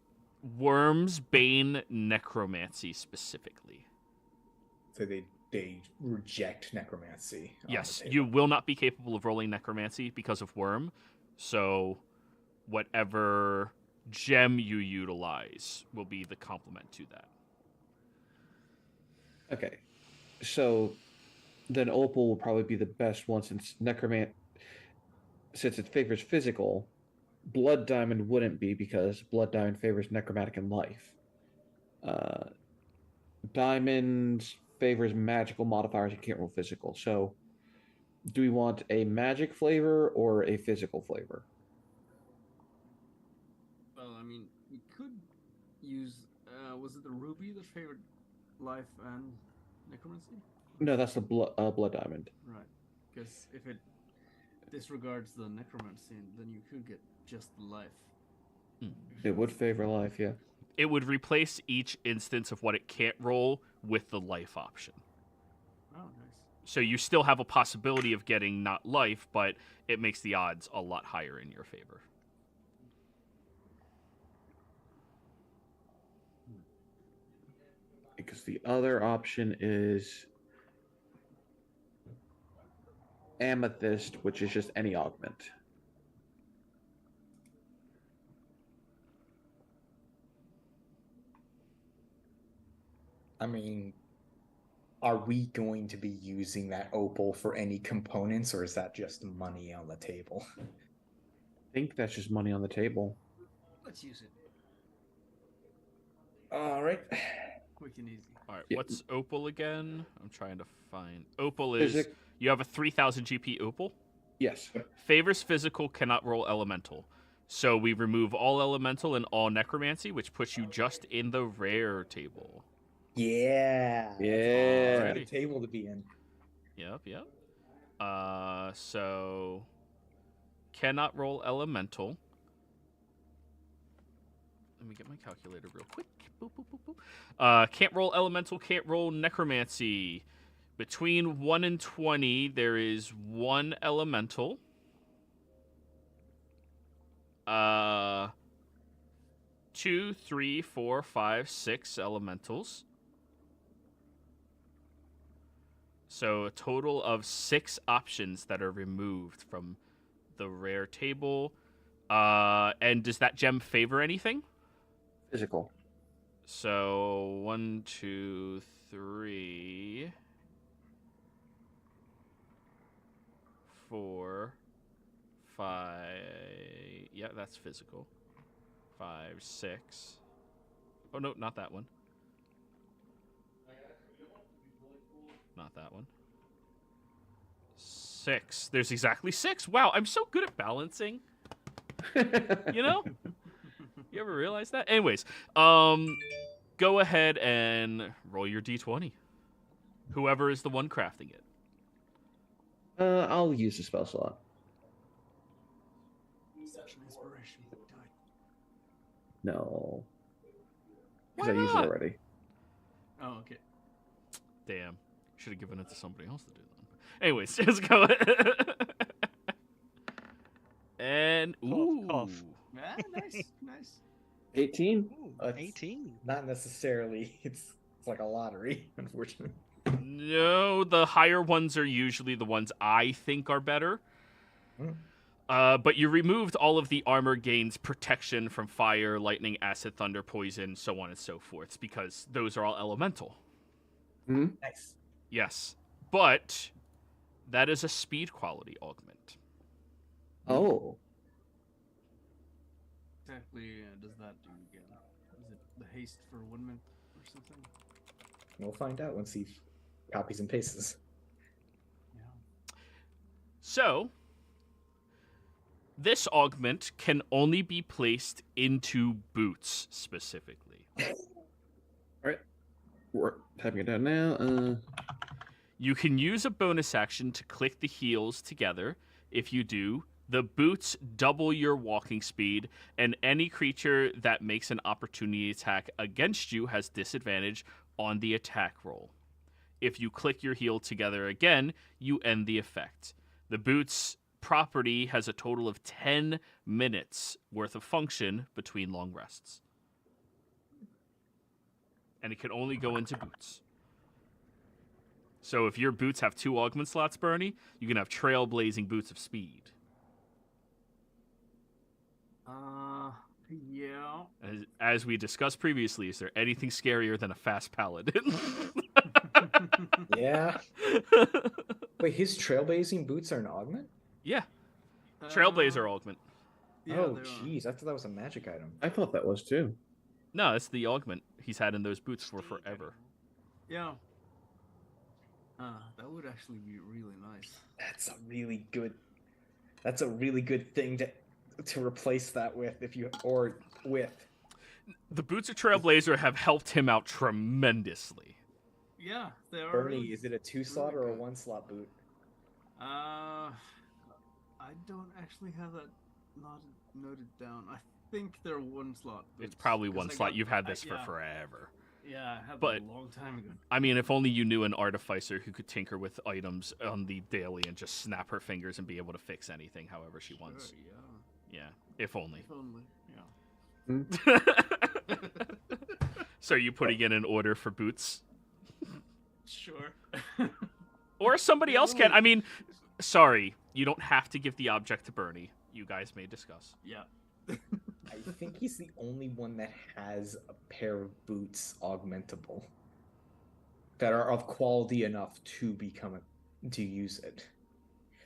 worms bane necromancy specifically. So they reject necromancy. on the Yes, table. you will not be capable of rolling necromancy because of worm. So whatever gem you utilize will be the complement to that. Okay. So then opal will probably be the best one since since it favors physical. Blood diamond wouldn't be because blood diamond favors necromantic and life. Uh, diamond favors magical modifiers and can't roll physical. So do we want a magic flavor or a physical flavor? Well, I mean, we could use. Was it the ruby that favored life and necromancy? No, that's the blood diamond. Right. Because if it disregards the necromancy, then you could get just the life. It would favor life, yeah. It would replace each instance of what it can't roll with the life option. Oh, nice. So you still have a possibility of getting not life, but it makes the odds a lot higher in your favor. Because the other option is amethyst, which is just any augment. I mean, are we going to be using that opal for any components, or is that just money on the table? I think that's just money on the table. Let's use it. All right. Quick and easy. All right, Yeah. what's opal again? I'm trying to find. Opal is Physic- you have a 3,000 GP opal. Yes. Favors physical, cannot roll elemental. So we remove all elemental and all necromancy, which puts you just in the rare table. Yeah. Yeah. That's a good table to be in. Yep. So cannot roll elemental. Let me get my calculator real quick. Boop, boop, boop, boop. Can't roll elemental, can't roll necromancy. Between 1 and 20, there is 1 elemental. 2, 3, 4, 5, 6 elementals. So a total of 6 options that are removed from the rare table. And does that gem favor anything? Physical. So 1, 2, 3, 4, 5. Yeah, that's physical. 5, 6. Oh no, not that one. Not that one. 6. There's exactly 6. Wow, I'm so good at balancing. You know? You ever realize that? Anyways, go ahead and roll your d20. Whoever is the one crafting it. I'll use the spell slot. Such an inspiration. Die. No. Why Because I used it not? already. Oh, okay. Damn. Should have given it to somebody else to do that. Anyways, let's go. And ooh. Cough. Ah, nice, nice. 18? Ooh, That's- 18. Not necessarily. It's like a lottery, unfortunately. No, the higher ones are usually the ones I think are better. But you removed all of the armor gains protection from fire, lightning, acid, thunder, poison, so on and so forth, because those are all elemental. Hmm? Nice. Yes. But that is a speed quality augment. Oh. Exactly does that do again? Is it the haste for 1 minute or something? We'll find out once he copies and pastes. Yeah. So, this augment can only be placed into boots specifically. All right. We're typing it down now. You can use a bonus action to click the heels together. If you do, the boots double your walking speed, and any creature that makes an opportunity attack against you has disadvantage on the attack roll. If you click your heel together again, you end the effect. The boots property has a total of 10 minutes worth of function between long rests. And it can only go into boots. So if your boots have 2 augment slots, Bernie, you can have trailblazing boots of speed. Yeah. As we discussed previously, is there anything scarier than a fast paladin? Yeah. Wait, his trailblazing boots are an augment? Yeah. Trailblazer augment. Yeah, Oh, they are. jeez. I thought that was a magic item. I thought that was too. No, it's the augment he's had in those boots for forever. Yeah. That would actually be really nice. That's a really good thing to replace that with with. The boots of Trailblazer have helped him out tremendously. Yeah, they are. Bernie, really, is it a 2-slot or a good. 1-slot boot? I don't actually have that noted down. I think they're 1-slot boots. It's probably 1 'cause I slot. got- You've had this yeah. for forever. Yeah, I had But- that a long time ago. I mean, if only you knew an artificer who could tinker with items on the daily and just snap her fingers and be able to fix anything however she wants. Sure, Yeah, if only. If only. Yeah. So are you putting in an order for boots? Sure. Or somebody else can. I mean, sorry, you don't have to give the object to Bernie. You guys may discuss. Yeah. I think he's the only one that has a pair of boots augmentable that are of quality enough to to use it.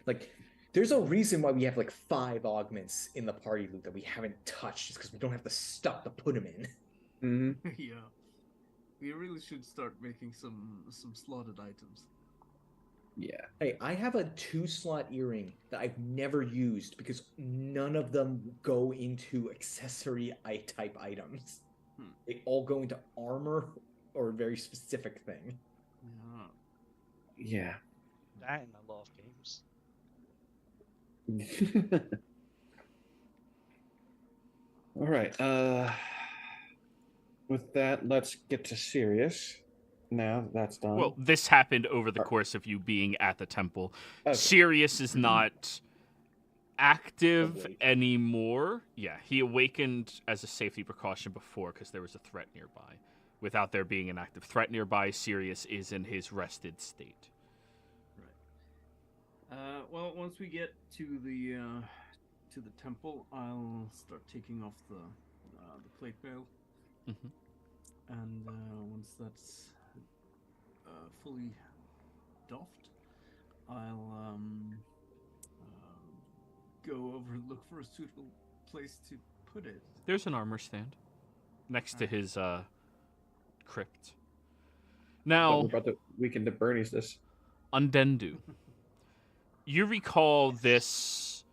Like, there's a reason why we have like 5 augments in the party loot that we haven't touched, just because we don't have the stuff to put them in. Mm-hmm. Yeah. We really should start making some slotted items. Yeah. Hey, I have a 2-slot earring that I've never used because none of them go into accessory type items. They all go into armor or a very specific thing. Yeah. Yeah. That in a lot of games. All right. With that, let's get to Sirius. Now that's done. Well, this happened over the course of you being at the temple. Okay. Sirius is not active Awake. anymore. Yeah, he awakened as a safety precaution before because there was a threat nearby. Without there being an active threat nearby, Sirius is in his rested state. Right. Well, once we get to the temple, I'll start taking off the plate mail, Mhm. and once that's fully doffed, I'll go over and look for a suitable place to put it. There's an armor stand next to his crypt. Now, We're about to weaken the Bernie's this. Undendu, you recall this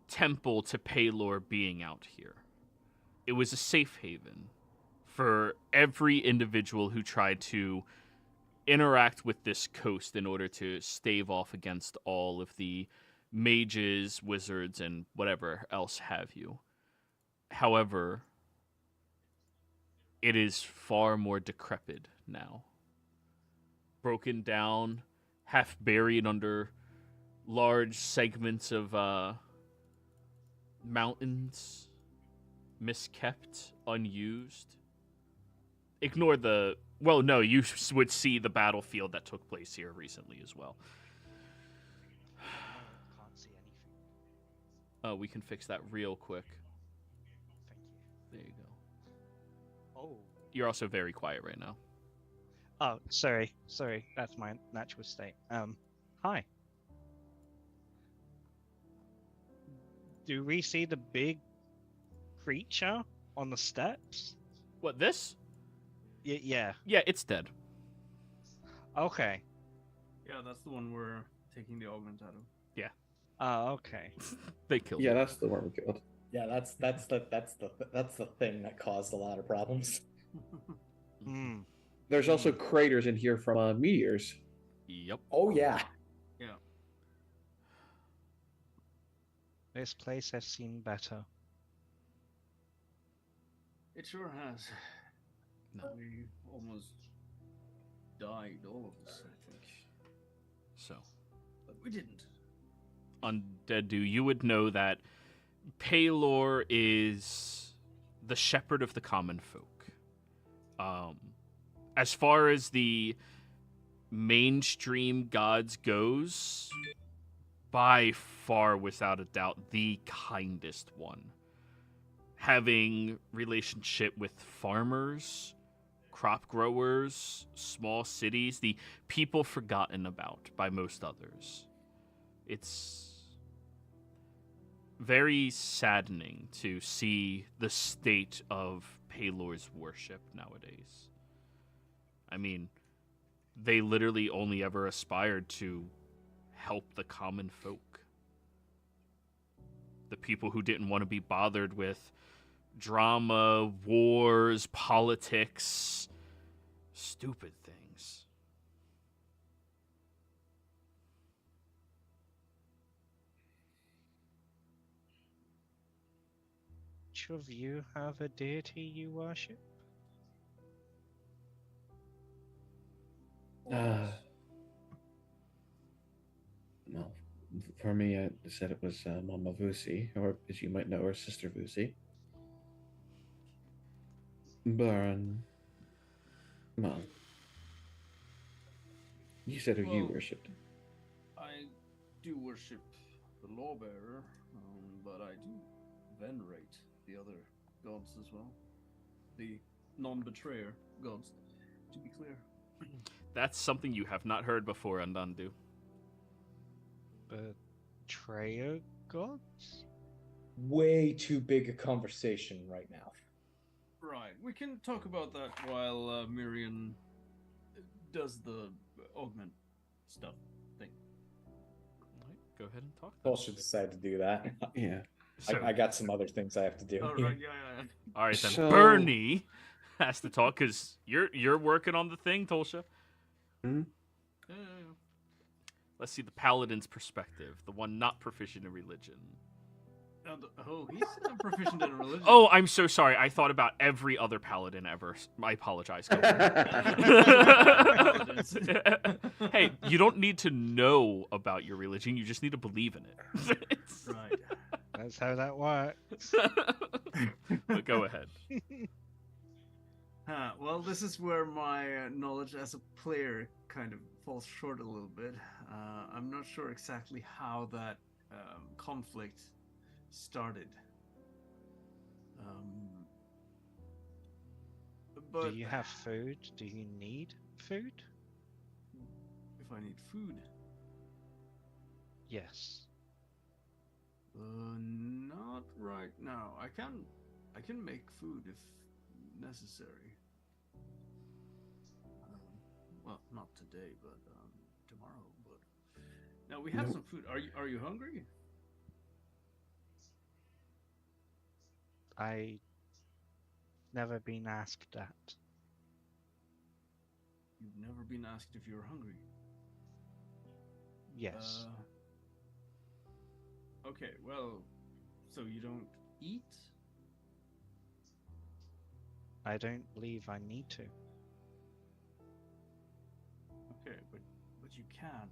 temple to Paylor being out here. It was a safe haven for every individual who tried to interact with this coast in order to stave off against all of the mages, wizards, and whatever else have you. However, it is far more decrepit now. Broken down, half buried under large segments of mountains, miskept, unused. Ignore the... Well, no, you would see the battlefield that took place here recently as well. Can't see anything. we can fix that real quick. Thank you. There you go. Oh. You're also very quiet right now. Oh, sorry. That's my natural state. Hi. Do we see the big creature on the steps? What, this? Yeah. Yeah, it's dead. Okay. Yeah, that's the one we're taking the augment out of. Okay. They killed Yeah, it. that's the one we killed. Yeah, that's the thing that caused a lot of problems. Hmm. There's also craters in here from meteors. Yep. Oh yeah. Yeah. This place has seen better. It sure has. No. We almost died, all of us, I think. So, But we didn't. Undead Do, you would know that Paylor is the shepherd of the common folk. As far as the mainstream gods goes, by far, without a doubt, the kindest one. Having relationship with farmers, crop growers, small cities, the people forgotten about by most others. It's very saddening to see the state of Paylor's worship nowadays. I mean, they literally only ever aspired to help the common folk. The people who didn't want to be bothered with drama, wars, politics, stupid things. Each of you have a deity you worship? Well, for me, I said it was Mama Vusi, or as you might know her, Sister Vusi. Baron, well, you said who you Well, worshipped. I do worship the lawbearer, but I do venerate the other gods as well. The non-betrayer gods, to be clear. That's something you have not heard before, Undandu. Betrayer gods? Way too big a conversation right now. Right, we can talk about that while Miriam does the augment stuff thing. Right, go ahead and talk. Paul should decide to do that. Yeah. So, I got some other things I have to do. Oh, here. right, yeah. all right then. So- Bernie has to talk because you're working on the thing, Tolsha. Hmm? Yeah. Let's see the paladin's perspective, the one not proficient in religion. Oh, he's not proficient in religion. Oh, I'm so sorry. I thought about every other paladin ever. I apologize. Go Paladins. Hey, you don't need to know about your religion. You just need to believe in it. Right. That's how that works. But go ahead. Well, this is where my knowledge as a player kind of falls short a little bit. I'm not sure exactly how that conflict started. But Do you have food? Do you need food? if I need food, Yes. not right now. I can make food if necessary. Well, not today, but tomorrow. But now we have Nope. some food. Are you hungry? I never been asked that. You've never been asked if you're hungry. Yes. Okay, well, so you don't eat? I don't believe I need to. Okay, but you can.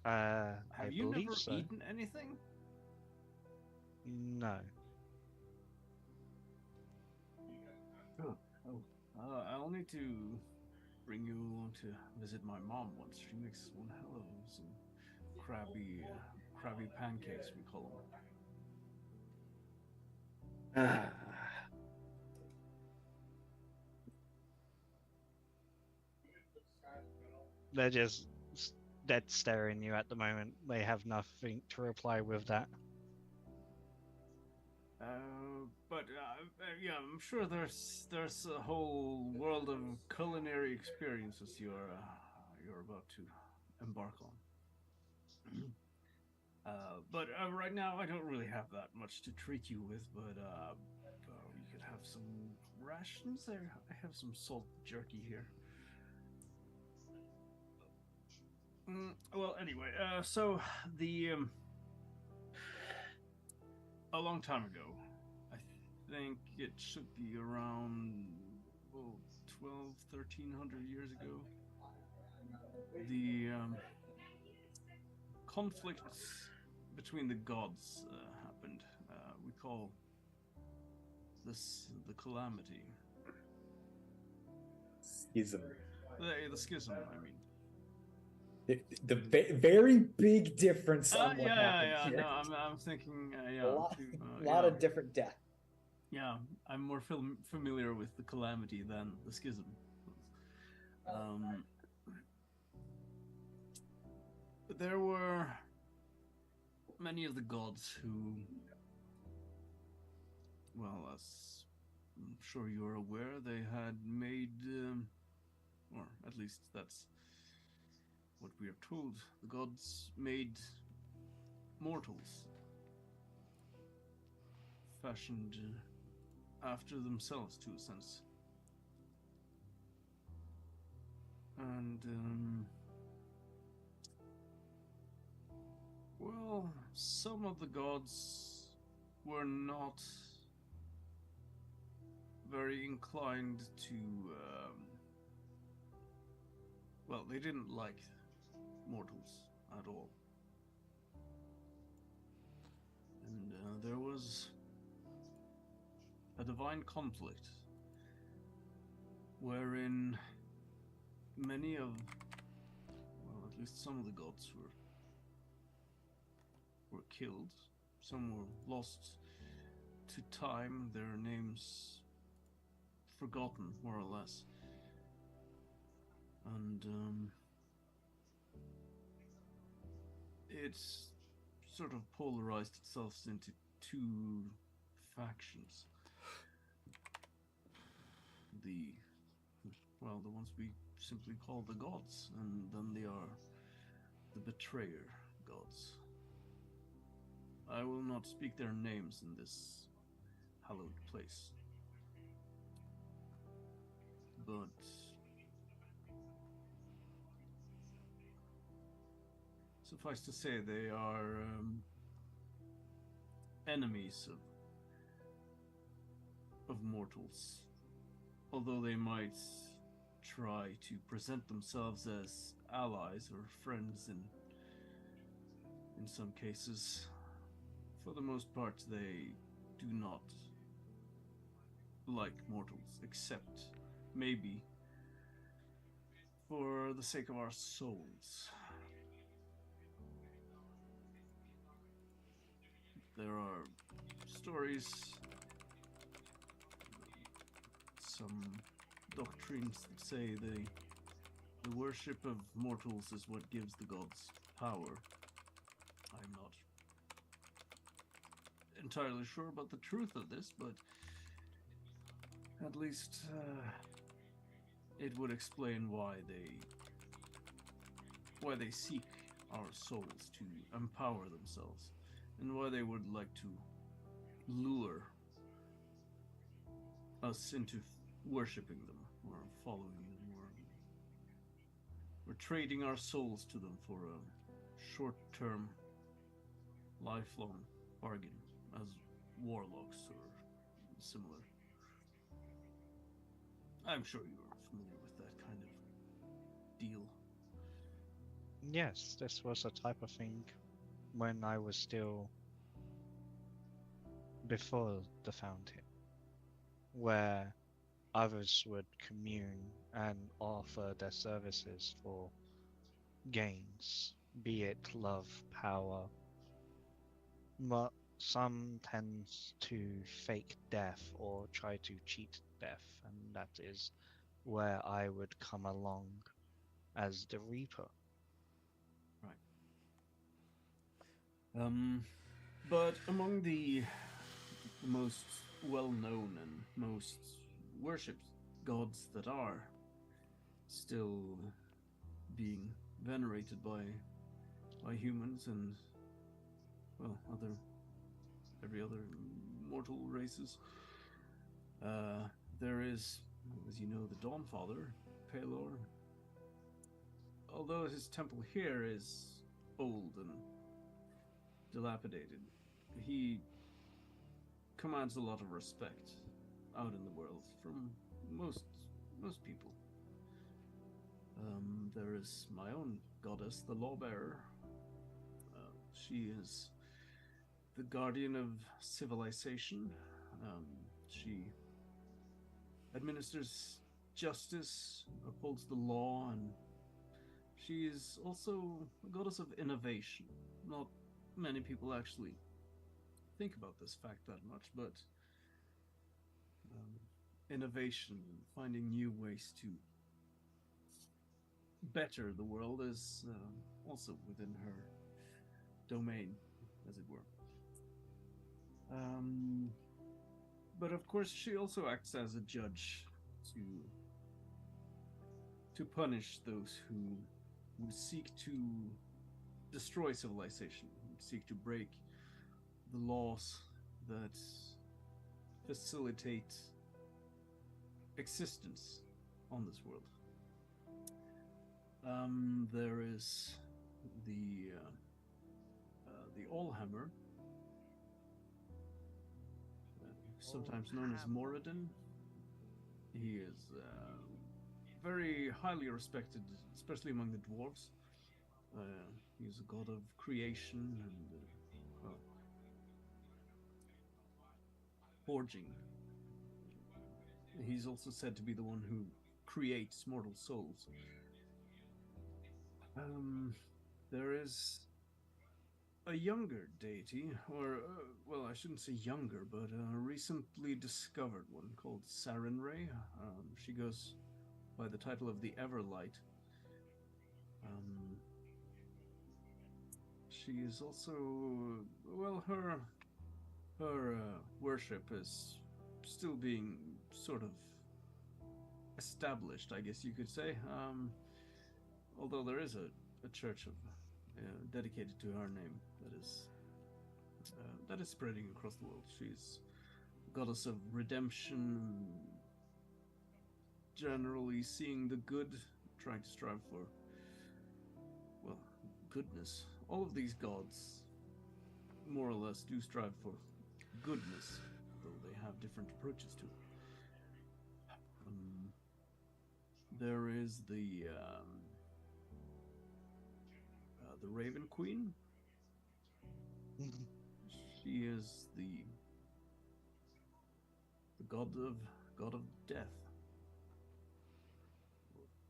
I Have you believe never so. eaten anything? No. I'll need to bring you along to visit my mom once. She makes one hell of some crabby pancakes, we call them. Ah, They're just dead staring you at the moment. They have nothing to reply with that. Yeah, I'm sure there's a whole world of culinary experiences you're about to embark on. Right now I don't really have that much to treat you with. We could have some rations. I have some salt jerky here. Well, anyway, so the a long time ago, I think it should be around 1300 years ago, the conflicts between the gods happened. We call this the calamity. Schism. The schism, I mean. The very big difference on what happened here. No, I'm thinking, a lot of different death. Yeah, I'm more familiar with the calamity than the schism. There were many of the gods who, well, as I'm sure you're aware, they had made, or at least that's what we are told, the gods made mortals, fashioned after themselves, to a sense. And, well, some of the gods were not very inclined to, well, they didn't like mortals at all. And there was a divine conflict wherein many of, well, at least some of the gods were killed. Some were lost to time, their names forgotten, more or less. And it's sort of polarized itself into two factions. The ones we simply call the gods, and then they are the betrayer gods. I will not speak their names in this hallowed place. But suffice to say, they are enemies of mortals. Although they might try to present themselves as allies or friends in some cases, for the most part they do not like mortals, except maybe for the sake of our souls. There are stories, some doctrines that say the worship of mortals is what gives the gods power. I'm not entirely sure about the truth of this, but at least it would explain why they seek our souls to empower themselves, and why they would like to lure us into worshipping them or following them, or trading our souls to them for a short-term, lifelong bargain as warlocks or similar. I'm sure you're familiar with that kind of deal. Yes, this was a type of thing when I was still before the Fountain, where others would commune and offer their services for gains, be it love, power. But some tends to fake death or try to cheat death, and that is where I would come along as the Reaper. But among the most well-known and most worshipped gods that are still being venerated by humans and, well, every other mortal races, there is, as you know, the Dawnfather, Pelor. Although his temple here is old and dilapidated, he commands a lot of respect out in the world from most people. There is my own goddess, the Lawbearer. She is the guardian of civilization. She administers justice, upholds the law, and she is also a goddess of innovation. Not many people actually think about this fact that much, but innovation, finding new ways to better the world is also within her domain, as it were. But of course, she also acts as a judge to punish those who seek to destroy civilization, seek to break the laws that facilitate existence on this world. There is the Allhammer, sometimes known as Moradin. He is very highly respected, especially among the dwarves. He's a god of creation and forging. He's also said to be the one who creates mortal souls. There is a younger deity, or, well, I shouldn't say younger, but a recently discovered one called Sarenrae. She goes by the title of the Everlight. She is also, well, her worship is still being sort of established, I guess you could say. Although there is a church of dedicated to her name that is spreading across the world. She's a goddess of redemption, generally seeing the good, trying to strive for, well, goodness. All of these gods, more or less, do strive for goodness, though they have different approaches to it. There is the Raven Queen. She is the god of death,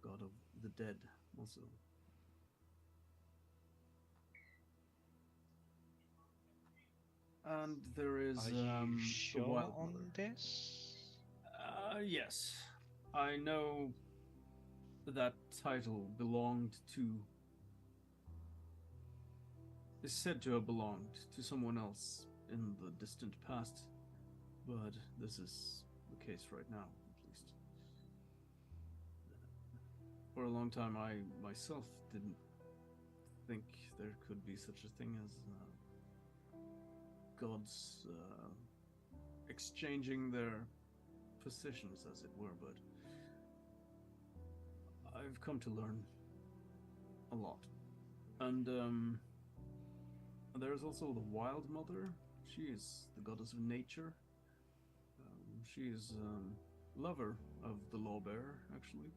god of the dead, also. And there is Are you sure the Wild on Mother. this? Yes, I know that title is said to have belonged to someone else in the distant past, but this is the case right now, at least. For a long time, I myself didn't think there could be such a thing as gods exchanging their positions, as it were, but I've come to learn a lot. And there's also the Wild Mother. She is the goddess of nature. She is lover of the Lawbearer, actually.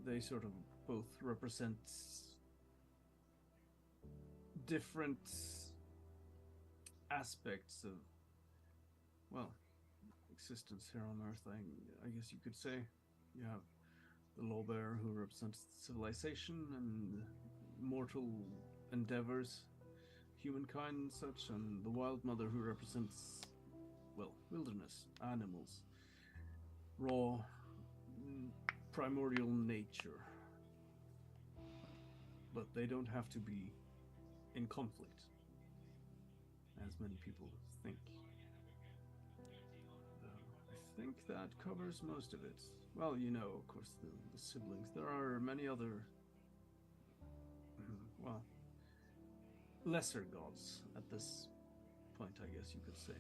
They sort of both represent different aspects of, well, existence here on Earth, I guess you could say. You have the lawbearer who represents civilization and mortal endeavors, humankind and such, and the wild mother who represents, well, wilderness, animals, raw, primordial nature. But they don't have to be in conflict, as many people think. I think that covers most of it. Well, you know, of course, the siblings. There are many other, well, lesser gods at this point, I guess you could say.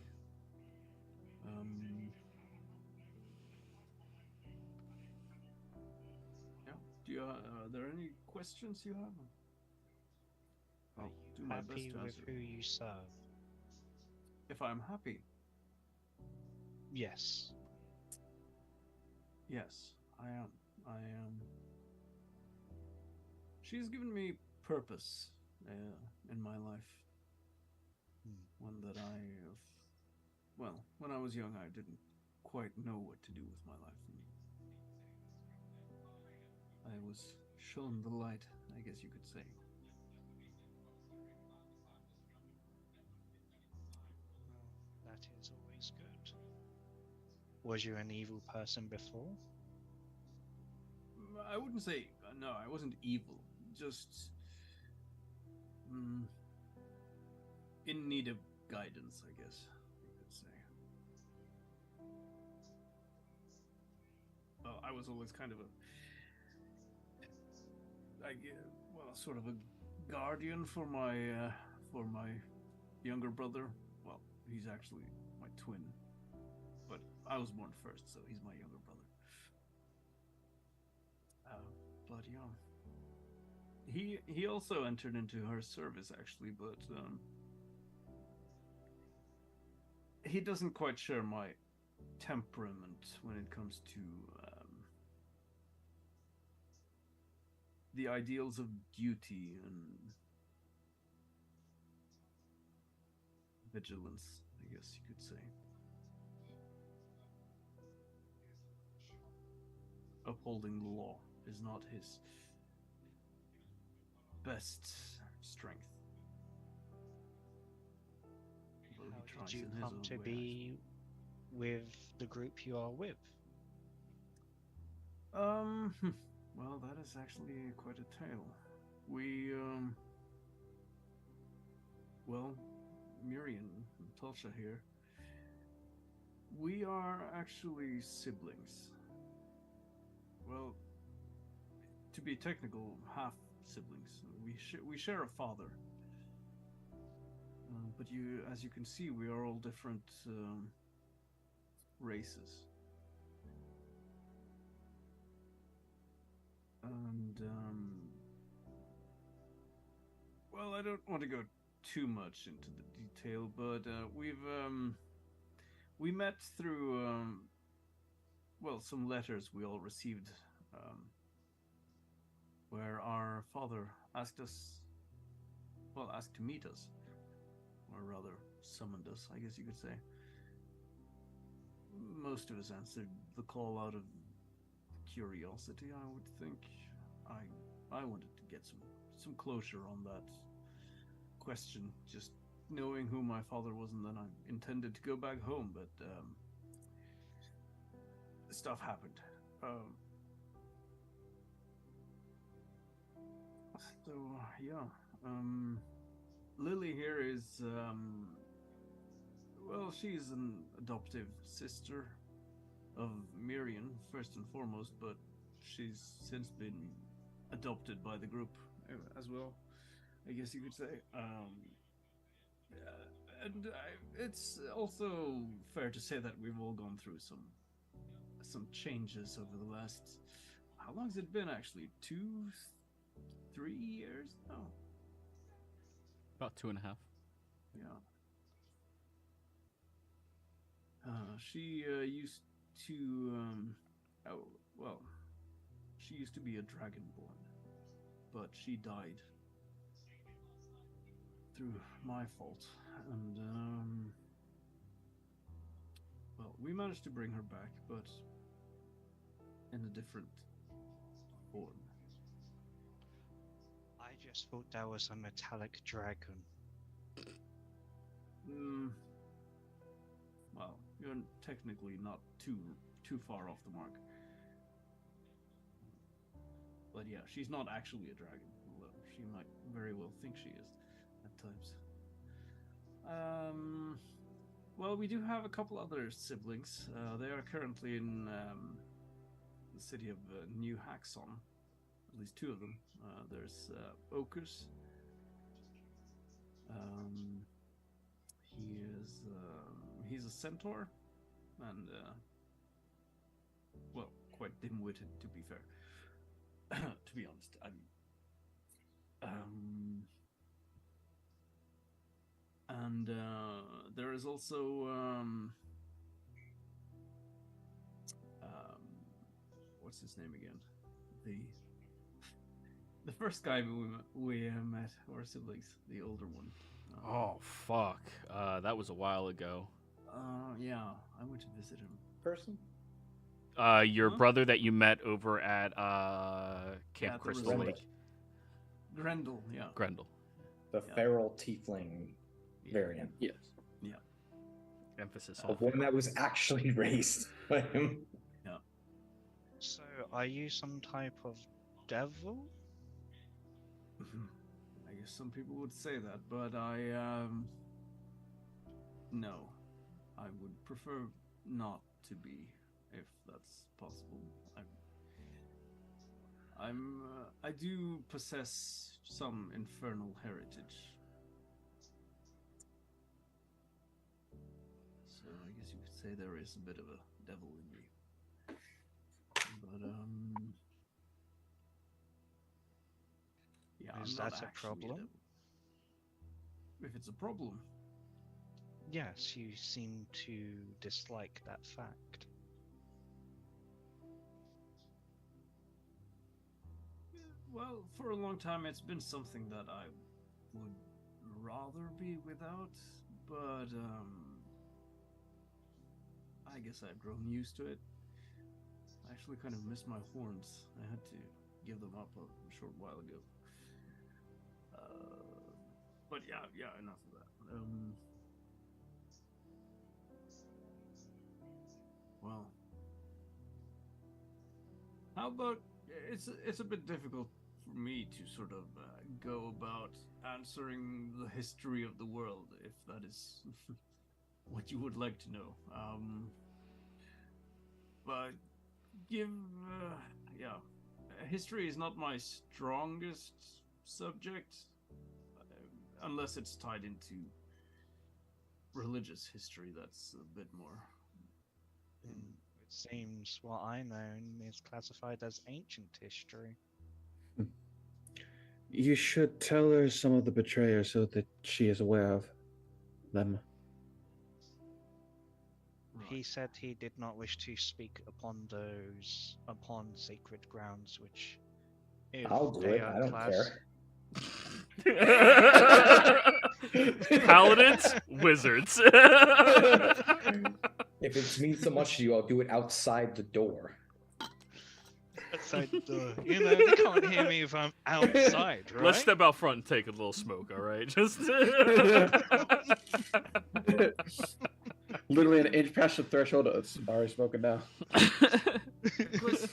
Yeah. Are there any questions you have? I'll do my best Happy to with answer. who you serve? If I'm happy, Yes. yes, I am. I am. She's given me purpose in my life. One that I have. Well, when I was young, I didn't quite know what to do with my life. I was shown the light, I guess you could say. That is always good. Was you an evil person before? I wouldn't say no. I wasn't evil. Just in need of guidance, I guess you could say. Well, I was always kind of sort of a guardian for my younger brother. Well, he's actually my twin, but I was born first, so he's my younger brother. But yeah, he also entered into her service actually, but he doesn't quite share my temperament when it comes to the ideals of duty and vigilance, I guess you could say. Upholding the law is not his best strength. How did you come to be with the group you are with? Well, that is actually quite a tale. We, well, Miriam and Tulsa here, we are actually siblings. Well, to be technical, half siblings. We share a father. But as you can see, we are all different races. And well, I don't want to go too much into the detail, but we met through well, some letters we all received, where our father asked to meet us, or rather summoned us, I guess you could say. Most of us answered the call out of curiosity, I would think. I wanted to get some closure on that question, just knowing who my father was, and then I intended to go back home, but stuff happened. So yeah, Lily here is well, she's an adoptive sister of Miriam, first and foremost, but she's since been adopted by the group as well, I guess you could say. And it's also fair to say that we've all gone through some changes over the last. How long has it been actually? 3 years now? About 2.5. Yeah. She used to. She used to be a dragonborn, but she died through my fault, and well, we managed to bring her back, but in a different horn. I just thought that was a metallic dragon. Well, you're technically not too far off the mark. But yeah, she's not actually a dragon, although she might very well think she is at times. Well, we do have a couple other siblings. They are currently in the city of New Haxon. At least two of them. There's Okus. He's a centaur, and well, quite dim-witted, to be fair. To be honest, and there is also what's his name again? The first guy we met, our siblings, the older one. Oh fuck! That was a while ago. Yeah, I went to visit him. Person? Your brother that you met over at Camp Yeah, Crystal Grendel. Lake. Grendel, yeah. Grendel. The Yeah. feral tiefling variant. Yes. Emphasis The on one that was actually raised by him. So, are you some type of devil? I guess some people would say that, but no. I would prefer not to be, if that's possible. I do possess some infernal heritage. So I guess you could say there is a bit of a devil in me. But yeah, Is I'm not that a actually problem? devil. If it's a problem, Yes, you seem to dislike that fact. well, for a long time it's been something that I would rather be without, but I guess I've grown used to it. I actually kind of miss my horns. I had to give them up a short while ago. But yeah, enough of that. Well, how about it's a bit difficult for me to sort of go about answering the history of the world, if that is what you would like to know. But history is not my strongest subject, unless it's tied into religious history. That's a bit more. It seems what I know is classified as ancient history. You should tell her some of the betrayers so that she is aware of them. He said he did not wish to speak upon sacred grounds, which if I'll do they it. are I don't class- care. Paladins, wizards. If it means so much to you, I'll do it outside the door. outside the door. You know, they can't hear me if I'm outside, right? Let's step out front and take a little smoke, all right? Just Literally an inch past the threshold, it's already smoking now. Because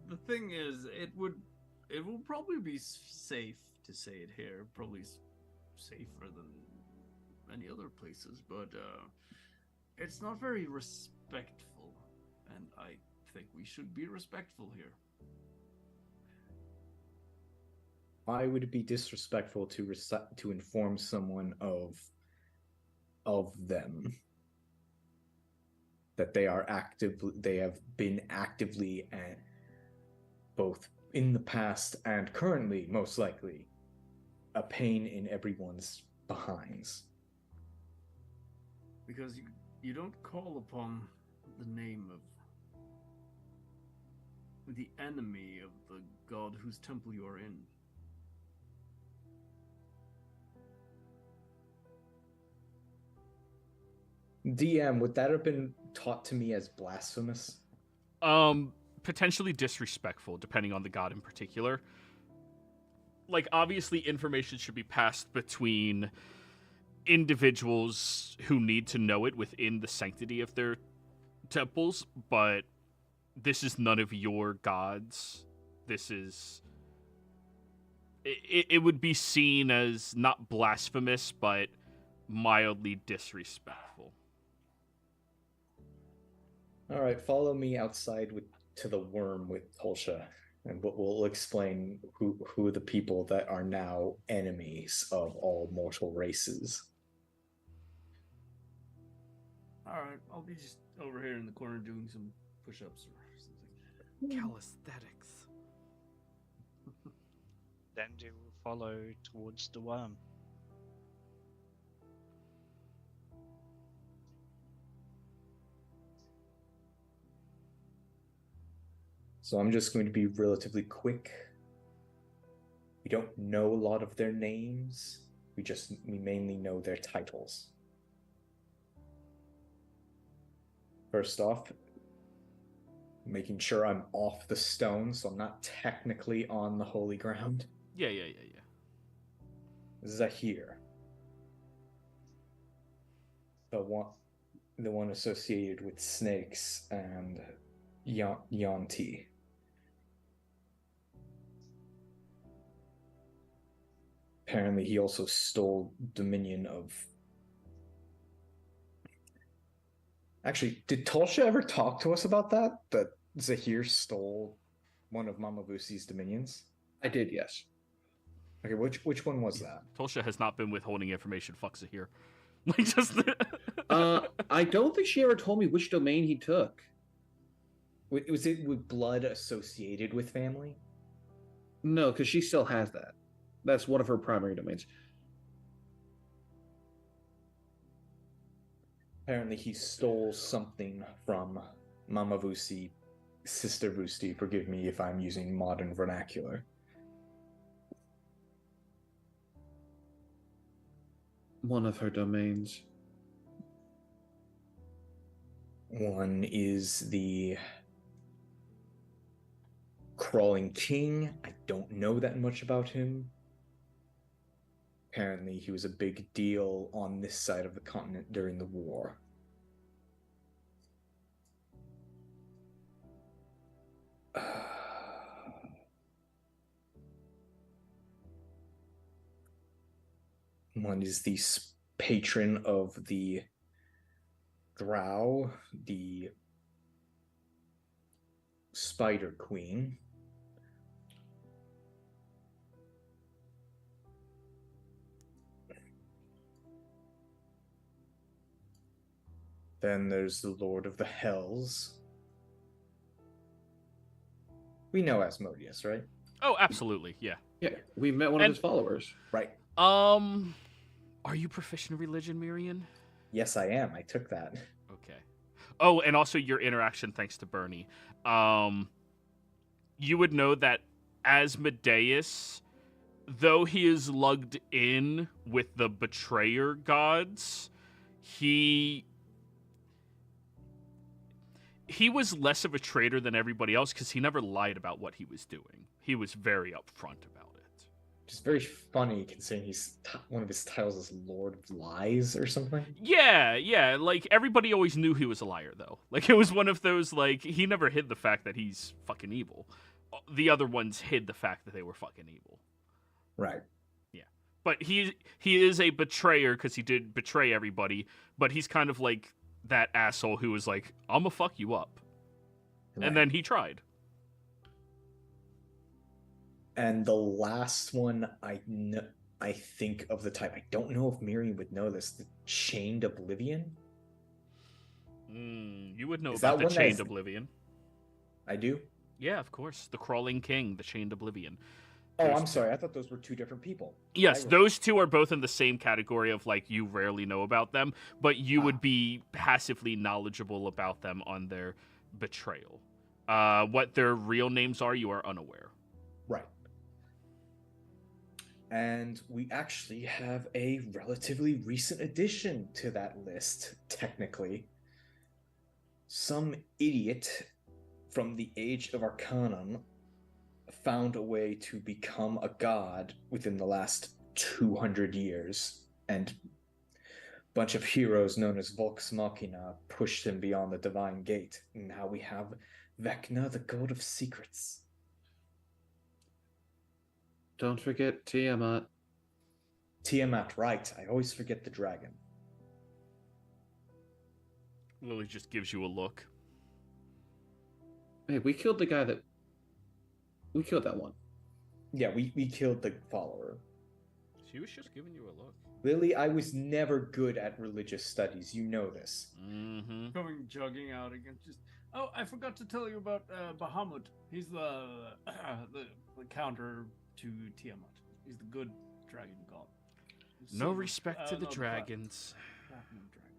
the thing is, it will probably be safe to say it here. Probably safer than many other places, but it's not very respectful, and I think we should be respectful here. Why would it be disrespectful to inform someone of them that they have been actively and both in the past and currently, most likely, a pain in everyone's behinds? Because you don't call upon the name of the enemy of the god whose temple you are in. DM, would that have been taught to me as blasphemous? potentially disrespectful, depending on the god in particular. Like, obviously, information should be passed between individuals who need to know it within the sanctity of their temples, but this is none of your gods. This is... It would be seen as not blasphemous, but mildly disrespectful. All right, follow me outside to the worm with Tolsha, and we'll explain who the people that are now enemies of all mortal races. All right, I'll be just over here in the corner doing some push-ups or something. Calisthenics. Then do follow towards the worm. So I'm just going to be relatively quick. We don't know a lot of their names. We mainly know their titles. First off, making sure I'm off the stone, so I'm not technically on the holy ground. Yeah. Zahir. The one associated with snakes and Yanti. Apparently he also stole dominion of... Actually, did Tolsha ever talk to us about that? That Zahir stole one of Mamavusi's dominions? I did, yes. Okay, which one was that? Tolsha has not been withholding information. Fucks it here. Like, just... I don't think she ever told me which domain he took. Was it with blood associated with family? No, because she still has that. That's one of her primary domains. Apparently he stole something from Mama Vusi, Sister Vusti. Forgive me if I'm using modern vernacular. One of her domains. One is the Crawling King. I don't know that much about him. Apparently he was a big deal on this side of the continent during the war. One is the patron of the Drow, the Spider Queen. Then there's the Lord of the Hells. We know Asmodeus, right? Oh, absolutely, yeah. Yeah, we met one of his followers. Right. Are you proficient in religion, Mirian? Yes, I am. I took that. Okay. Oh, and also your interaction thanks to Bernie. You would know that Asmodeus, though he is lugged in with the betrayer gods, he was less of a traitor than everybody else because he never lied about what he was doing. He was very upfront about it. Just very funny considering one of his titles is Lord of Lies or something. Yeah. Like, everybody always knew he was a liar, though. Like, it was one of those, like, he never hid the fact that he's fucking evil. The other ones hid the fact that they were fucking evil. Right. Yeah. But he is a betrayer because he did betray everybody, but he's kind of like that asshole who was like, I'm gonna fuck you up. Right. And then he tried. And the last one I think of the type, I don't know if Miriam would know this, the Chained Oblivion? You would know Is about that the one Chained that's- Oblivion. I do? Yeah, of course. The Crawling King, the Chained Oblivion. Oh, There's- I'm sorry. I thought those were two different people. Yes, I- those two are both in the same category of, like, you rarely know about them, but you would be passively knowledgeable about them on their betrayal. What their real names are, you are unaware. Right. And we actually have a relatively recent addition to that list, technically. Some idiot from the age of Arcanum found a way to become a god within the last 200 years, and a bunch of heroes known as Vox Machina pushed him beyond the divine gate. And now we have Vecna, the god of secrets. Don't forget Tiamat. Tiamat, right. I always forget the dragon. Lily just gives you a look. Hey, we killed the guy that... We killed that one. Yeah, we killed the follower. She was just giving you a look. Lily, I was never good at religious studies. You know this. Mm-hmm. Coming jogging out again. Just I forgot to tell you about Bahamut. He's the counter to Tiamat. He's the good dragon god. No respect to the dragons. Platinum dragon.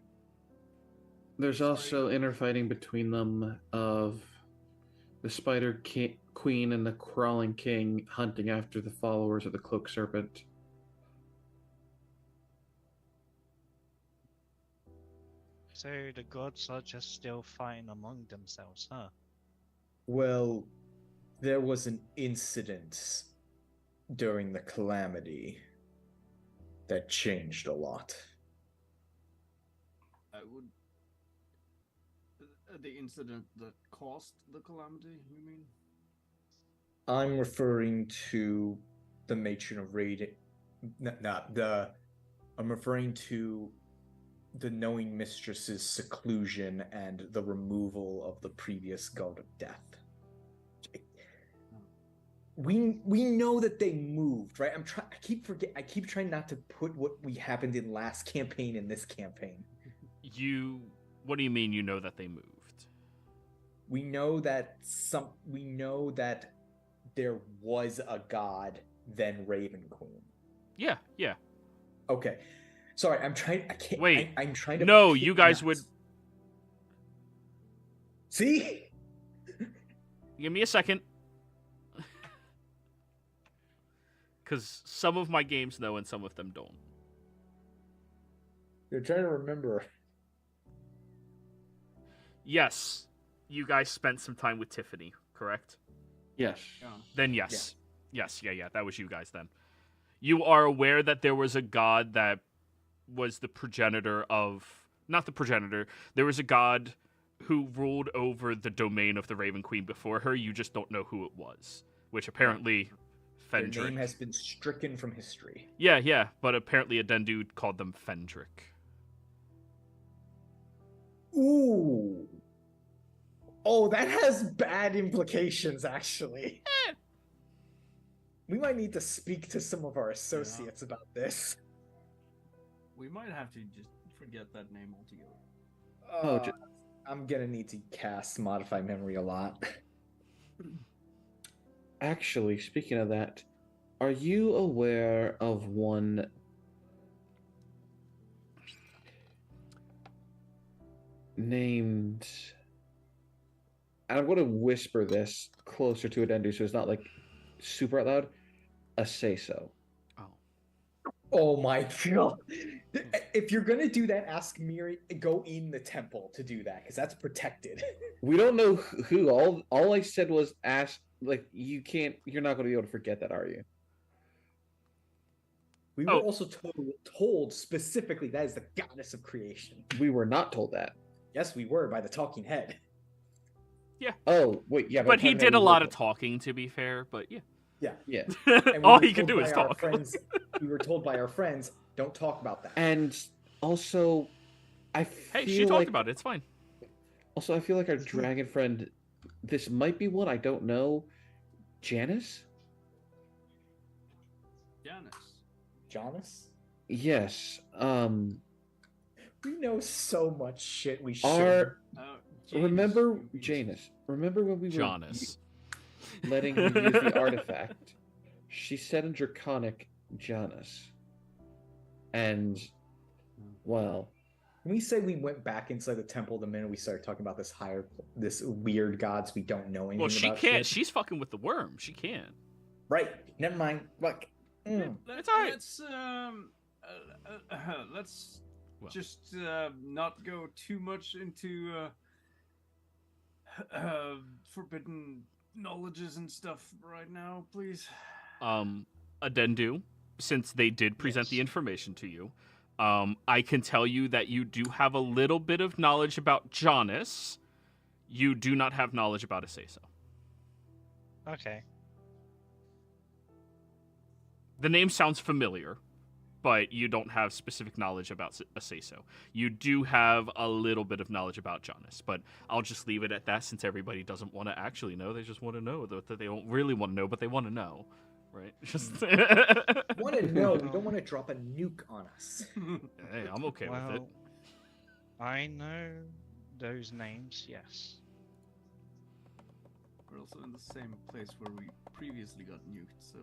There's also interfighting between them of the Spider Queen and the Crawling King hunting after the followers of the Cloak Serpent. So the gods are just still fighting among themselves, huh? Well, there was an incident during the calamity that changed a lot. I would. The incident that caused the calamity, you mean? I'm referring to the matron of raid. I'm referring to the knowing mistress's seclusion and the removal of the previous god of death. We know that they moved, right? I keep trying not to put what we happened in last campaign in this campaign. What do you mean you know that they moved? We know that there was a god, then Raven Queen. Yeah. Okay. Sorry, I'm trying to No, you guys would see? give me a second. Because some of my games know and some of them don't. You're trying to remember. Yes, you guys spent some time with Tiffany, correct? Yes. Yeah. Then yes. Yes, that was you guys then. You are aware that there was a god that was the progenitor of... Not the progenitor. There was a god who ruled over the domain of the Raven Queen before her. You just don't know who it was. Which apparently... Fendrick. Their name has been stricken from history. Yeah, but apparently a den dude called them Fendrick. Ooh. Oh, that has bad implications, actually. We might need to speak to some of our associates about this. We might have to just forget that name altogether. I'm gonna need to cast Modify Memory a lot. Actually, speaking of that, are you aware of one named... And I'm going to whisper this closer to Adendu so it's not like super out loud. A say-so. Oh my god. If you're gonna do that, ask Miri, go in the temple to do that, because that's protected. We don't know who. All I said was ask, like, you're not going to be able to forget that, are you? We were also told specifically that is the goddess of creation. We were not told that. Yes, we were, by the talking head. Yeah. Oh, wait, yeah. But he did a lot of talking, to be fair, but yeah. Yeah. All he can do is talk. We were told by our friends, don't talk about that. And also, I feel Hey, she talked about it. It's fine. Also, I feel like our dragon friend, this might be one, I don't know. Janice? Janice? Yes. We know so much shit we should. Remember Janice? Remember when we were Janice. letting her use the artifact? She said in Draconic, Janice. And, well... Can we say we went back inside the temple the minute we started talking about this weird gods we don't know anything about? Well, she can't. Shit? She's fucking with the worm. She can. Right. Never mind. Look. It's all right. Let's just not go too much into forbidden knowledges and stuff right now, please? Adendu, since they did present the Yes. information to you, I can tell you that you do have a little bit of knowledge about Jonas. You do not have knowledge about Aseso. Okay. The name sounds familiar, but you don't have specific knowledge about Aseso. You do have a little bit of knowledge about Jonas, but I'll just leave it at that since everybody doesn't want to actually know. They just want to know that they don't really want to know, but they want to know, right? Just Want to know? We don't want to drop a nuke on us. Hey, I'm okay with it. I know those names, yes. We're also in the same place where we previously got nuked, so...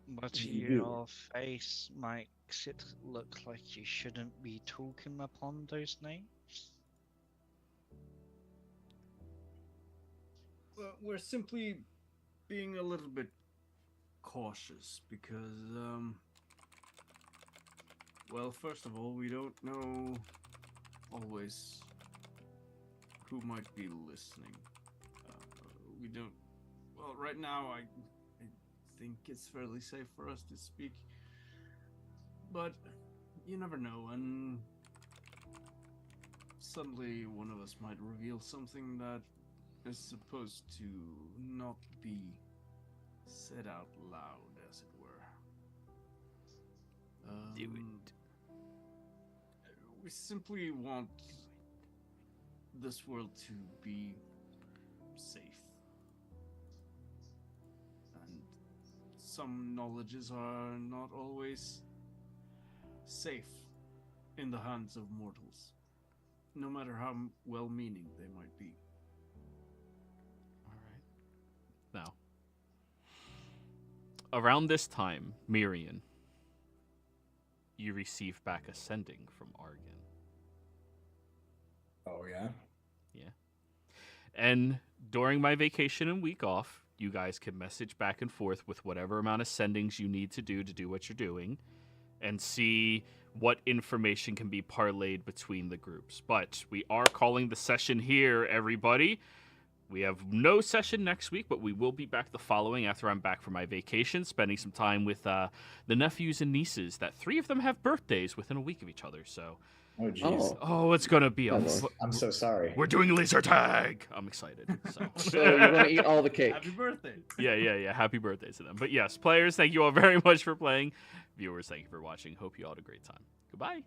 But You. your face makes it look like you shouldn't be talking upon those names. Well, we're simply being a little bit cautious because, well, first of all, we don't know always who might be listening. We don't. Well, right now, I think it's fairly safe for us to speak, but you never know, and suddenly one of us might reveal something that is supposed to not be said out loud, as it were. Do it. We simply want this world to be safe. And some knowledges are not always safe in the hands of mortals, no matter how well-meaning they might be. All right. Now, around this time, Mirian, you receive back a sending from Argon. Oh yeah. And during my vacation and week off, you guys can message back and forth with whatever amount of sendings you need to do what you're doing, and see what information can be parlayed between the groups. But we are calling the session here, everybody. We have no session next week, but we will be back the following after I'm back from my vacation, spending some time with the nephews and nieces, that 3 of them have birthdays within a week of each other, so... Oh jeez. Oh, it's gonna be a... Hello. I'm so sorry. We're doing laser tag! I'm excited. So, So you're going to eat all the cake. Happy birthday! yeah. Happy birthday to them. But yes, players, thank you all very much for playing. Viewers, thank you for watching. Hope you all had a great time. Goodbye.